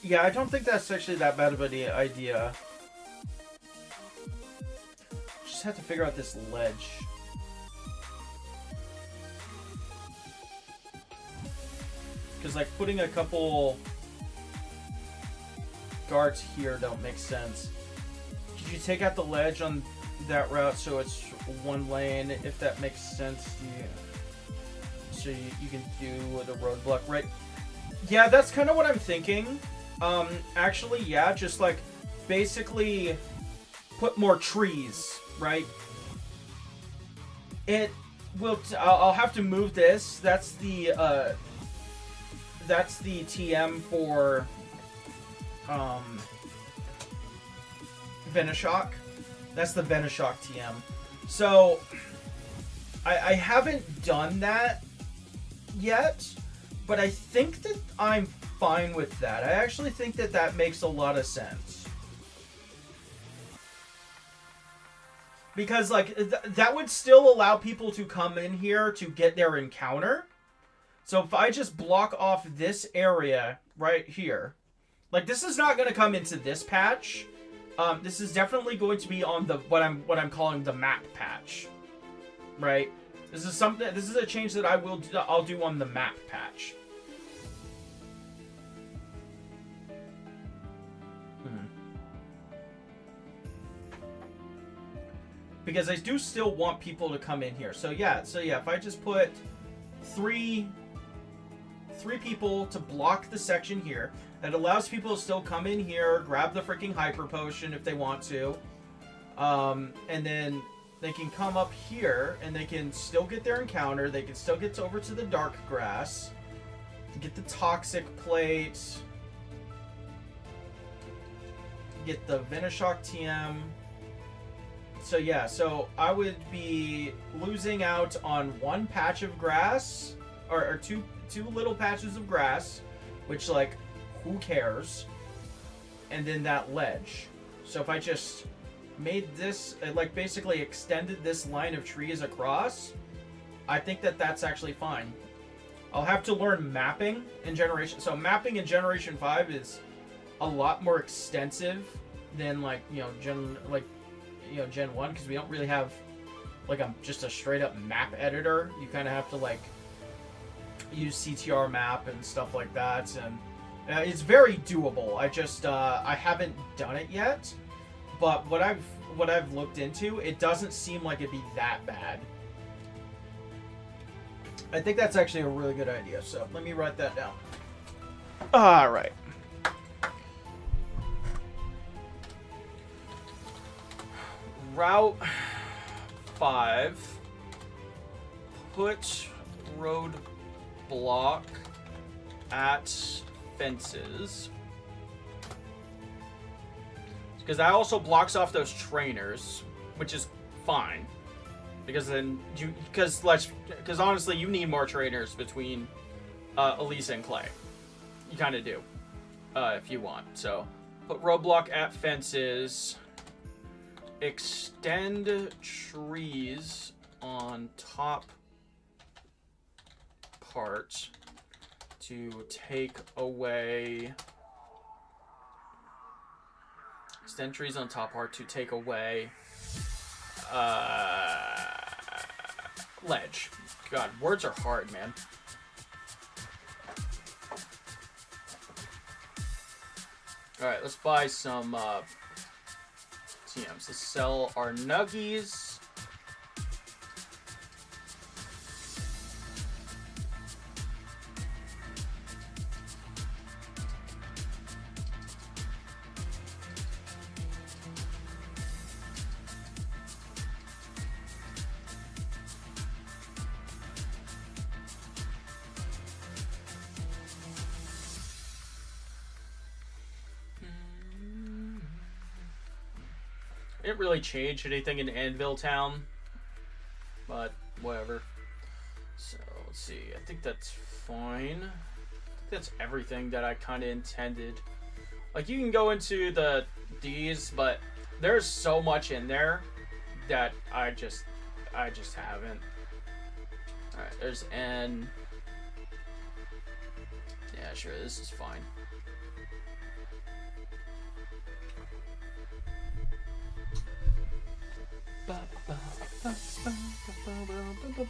Yeah, I don't think that's actually that bad of an idea. Just have to figure out this ledge. Because, like, putting a couple guards here don't make sense. Could you take out the ledge on that route so it's one lane, if that makes sense? So you can do the roadblock, right? Yeah, that's kind of what I'm thinking. Actually, yeah, just, like, basically put more trees, right? It will... I'll have to move this. That's the TM for Venoshock. That's the Venoshock TM. So I haven't done that yet, but I think that I'm fine with that. I actually think that that makes a lot of sense. Because, like, that would still allow people to come in here to get their encounter. So if I just block off this area right here, like, this is not going to come into this patch. This is definitely going to be on the what I'm calling the map patch, right? This is something. This is a change that I'll do on the map patch. Because I do still want people to come in here. So yeah, if I just put three people to block the section here, that allows people to still come in here, grab the freaking hyper potion if they want to, and then they can come up here and they can still get their encounter. They can still get over to the dark grass, get the toxic plate, get the Venoshock TM. So yeah, so I would be losing out on one patch of grass, or two little patches of grass, which, like, who cares? And then that ledge. So if I just made this, like, basically extended this line of trees across, I think that that's actually fine. I'll have to learn mapping in Generation... So mapping in Generation 5 is a lot more extensive than, like, Gen 1, because we don't really have, like, just a straight-up map editor. You kind of have to, like, use CTR map and stuff like that, and it's very doable. I just I haven't done it yet, but what I've looked into, it doesn't seem like it'd be that bad. I think that's actually a really good idea, so let me write that down. All right. Route 5. Put road block at fences, because that also blocks off those trainers, which is fine, because then because honestly you need more trainers between Elisa and Clay. You kind of do, if you want. So put roadblock at fences, extend trees on top part to take away, extend trees on top part to take away ledge. God, words are hard, man. Alright, let's buy some TMs. Let's sell our nuggies. Didn't really change anything in Anvil Town, but whatever. So let's see. I think that's fine. I think that's everything that I kind of intended. Like, you can go into the D's, but there's so much in there that I just haven't. All right, there's N. Yeah, sure, this is fine.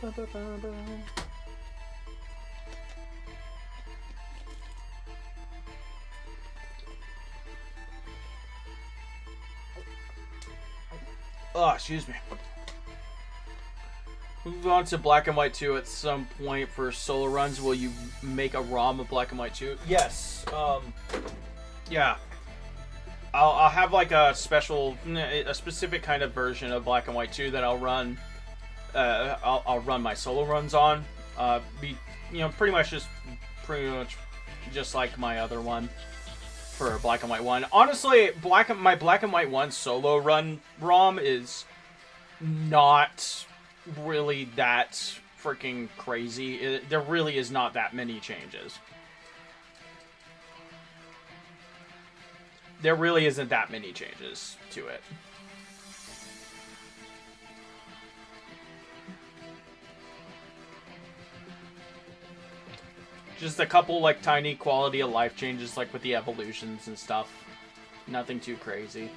Oh, excuse me. Move on to Black and White 2 at some point for solo runs. Will you make a ROM of Black and White 2? Yes. Yeah. I'll have like a specific kind of version of Black and White 2 that I'll run. I'll run my solo runs on. Pretty much just like my other one for Black and White 1. Honestly, my Black and White 1 solo run ROM is not really that freaking crazy. There really is not that many changes. There really isn't that many changes to it. Just a couple, like, tiny quality of life changes, like with the evolutions and stuff. Nothing too crazy.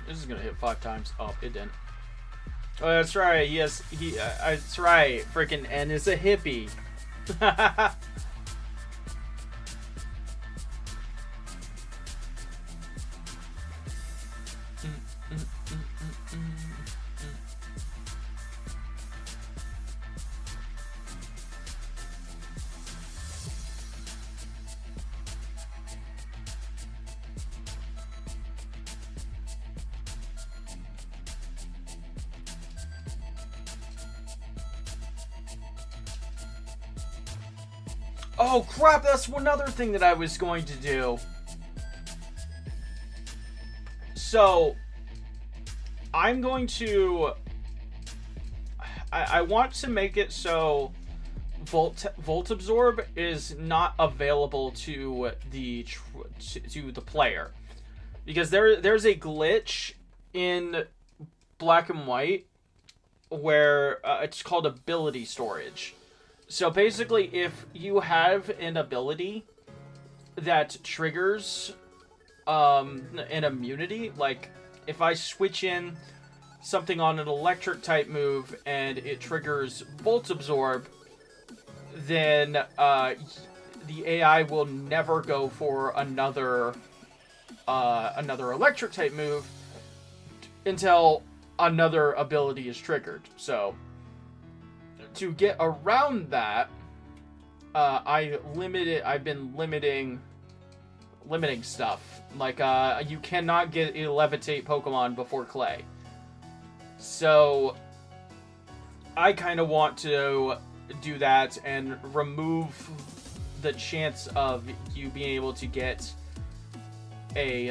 This is gonna hit 5 times. Oh, it didn't. Oh, that's right. Yes, that's right. Freaking N is a hippie. Oh crap, that's another thing that I was going to do. So, I'm going to... I want to make it so Volt Absorb is not available to the player. Because there's a glitch in Black and White where it's called ability storage. So basically, if you have an ability that triggers an immunity, like if I switch in something on an electric type move and it triggers Volt Absorb, then the AI will never go for another electric type move until another ability is triggered. So to get around that, I've been limiting stuff. Like, you cannot get a Levitate Pokemon before Clay. So, I kind of want to do that and remove the chance of you being able to get a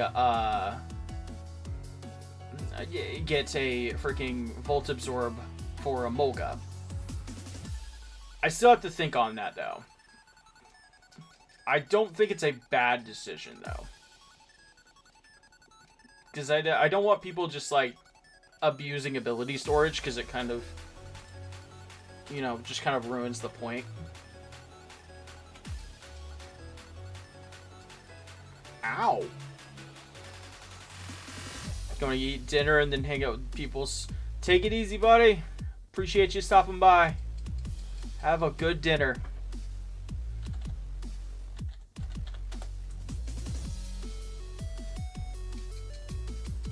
freaking Volt Absorb for a Molga. I still have to think on that, though. I don't think it's a bad decision, though. Because I don't want people just, like, abusing ability storage, because it kind of, just kind of ruins the point. Ow! Going to eat dinner and then hang out with people. Take it easy, buddy. Appreciate you stopping by. Have a good dinner.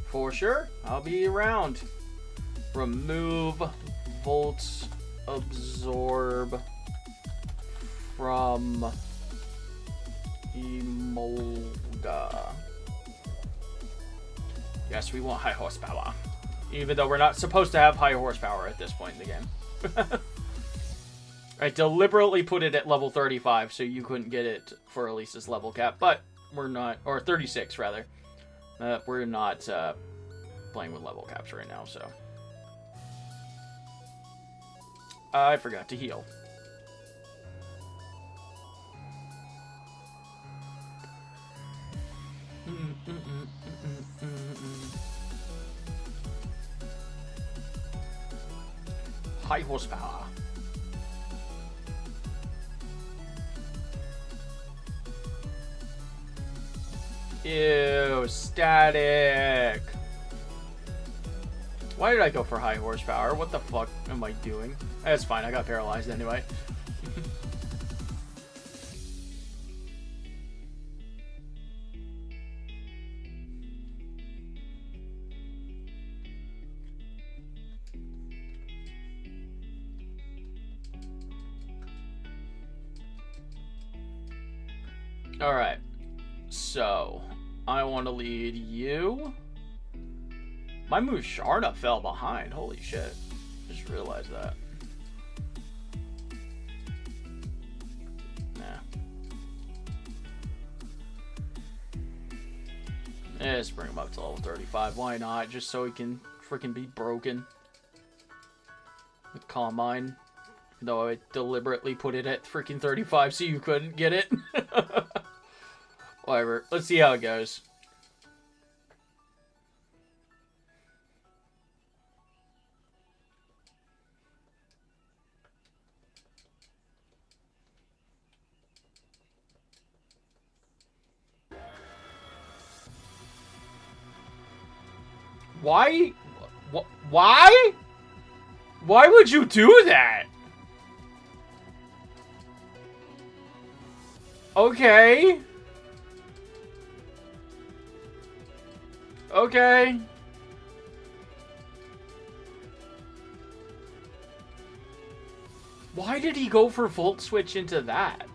For sure, I'll be around. Remove Volt Absorb from Emolga. Yes, we want high horsepower. Even though we're not supposed to have high horsepower at this point in the game. I deliberately put it at level 35 so you couldn't get it for Elisa's level cap, but we're not, or 36 rather. We're not playing with level caps right now, so. I forgot to heal. High horsepower. Ew, static. Why did I go for high horsepower? What the fuck am I doing? That's fine, I got paralyzed anyway. Alright, so I want to lead you. My Musharna fell behind. Holy shit. Just realized that. Nah. Let's bring him up to level 35. Why not? Just so he can freaking be broken. With Calm Mind. Though I deliberately put it at freaking 35 so you couldn't get it. Whatever. Let's see how it goes. Why? Why? Why would you do that? Okay. Okay. Why did he go for Volt Switch into that?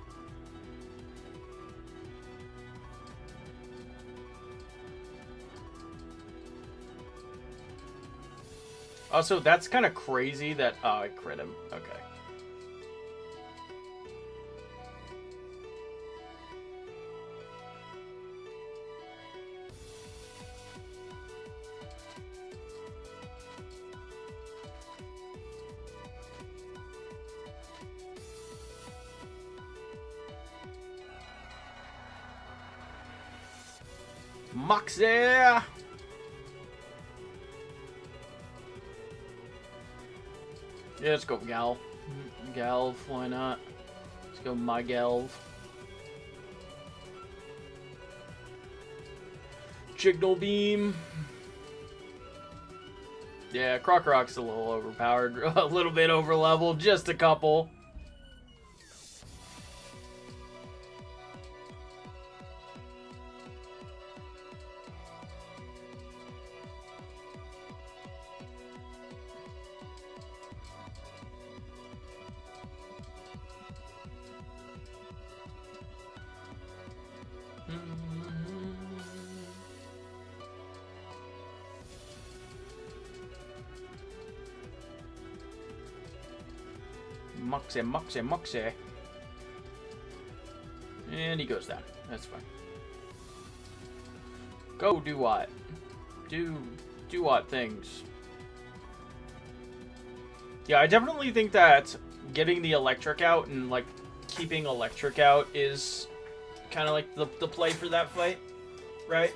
Also, that's kind of crazy that... Oh, I crit him. Okay. Moxie! Yeah, let's go Gal. Galv, why not? Let's go my Galv. Chignal Beam. Yeah, Crocrock's a little overpowered. A little bit over leveled. Just a couple. Moxie, Moxie, Moxie. And he goes down. That's fine. Go do what? Do what things? Yeah, I definitely think that getting the electric out and, like, keeping electric out is kind of like the play for that fight, right?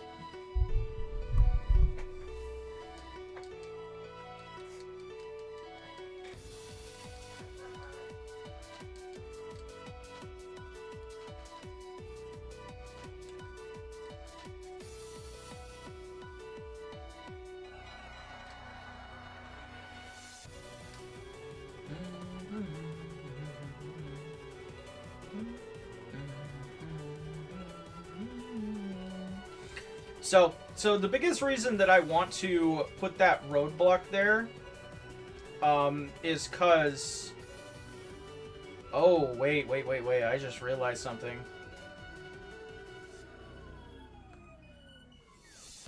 So the biggest reason that I want to put that roadblock there, is cause... Oh, wait, I just realized something.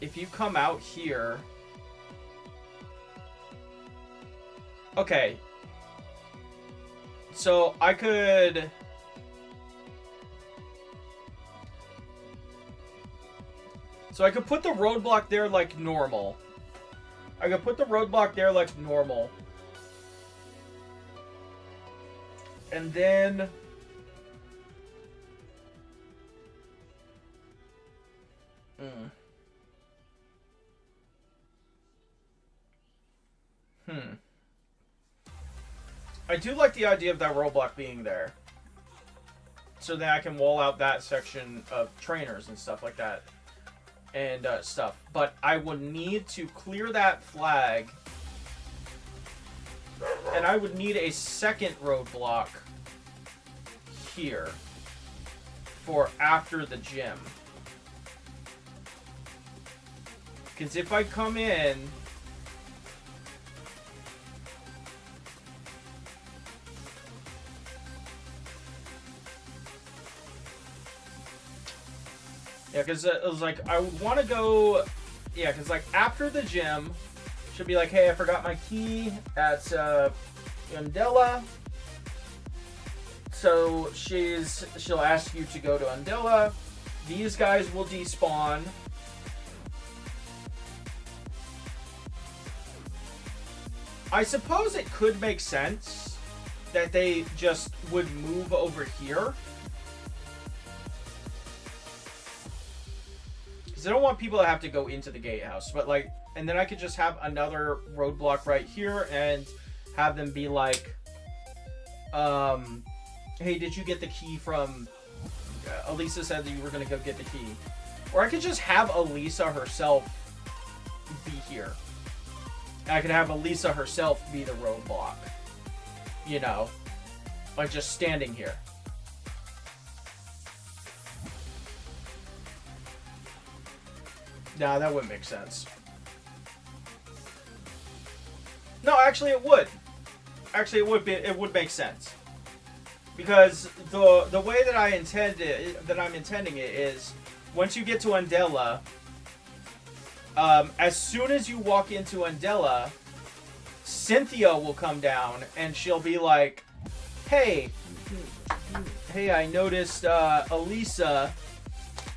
If you come out here... Okay. So, I could... So I could put the roadblock there like normal. I could put the roadblock there like normal. And then... I do like the idea of that roadblock being there. So that I can wall out that section of trainers and stuff like that. And stuff. But I would need to clear that flag. And I would need a second roadblock here. For after the gym. Because if I come in... Yeah, because it was like, I would want to go... Yeah, because like after the gym, should be like, hey, I forgot my key at Undella. So she'll ask you to go to Undella. These guys will despawn. I suppose it could make sense that they just would move over here. Because I don't want people to have to go into the gatehouse. But like, and then I could just have another roadblock right here and have them be like, hey, did you get the key from... Elisa said that you were going to go get the key. Or I could just have Elisa herself be here. I could have Elisa herself be the roadblock. You know? Like just standing here. Nah, that wouldn't make sense. No, actually it would. Actually it would make sense. Because the way that I'm intending it is once you get to Undella, as soon as you walk into Undella, Cynthia will come down and she'll be like, hey, I noticed Elisa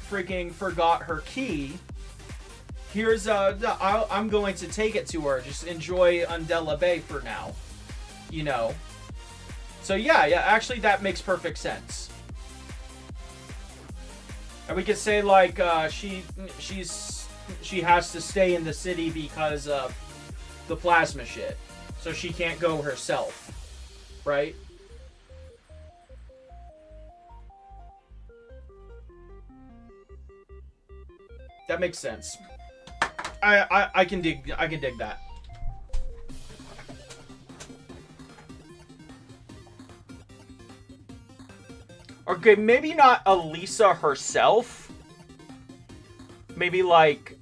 freaking forgot her key. Here's I'm going to take it to her. Just enjoy Undella Bay for now. You know. So yeah, actually that makes perfect sense. And we could say like she has to stay in the city because of the plasma shit. So she can't go herself. Right? That makes sense. I can dig that. Okay, maybe not Elisa herself. Maybe like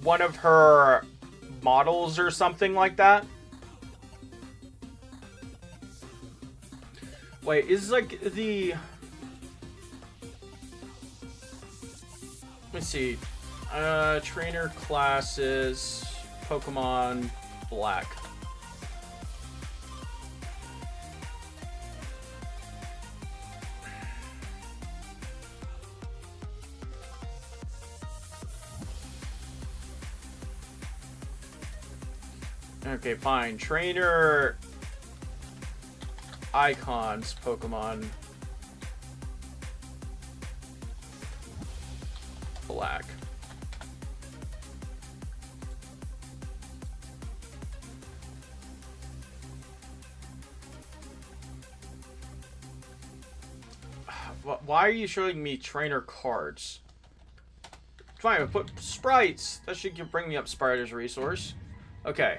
one of her models or something like that. Wait, is like the... Let me see. Trainer classes, Pokemon Black. Okay, fine. Trainer icons, Pokemon Black. Why are you showing me trainer cards? Fine, put sprites. That should bring me up Spider's resource. Okay.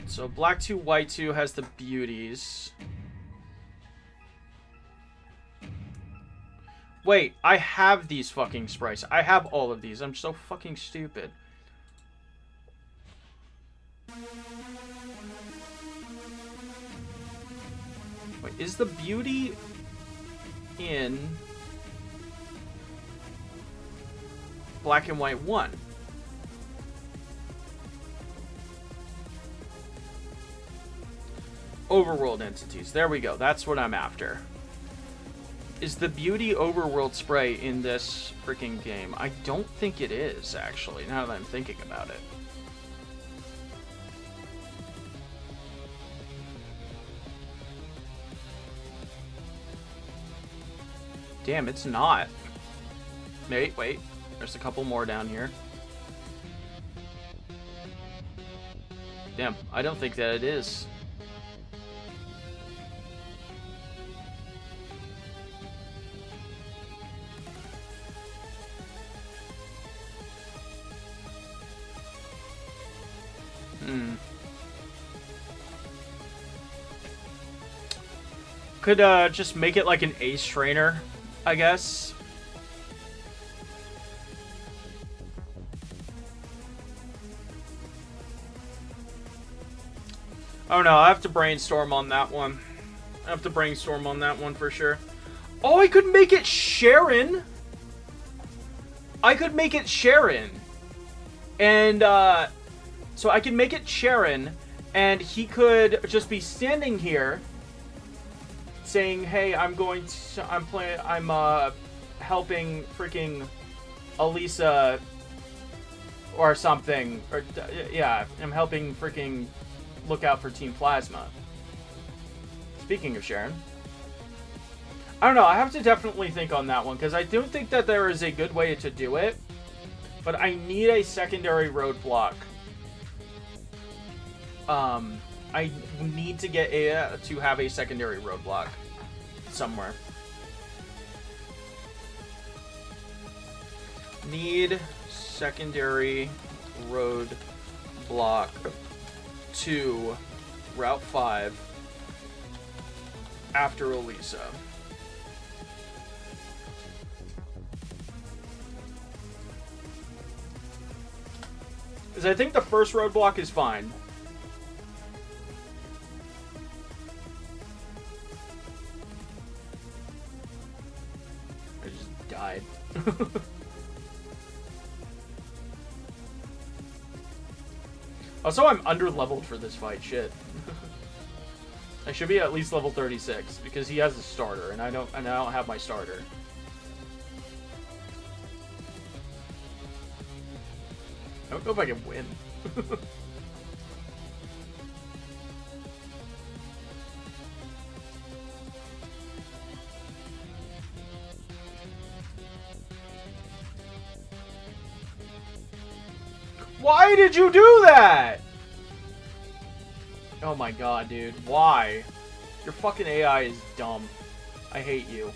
So Black 2, White 2 has the beauties. Wait, I have these fucking sprites. I have all of these. I'm so fucking stupid. Wait, is the beauty in Black and White 1? Overworld entities. There we go. That's what I'm after. Is the beauty overworld spray in this freaking game? I don't think it is, actually, now that I'm thinking about it. Damn, it's not. Wait. There's a couple more down here. Damn, I don't think that it is. Could just make it like an ace trainer, I guess. Oh no, I have to brainstorm on that one. I have to brainstorm on that one for sure. Oh, I could make it Sharon. I could make it Sharon. And, so I can make it Sharon, and he could just be standing here saying, hey, I'm helping freaking Elisa or something. Or, yeah, I'm helping freaking look out for Team Plasma. Speaking of Sharon. I don't know, I have to definitely think on that one, because I don't think that there is a good way to do it. But I need a secondary roadblock. I need to get to have a secondary roadblock somewhere. Need secondary roadblock to Route 5 after Elisa. Because I think the first roadblock is fine. I just died. Also, I'm under-leveled for this fight. Shit. I should be at least level 36 because he has a starter, and I don't have my starter. I don't know if I can win. Why did you do that? Oh my god, dude. Why? Your fucking AI is dumb. I hate you.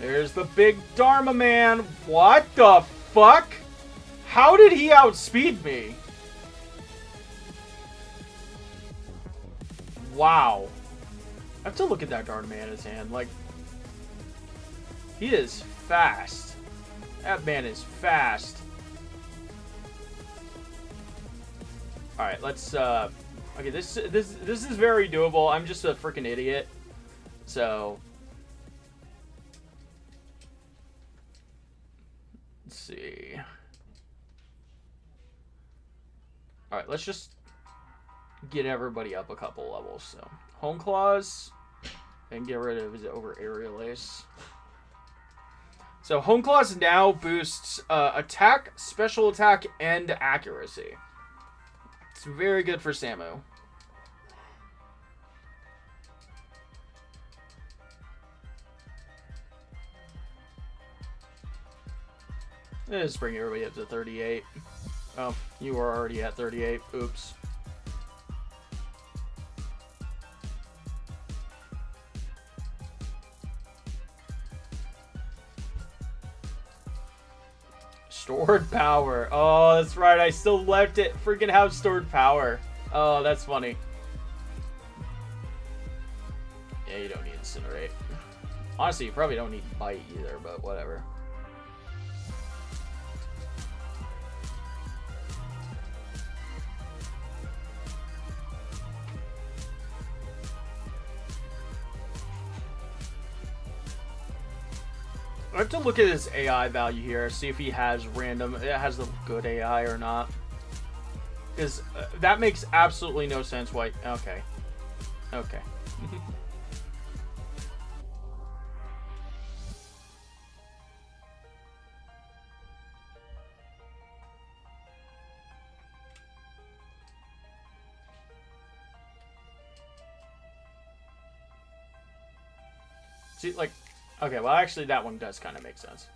There's the big Dharma man. What the fuck? How did he outspeed me? Wow. I have to look at that Dharma man in his hand. Like, he is fast. That man is fast. Alright, let's, okay, this is very doable. I'm just a freaking idiot. So, let's see. Alright, let's just get everybody up a couple levels. So, Home Claws, and get rid of his over Aerial Ace. So, Home Claws now boosts attack, special attack, and accuracy. It's very good for Samu. Let's bring everybody up to 38. Oh, you were already at 38. Oops. Stored power. Oh, that's right. I still left it. Freaking have stored power. Oh, that's funny. Yeah, you don't need Incinerate. Honestly, you probably don't need Bite either, but whatever. I have to look at his AI value here, see if he has random, it has the good AI or not. Because that makes absolutely no sense why, okay. Okay. See, like, okay, well, actually, that one does kind of make sense.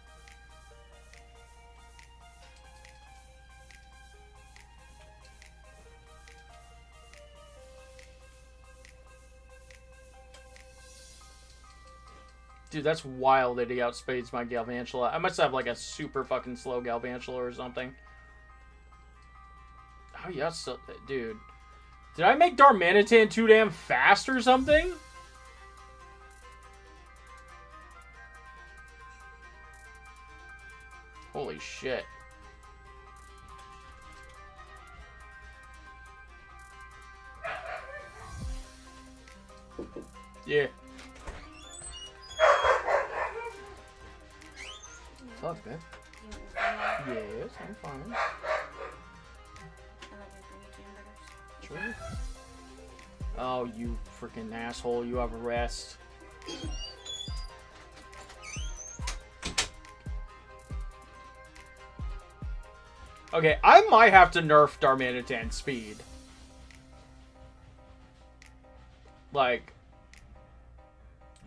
Dude, that's wild that he outspades my Galvantula. I must have, like, a super fucking slow Galvantula or something. Oh, yeah, so, dude. Did I make Darmanitan too damn fast or something? Holy shit. Yeah. What's up, man? Yes, I'm fine. Sure. Oh, you freaking asshole. You have a rest. Okay, I might have to nerf Darmanitan's speed. Like,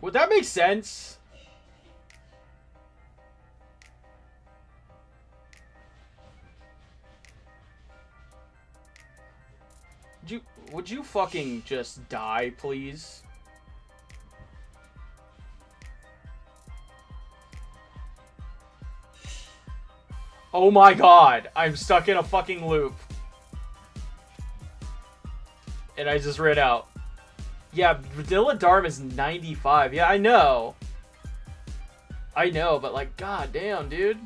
would that make sense? Would you fucking just die, please? Oh my god, I'm stuck in a fucking loop. And I just ran out. Yeah, Vanilla Darm is 95. Yeah, I know. I know, but like, god damn, dude.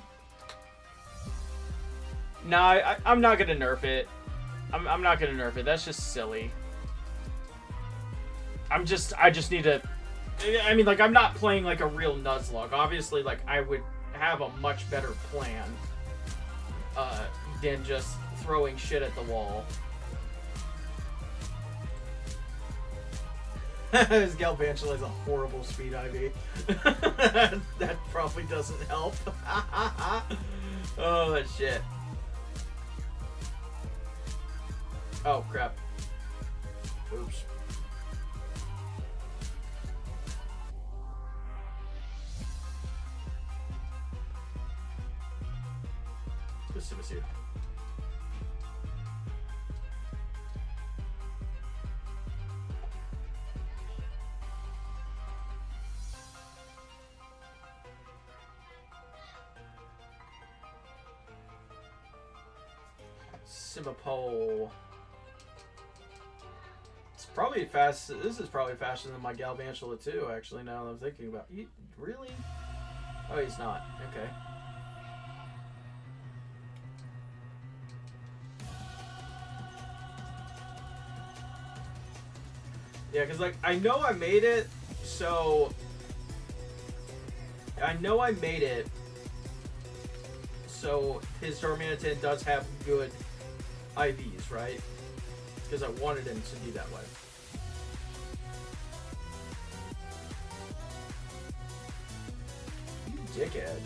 Nah, I'm not gonna nerf it. I'm not gonna nerf it. That's just silly. I just need to... I mean, like, I'm not playing like a real Nuzlocke. Obviously, like, I would have a much better plan than just throwing shit at the wall. His Galvantula is a horrible speed IV. That probably doesn't help. Oh, shit. Oh, crap. Oops. Let's see what's here. Simapole. It's probably fast. This is probably faster than my Galvantula too, actually, now that I'm thinking about it. Really? Oh, he's not. Okay. Yeah, because, like, I know I made it, so... I know I made it, so his Darmanitan does have good IVs, right? Because I wanted him to be that way. You dickhead.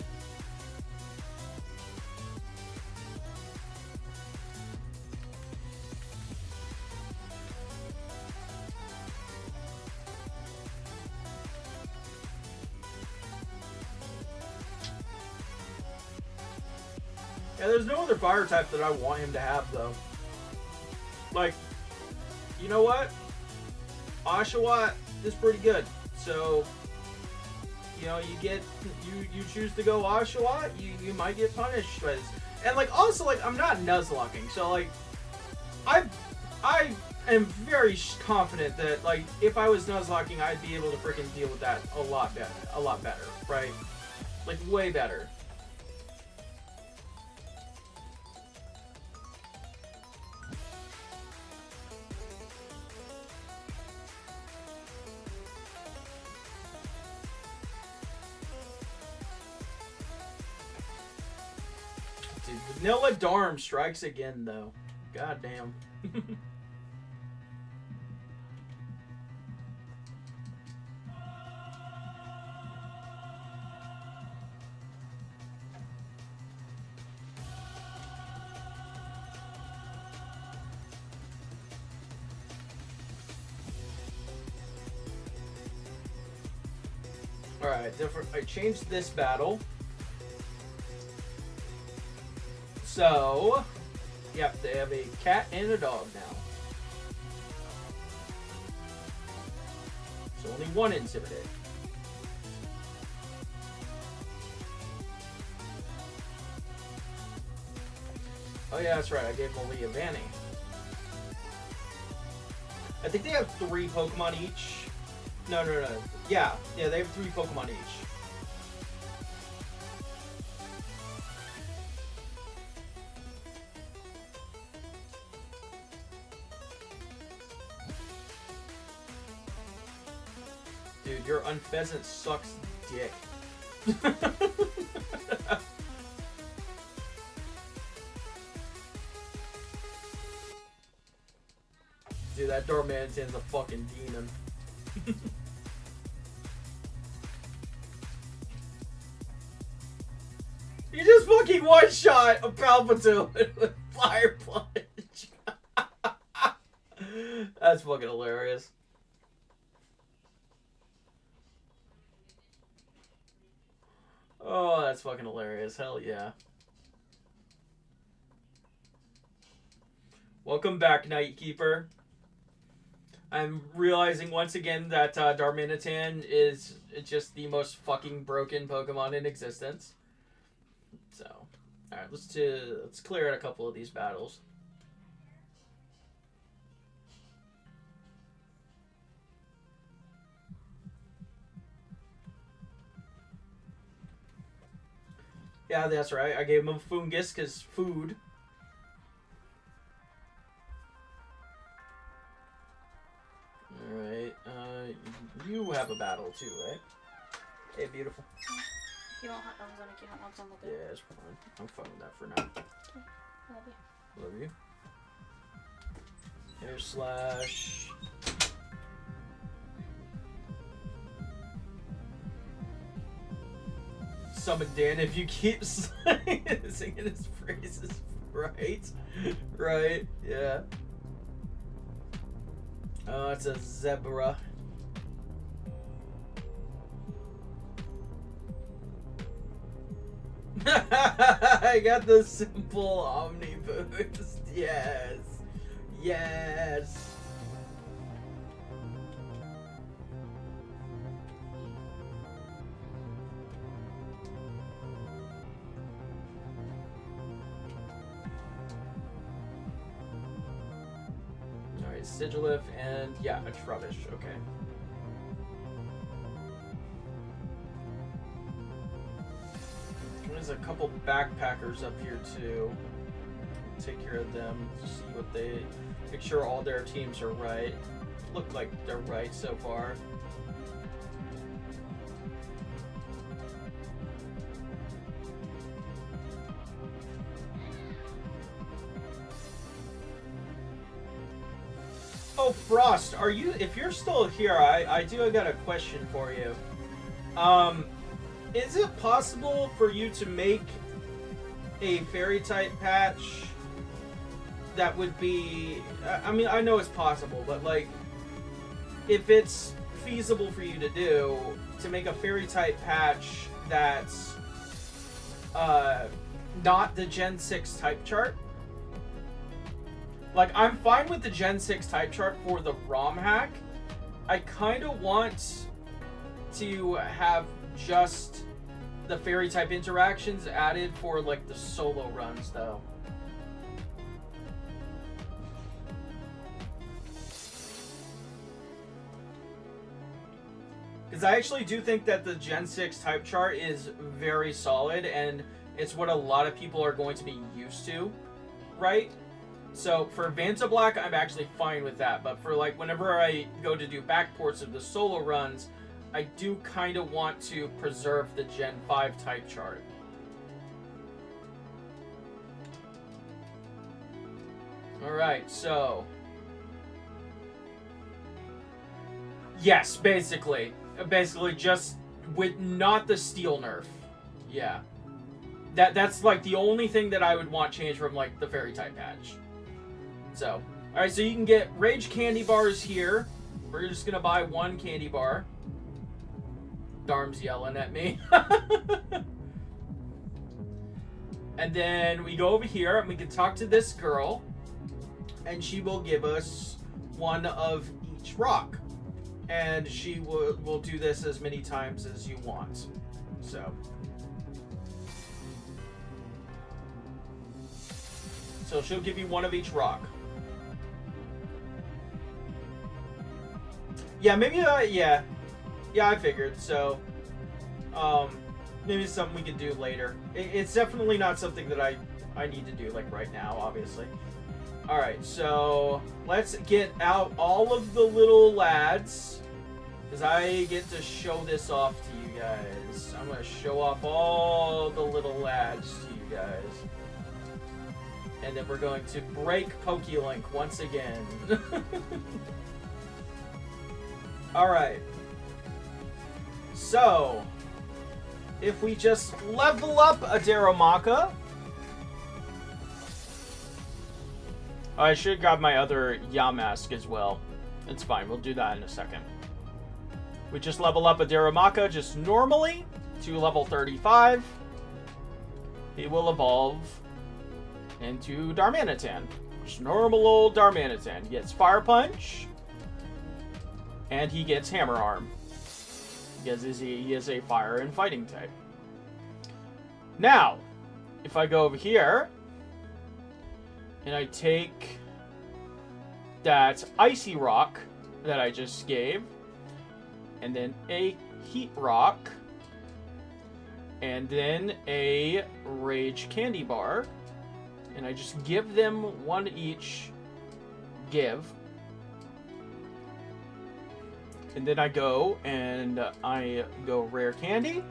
Yeah, there's no other fire type that I want him to have, though. Like, you know what? Oshawott is pretty good. So, you know, you choose to go Oshawott, you might get punished by this. And, like, also, like, I'm not Nuzlocking, so, like, I am very confident that, like, if I was Nuzlocking, I'd be able to freaking deal with that a lot better, right? Like, way better. Vanilla Darm strikes again, though. God damn. Alright, different. I changed this battle. So, yep, they have a cat and a dog now. So only one Intimidate. Oh yeah, that's right, I gave Malia Vanny. I think they have 3 Pokemon each. No. Yeah, they have 3 Pokemon each. Dude, your Unpheasant sucks dick. Dude, that Darmanitan's a fucking demon. You just fucking one-shot a Palpitoon with Fire Punch. That's fucking hilarious. Oh, that's fucking hilarious. Hell yeah. Welcome back, Nightkeeper. I'm realizing once again that Darmanitan is just the most fucking broken Pokemon in existence. So, alright, let's clear out a couple of these battles. Yeah, that's right. I gave him a Fungus because food. Alright, you have a battle too, right? Hey, beautiful. You don't have, I was like, you don't want some with it. Yeah, it's fine. I'm fine with that for now. Okay. Love you. Love you. Air slash. Summon Dan if you keep singing his phrases. Right? Right, yeah. Oh, it's a zebra. I got the simple Omni Boost. Yes. Yes. Alright, Sigilif and yeah, a Trubbish. Okay. There's a couple backpackers up here too. Take care of them. See what they. Make sure all their teams are right. Look like they're right so far. Oh, Frost, are you? If you're still here, I got a question for you. Is it possible for you to make a fairy type patch that would be, I mean, I know it's possible, but like, if it's feasible for you to do, to make a fairy type patch that's not the Gen 6 type chart? Like, I'm fine with the Gen 6 type chart for the ROM hack. I kind of want to have just the fairy type interactions added for like the solo runs though. Because I actually do think that the Gen 6 type chart is very solid and it's what a lot of people are going to be used to, right? So for Vanta Black, I'm actually fine with that, but for like whenever I go to do backports of the solo runs, I do kind of want to preserve the Gen 5 type chart. Alright, so... yes, basically. Basically just with not the steel nerf. Yeah. That's like the only thing that I would want changed from like the fairy type patch. So, alright, so you can get Rage candy bars here. We're just gonna buy 1 candy bar. Darm's yelling at me. And then we go over here and we can talk to this girl. And she will give us 1 of each rock. And she will do this as many times as you want. So she'll give you 1 of each rock. Yeah, maybe, yeah. Yeah, I figured, so, maybe it's something we could do later. It's definitely not something that I need to do, like, right now, obviously. Alright, so, let's get out all of the little lads, because I get to show this off to you guys. I'm going to show off all the little lads to you guys. And then we're going to break PokeLink once again. Alright. So, if we just level up a Darumaka. I should grab my other Yamask as well. It's fine, we'll do that in a second. We just level up a Darumaka just normally to level 35. He will evolve into Darmanitan. Just normal old Darmanitan. He gets Fire Punch. And he gets Hammer Arm. Because he is a fire and fighting type. Now, if I go over here, and I take that Icy Rock that I just gave, and then a Heat Rock, and then a Rage Candy Bar, and I just give them one each give. And then I go and I go Rare Candy.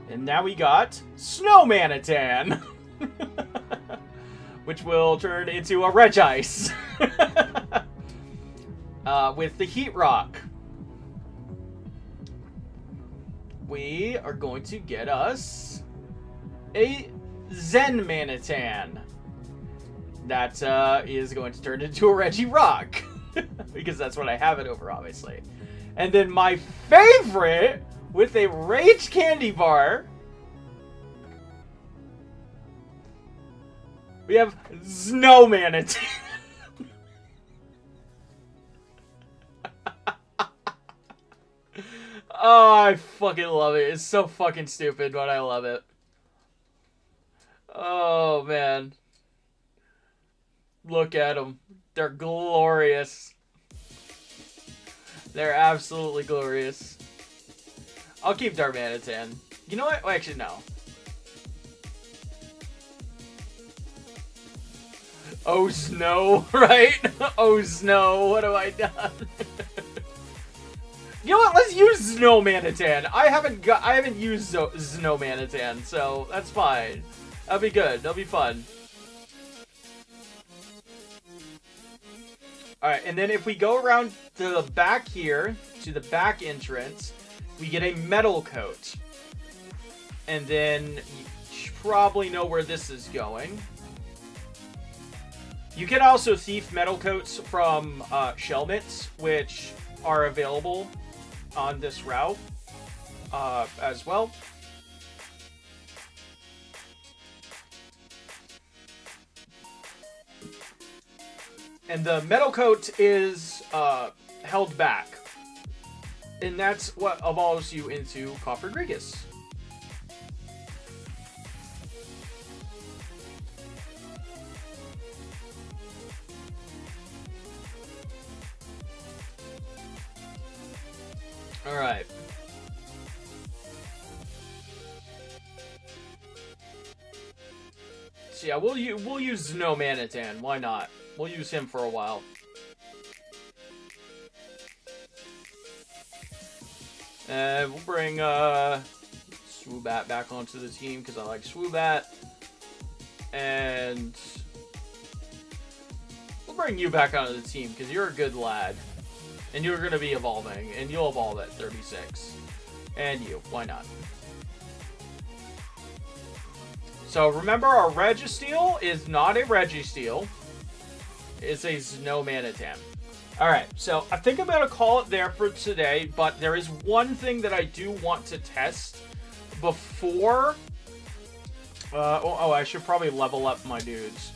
And now we got Snowmanitan. Which will turn into a Regice. With the Heat Rock. We are going to get us a Zenmanitan. That is going to turn into a Regirock. Because that's what I have it over, obviously. And then my favorite, with a Rage Candy Bar, we have Snowmanitan. Oh, I fucking love it. It's so fucking stupid, but I love it. Oh, man. Look at them. They're glorious. They're absolutely glorious. I'll keep Darmanitan. You know what? Well, actually, no. Oh, Snow, right? Oh, Snow, what have I done? You know what? Let's use Snowmanitan. I haven't used Snowmanitan, so that's fine. That'll be good. That'll be fun. Alright, and then if we go around to the back here, to the back entrance, we get a metal coat. And then you probably know where this is going. You can also thief metal coats from Shelmets, which are available on this route as well. And the metal coat is held back. And that's what evolves you into Cofrodrigus. Alright. So yeah, we'll use Snowmanitan. Why not? We'll use him for a while. And we'll bring Swoobat back onto the team because I like Swoobat. And we'll bring you back onto the team because you're a good lad. And you're going to be evolving. And you'll evolve at 36. And you. Why not? So remember, our Registeel is not a Registeel. It's a Snowmanitan. Alright, so I think I'm going to call it there for today, but there is one thing that I do want to test before... I should probably level up my dudes.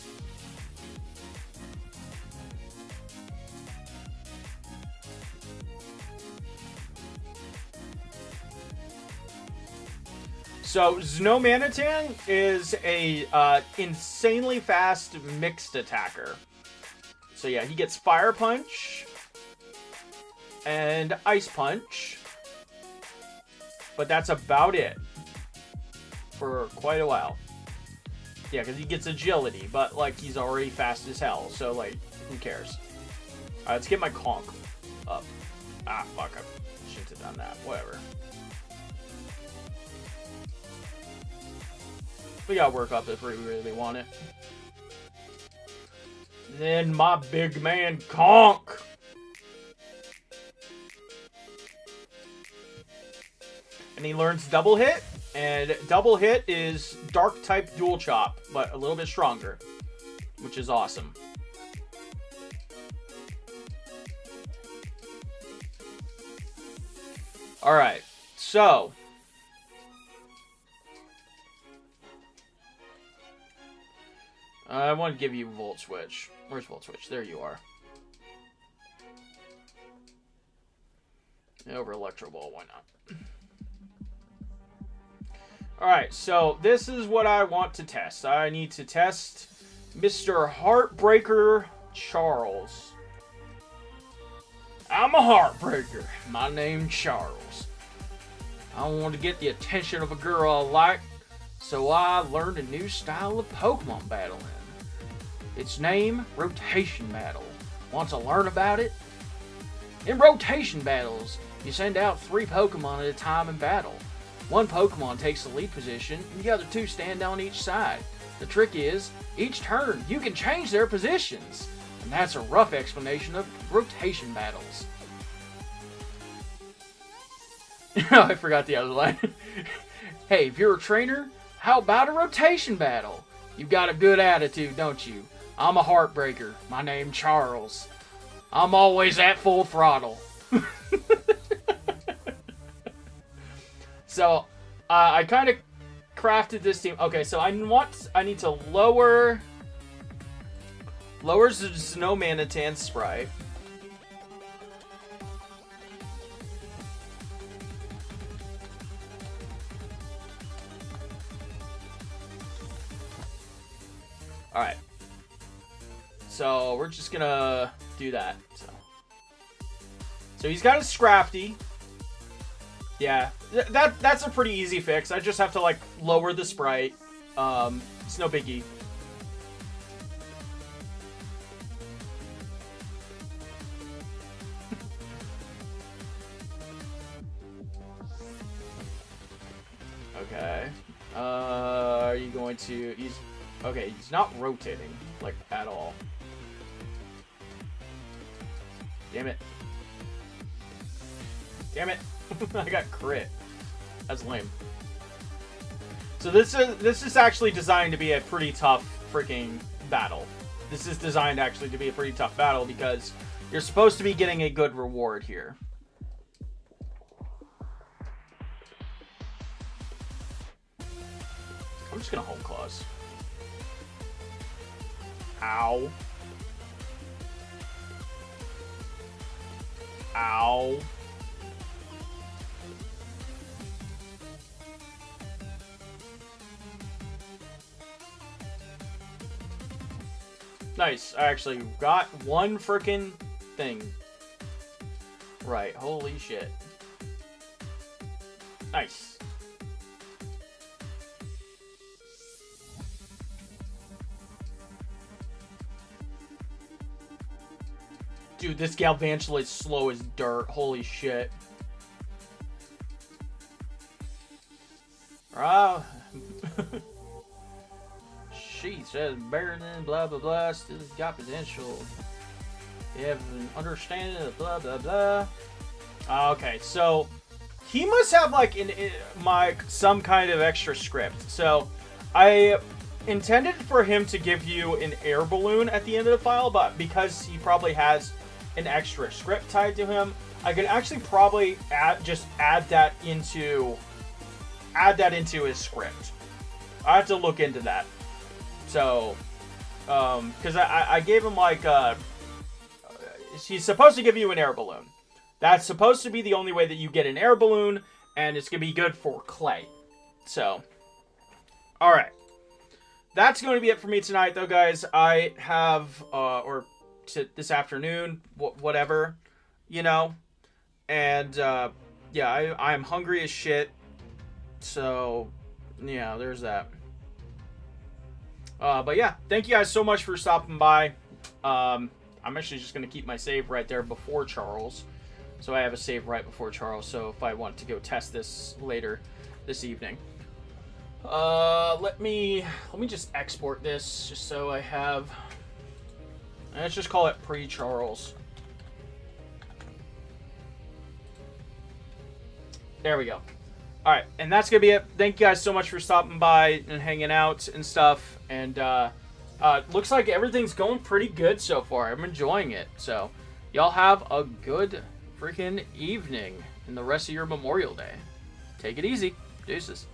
So Znomanitan is a insanely fast mixed attacker. So yeah, he gets Fire Punch and Ice Punch, but that's about it for quite a while. Yeah, because he gets Agility, but like he's already fast as hell, so like who cares? Alright, let's get my Conk up. Ah, fuck, I shouldn't have done that. Whatever. We gotta work up if we really want it. Then my big man Conk. And he learns Double Hit. And Double Hit is Dark type Dual Chop, but a little bit stronger, which is awesome. Alright, so I want to give you Volt Switch. Where's Volt Switch? There you are. Over Electro Ball, why not? Alright, so this is what I want to test. I need to test Mr. Heartbreaker Charles. I'm a heartbreaker. My name's Charles. I want to get the attention of a girl I like, so I learned a new style of Pokemon battling. Its name, Rotation Battle. Want to learn about it? In rotation battles, you send out 3 Pokemon at a time in battle. One Pokemon takes the lead position, and the other 2 stand on each side. The trick is, each turn, you can change their positions. And that's a rough explanation of rotation battles. Oh, I forgot the other line. Hey, if you're a trainer, how about a rotation battle? You've got a good attitude, don't you? I'm a heartbreaker. My name's Charles. I'm always at full throttle. So, I kind of crafted this team. Okay, so I need to lower the Znomanitan sprite. Alright. So, we're just gonna do that. So he's got a Scrafty. Yeah, that's a pretty easy fix. I just have to, like, lower the sprite. It's no biggie. Okay. Are you going to... Okay, he's not rotating, like, at all. Damn it. Damn it. I got crit. That's lame. So this is actually designed to be a pretty tough freaking battle. This is designed actually to be a pretty tough battle because you're supposed to be getting a good reward here. I'm just gonna Home Claws. Ow. Ow. Nice. I actually got one frickin' thing. Right. Holy shit. Nice. Dude, this Galvantula is slow as dirt. Holy shit. Ah. She says better than blah blah blah. Still got potential. You have an understanding of blah blah blah. Okay, so he must have like some kind of extra script. So I intended for him to give you an air balloon at the end of the file, but because he probably has an extra script tied to him, I could actually probably add that into his script. I have to look into that. So, because I gave him like he's supposed to give you an air balloon. That's supposed to be the only way that you get an air balloon, and it's gonna be good for clay. So, all right. That's going to be it for me tonight, though, guys. I have, this afternoon, whatever, you know. And, yeah, I'm hungry as shit. So, yeah, there's that. But yeah, thank you guys so much for stopping by. I'm actually just going to keep my save right there before Charles. So I have a save right before Charles, so if I want to go test this later this evening. Let me just export this just so I have, let's just call it pre-Charles. There we go. Alright, and that's gonna be it. Thank you guys so much for stopping by and hanging out and stuff. And looks like everything's going pretty good so far. I'm enjoying it. So y'all have a good freaking evening and the rest of your Memorial Day. Take it easy. Deuces.